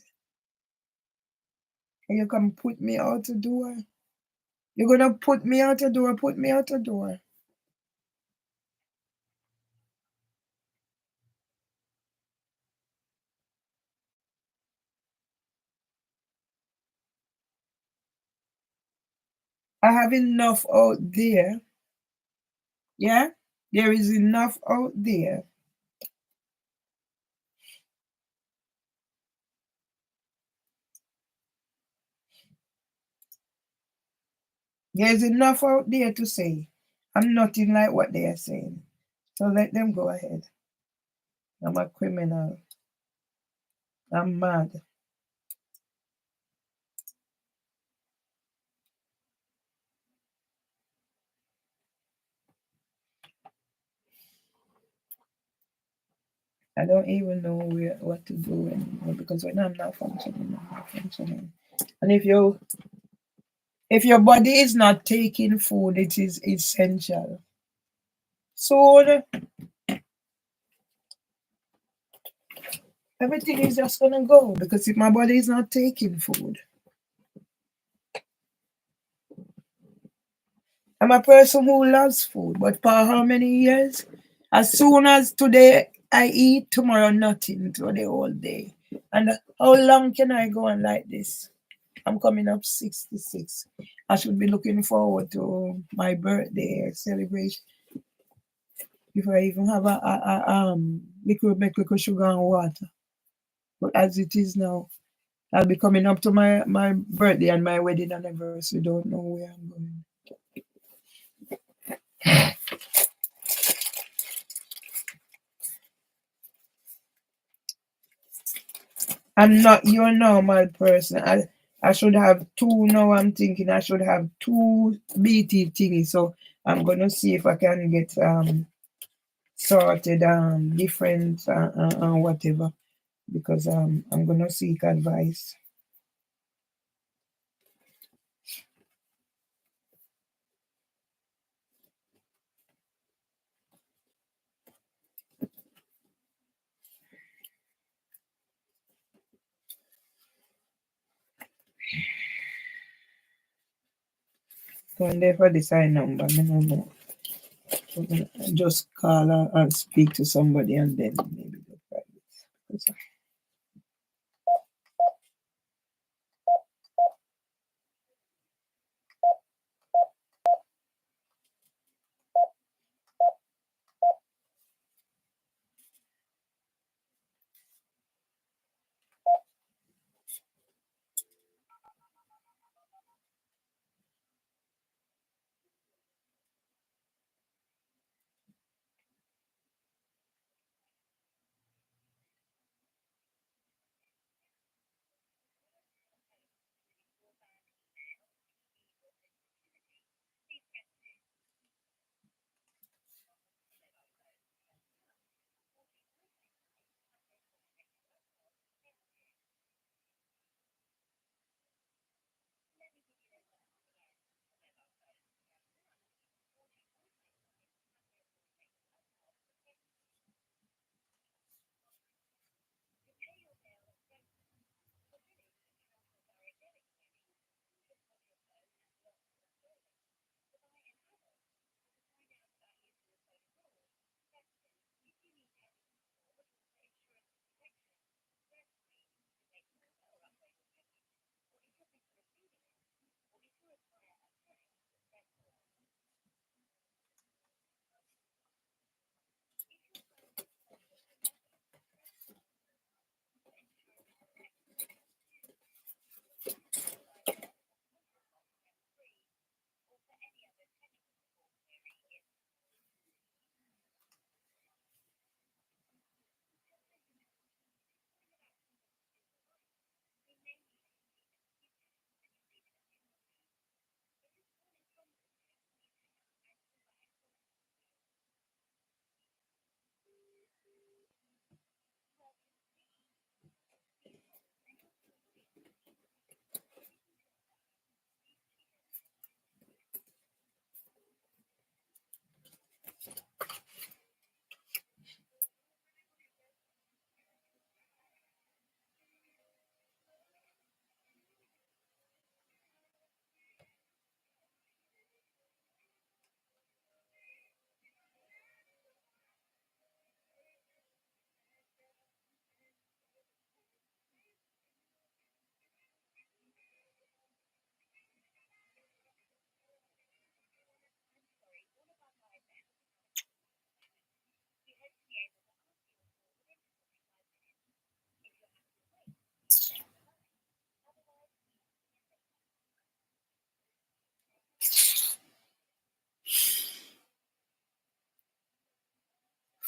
And you come put me out the door. You're going to put me out the door, put me out the door. I have enough out there. Yeah? There is enough out there. There's enough out there to say, I'm nothing like what they are saying. So let them go ahead. I'm a criminal. I'm mad. I don't even know what to do anymore, because when I'm not functioning, I'm not functioning. And if your body is not taking food, it is essential. So everything is just gonna go, because if my body is not taking food, I'm a person who loves food, but for how many years? As soon as today I eat, tomorrow nothing for the whole day. And how long can I go on like this? I'm coming up 66. I should be looking forward to my birthday celebration. If I even have a liquid sugar and water. But as it is now, I'll be coming up to my birthday and my wedding anniversary. Don't know where I'm going. I'm not your normal person. I should have two now. I'm thinking I should have two BT thingies. So I'm gonna see if I can get sorted different whatever, because I'm gonna seek advice. Going there for the sign number, I don't know. So just call and speak to somebody and then maybe get private.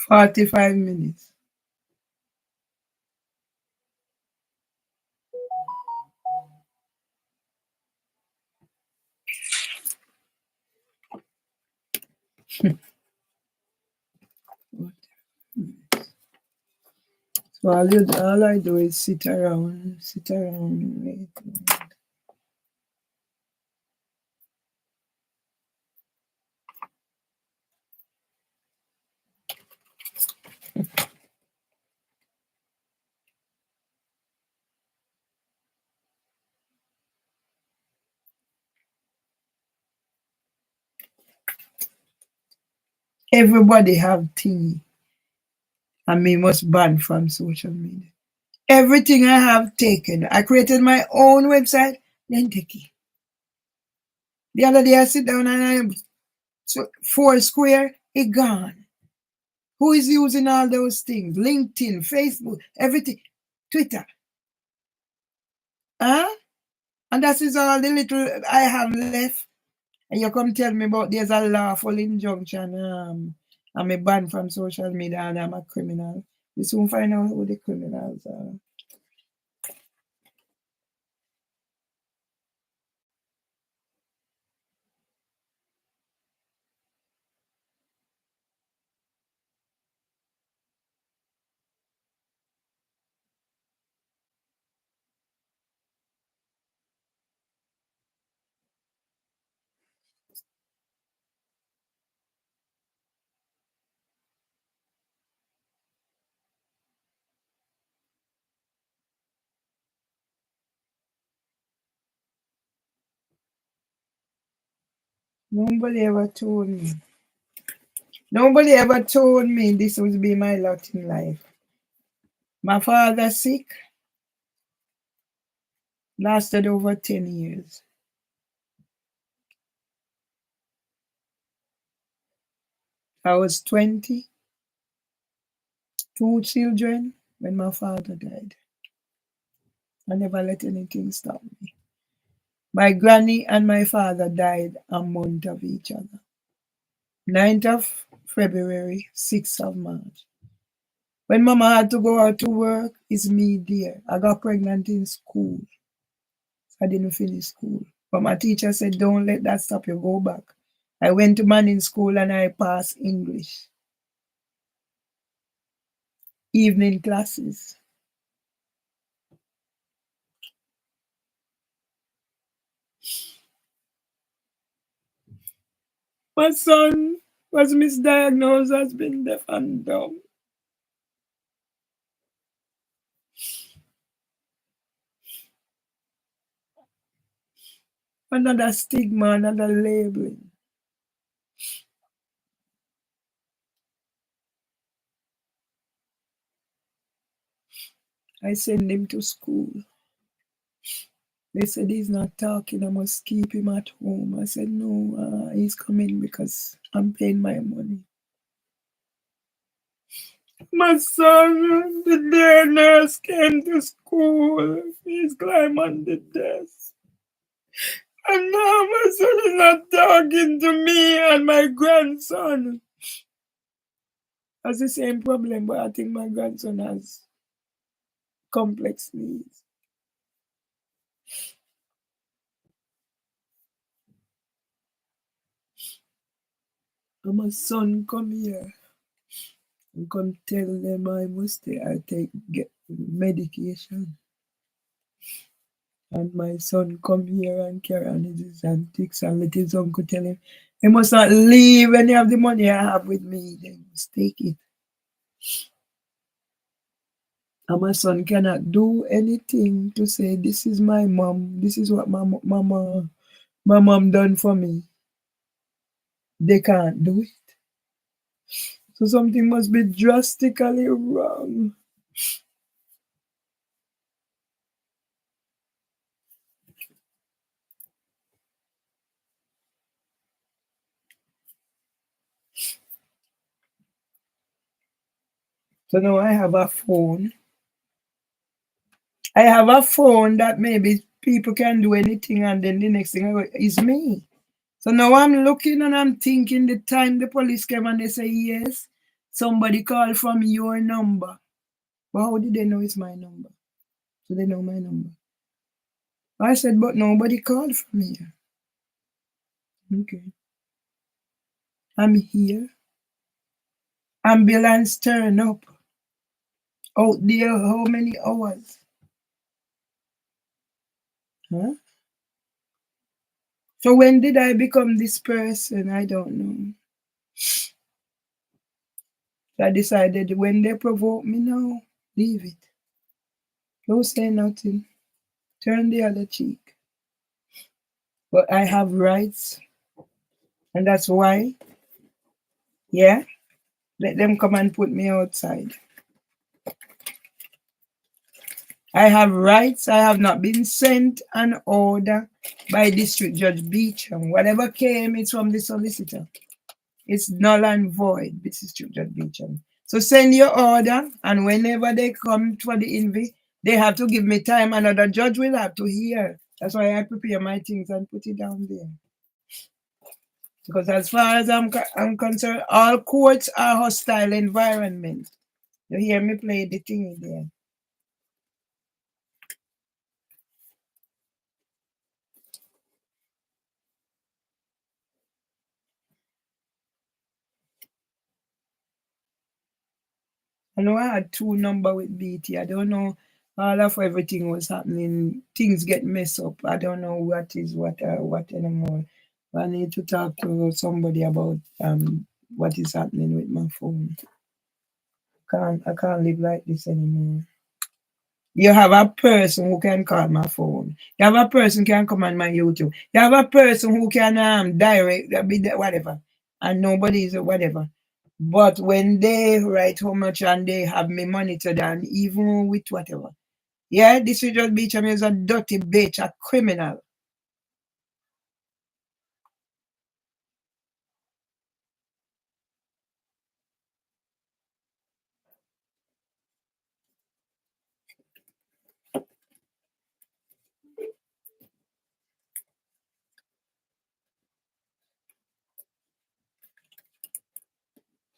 45 minutes. So all I do is sit around, wait. Everybody have thing, and me must ban from social media. Everything I have taken. I created my own website, then take it. The other day I sit down and I Foursquare, it gone. Who is using all those things? LinkedIn, Facebook, everything, Twitter. Huh? And that is all the little I have left. And you come tell me about there's a lawful injunction. I'm a ban from social media and I'm a criminal. We soon find out who the criminals are. Nobody ever told me. Nobody ever told me this would be my lot in life. My father sick, lasted over 10 years. I was 20, 2 children when my father died. I never let anything stop me. My granny and my father died a month of each other. 9th of February, 6th of March. When mama had to go out to work, it's me there. I got pregnant in school. I didn't finish school. But my teacher said, don't let that stop you, go back. I went to Manning School and I passed English. Evening classes. My son was misdiagnosed as being deaf and dumb. Another stigma, another labeling. I sent him to school. They said he's not talking, I must keep him at home. I said, no, he's coming because I'm paying my money. My son, the day nurse came to school, he's climbing on the desk. And now my son is not talking to me and my grandson. Has the same problem, but I think my grandson has complex needs. And my son come here and come tell them I must get medication. And my son come here and carry on his antics and let his uncle tell him he must not leave any of the money I have with me. They must take it. And my son cannot do anything to say, this is my mom. This is what my mom done for me. They can't do it. So something must be drastically wrong. So now I have a phone. I have a phone that maybe people can do anything and then the next thing is me. So now I'm looking and I'm thinking the time the police came and they say, yes, somebody called from your number. But how did they know it's my number? So they know my number. I said, but nobody called from here. Okay. I'm here. Ambulance turn up. Out there, how many hours? Huh? So when did I become this person? I don't know. So I decided when they provoke me now, leave it. Don't say nothing. Turn the other cheek. But I have rights. And that's why, yeah, let them come and put me outside. I have rights. I have not been sent an order by District Judge Beecham. Whatever came, it's from the solicitor. It's null and void, District Judge Beecham. So send your order, and whenever they come for the envy, they have to give me time. Another judge will have to hear. That's why I prepare my things and put it down there. Because as far as I'm concerned, all courts are hostile environment. You hear me play the thing there. I know I had 2 numbers with BT. I don't know all of everything was happening. Things get messed up. I don't know what is what anymore. I need to talk to somebody about what is happening with my phone. I can't live like this anymore. You have a person who can call my phone. You have a person who can come on my YouTube. You have a person who can direct whatever, and nobody is whatever. But when they write how much and they have me monitored and even with whatever, yeah, this is just Beecham is a dirty bitch, a criminal.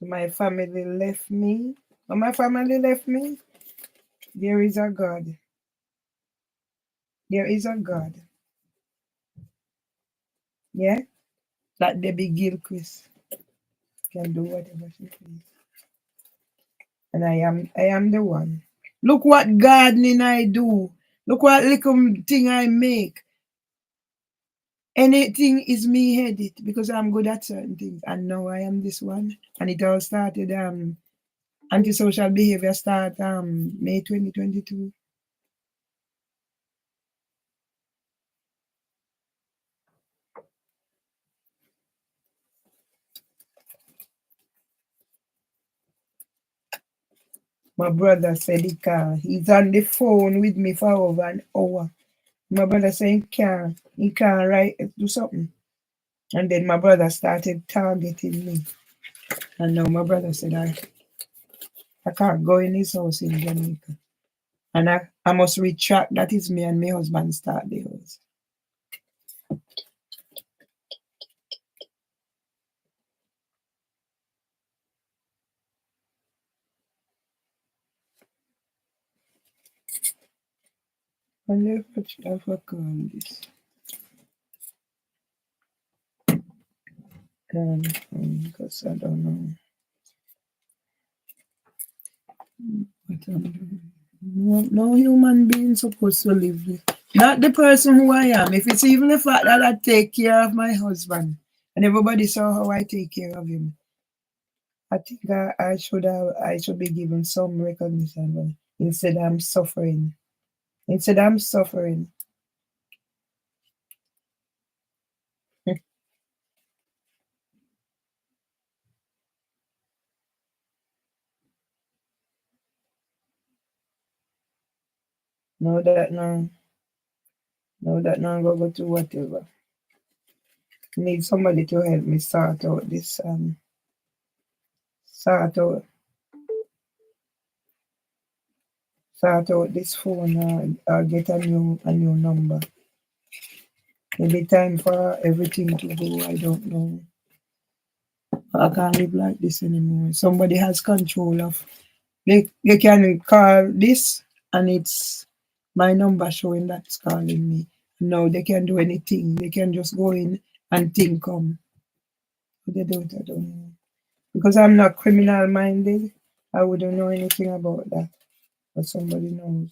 My family left me. When my family left me, there is a God. There is a God. Yeah? That Debbie Gilchrist can do whatever she please. And I am the one. Look what gardening I do. Look what little thing I make. Anything is me headed because I'm good at certain things. And now I am this one. And it all started antisocial behavior start May 2022. My brother said he can't. He's on the phone with me for over an hour. My brother said he can't write, do something. And then my brother started targeting me. And now my brother said I can't go in his house in Jamaica. And I must retract that is me and my husband start the house. And I forgot this. Because I don't know what I'm doing. No human being supposed to live this. Not the person who I am. If it's even the fact that I take care of my husband and everybody saw how I take care of him, I think I should be given some recognition. But instead I'm suffering. Instead I'm suffering. Know that now. Know that now I'm gonna go to whatever. Need somebody to help me sort out this sort out this phone or get a new number. Maybe time for everything to go. I don't know. I can't live like this anymore. Somebody has control of. They can call this and it's my number showing that's calling me. No, they can do anything. They can just go in and think come. But they don't. I don't know. Because I'm not criminal minded, I wouldn't know anything about that. But somebody knows.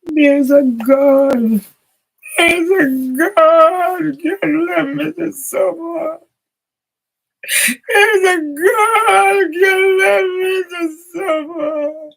There's a God. There's a God. Can let me to suffer. There's a God. Can let me to suffer.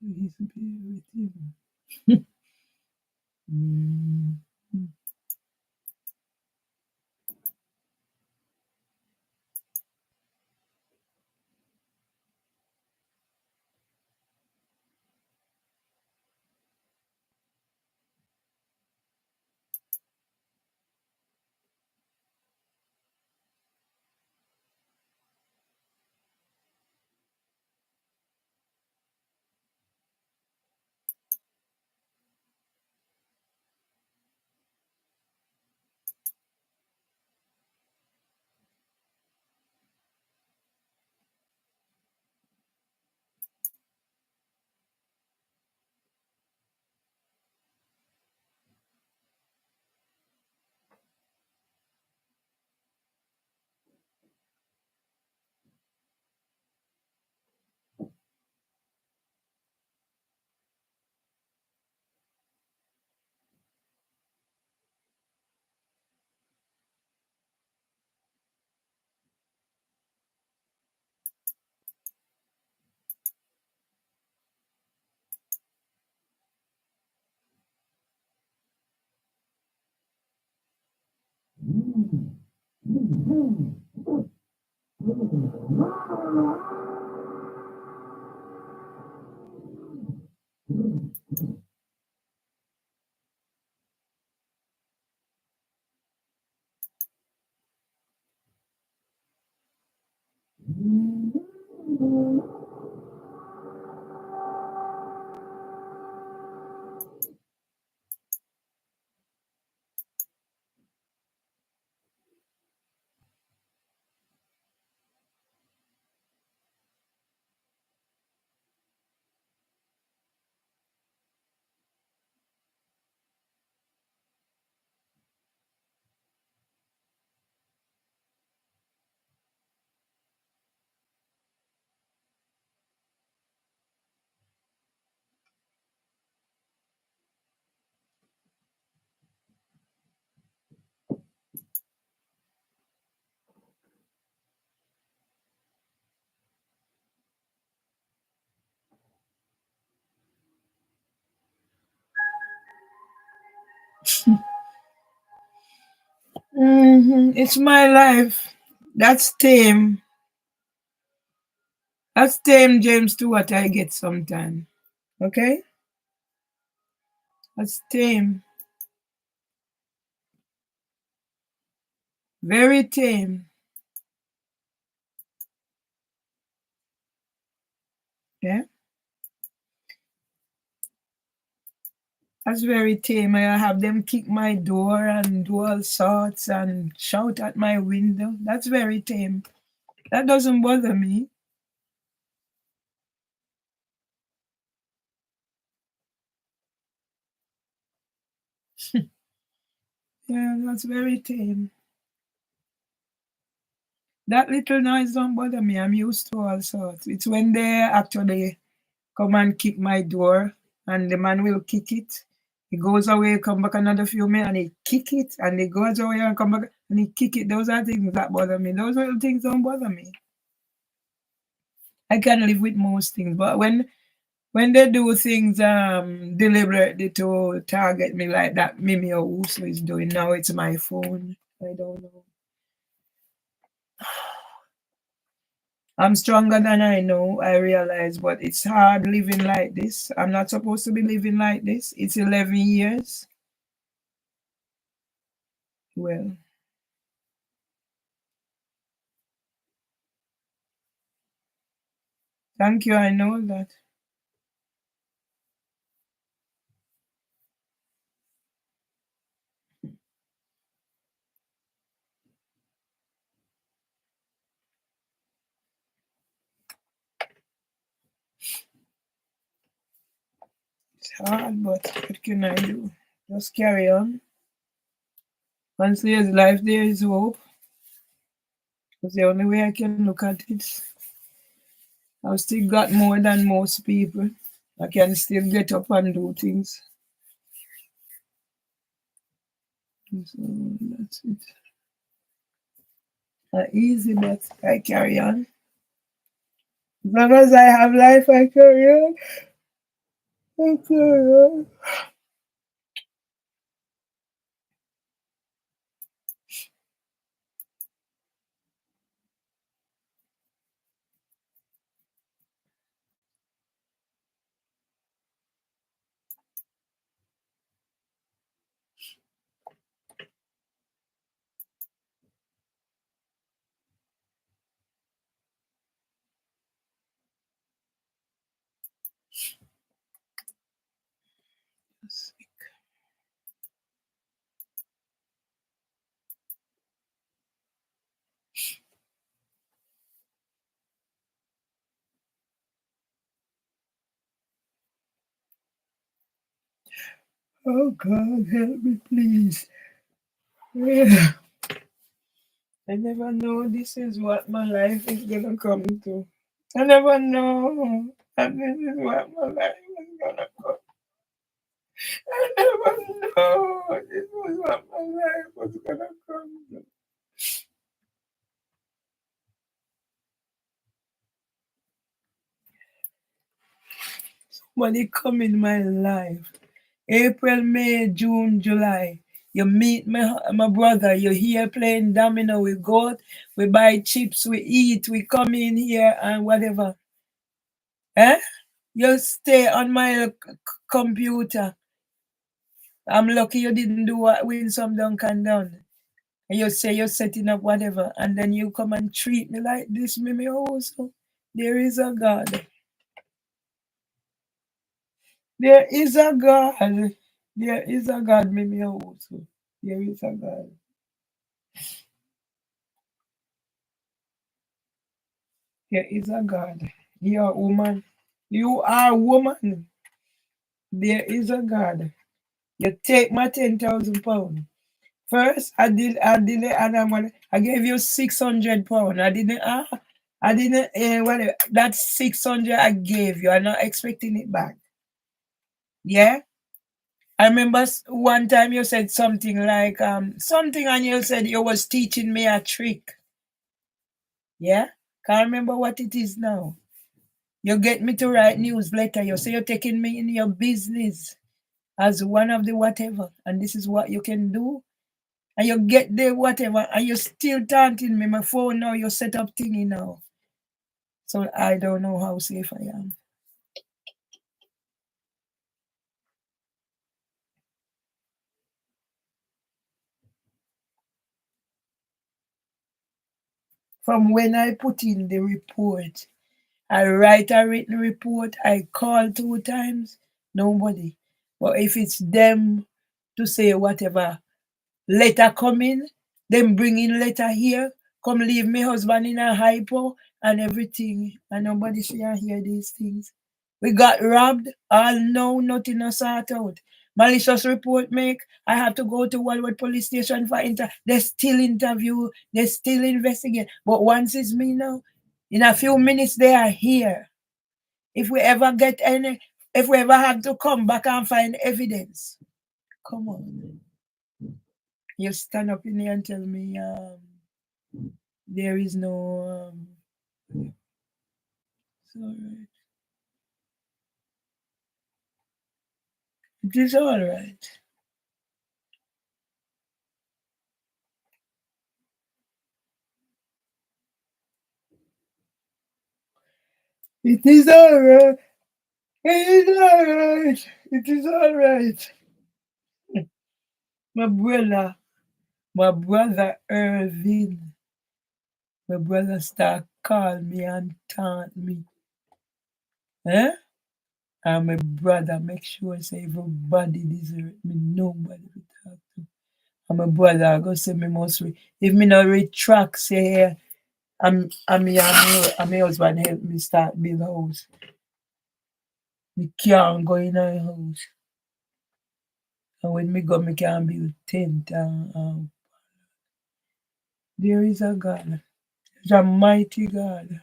Please be with him. Mm. It's my life. That's tame. That's tame, James, to what I get sometime. Okay? That's tame. Very tame. Yeah? That's very tame. I have them kick my door and do all sorts and shout at my window. That's very tame. That doesn't bother me. Yeah, that's very tame. That little noise don't bother me. I'm used to all sorts. It's when they actually come and kick my door and the man will kick it. He goes away, come back another few minutes and he kick it and he goes away and come back and he kick it. Those are things that bother me. Those little things don't bother me. I can live with most things, but when they do things deliberately to target me like that Mimi Owusu is doing now, it's my phone. I don't know. I'm stronger than I know, I realize, but it's hard living like this. I'm not supposed to be living like this. It's 11 years. Well, thank you, I know that. It's hard, but what can I do? Just carry on. Once there's life, there is hope. That's the only way I can look at it. I've still got more than most people. I can still get up and do things. So that's it. Not easy, but I carry on. As long as I have life, I carry on. Okay. Oh God, help me, please. Yeah. I never know this is what my life is gonna come to. I never know. And this is what my life is gonna come. I never know. This was what my life was gonna come to. Somebody come in my life. April, May, June, July. You meet my brother. You're here playing domino. We go out, we buy chips, we eat, we come in here and whatever. Eh? You stay on my computer. I'm lucky you didn't do what win some Duncan done. And you say you're setting up whatever, and then you come and treat me like this, me also. There is a God. There is a God. There is a God, me also. There is a God. There is a God. You're a woman. You are a woman. There is a God. You take my £10,000. First, I did it, and I gave you £600. I didn't, what, that 600 I gave you, I'm not expecting it back. Yeah? I remember one time you said something like, something, and you said you was teaching me a trick. Yeah? Can't remember what it is now. You get me to write newsletter. You say you're taking me in your business as one of the whatever, and this is what you can do. And you get the whatever, and you still taunting me. My phone now, you set up thingy now. So I don't know how safe I am. From when I put in the report, I write a written report, I call 2 times, nobody. But if it's them to say whatever, letter come in, them bring in letter here, come leave my husband in a hypo and everything, and nobody see and hear these things. We got robbed, all know nothing to sort out. Malicious report make, I have to go to Walwood police station for they still interview, they still investigate. But once it's me now, in a few minutes they are here. If we ever have to come back and find evidence, come on. You stand up in here and tell me there is no it's all right. It is all right. It is all right. It is all right. It is all right. My brother Irvin, my brother start call me and taunt me. Eh? And my brother make sure say everybody deserve me, nobody to talk to. And my brother go say me must if me not retract say here, I'm my husband help me start build house. Me can't go in a house. And when me go, me can build tent. There is a God. There's a mighty God.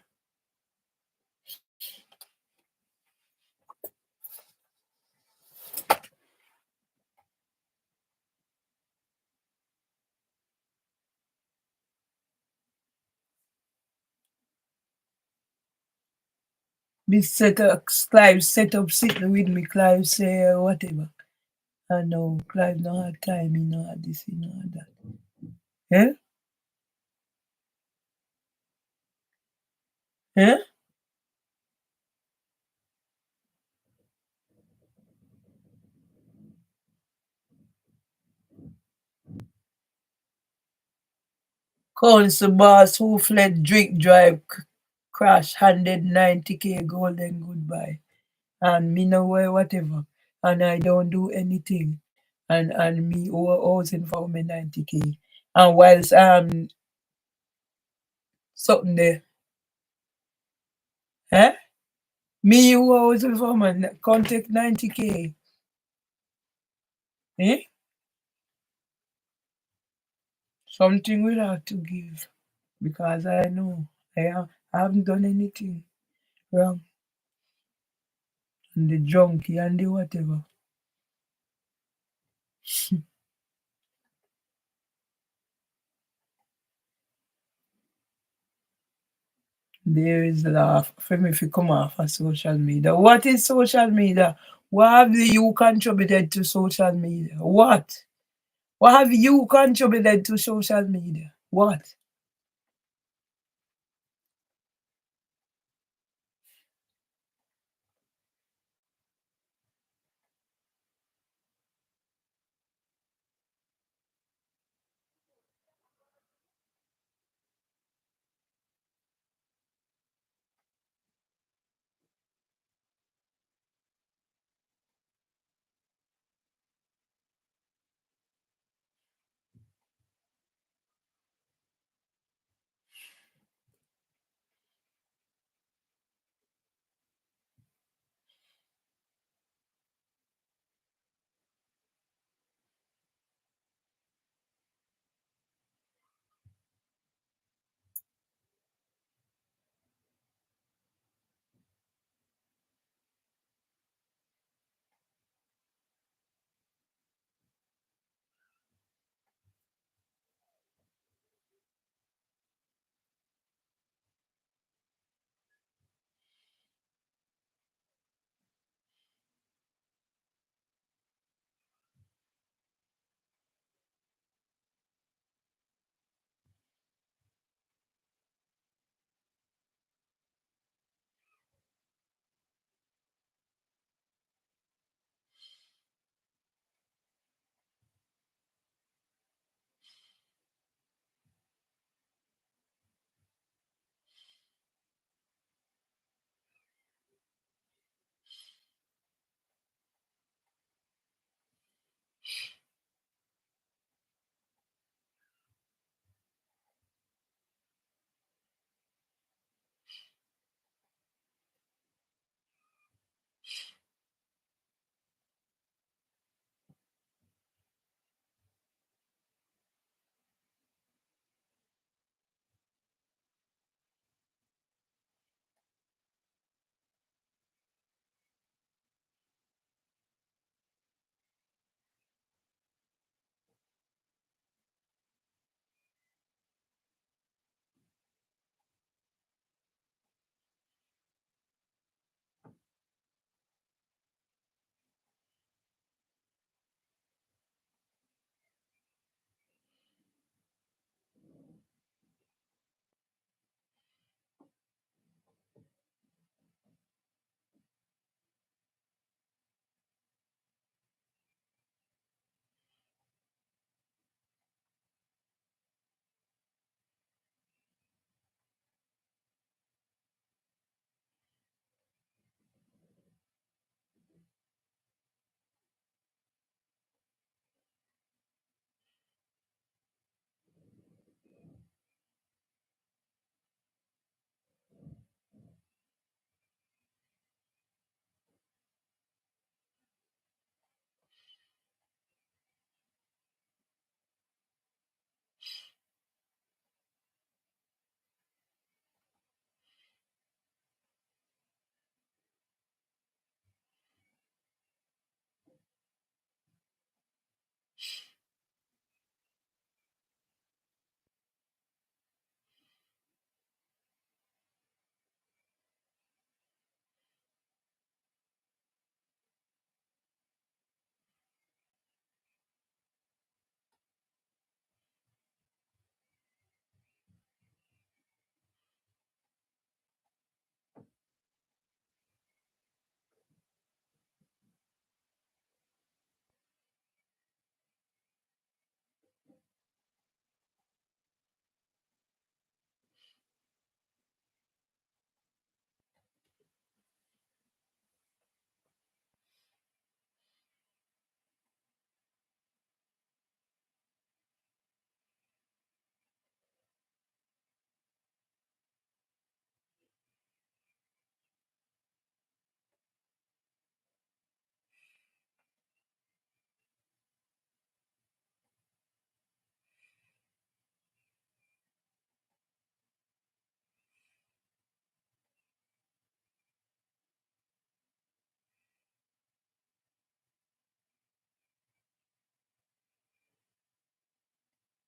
Me set up, Clive set up sitting with me, Clive say whatever. I know Clive no had time, he no had this, he no had that. Eh? Eh? Council boss who fled drink drive crash handed 90K golden goodbye. And me no wear whatever. And I don't do anything. And me housing for me 90K. And whilst something there. Eh? Me who housing for me contact 90K. Eh? Something will have to give. Because I know I haven't done anything wrong. And the junkie and the whatever. There is laugh for me if you come off of social media. What is social media? What have you contributed to social media? What? What have you contributed to social media? What?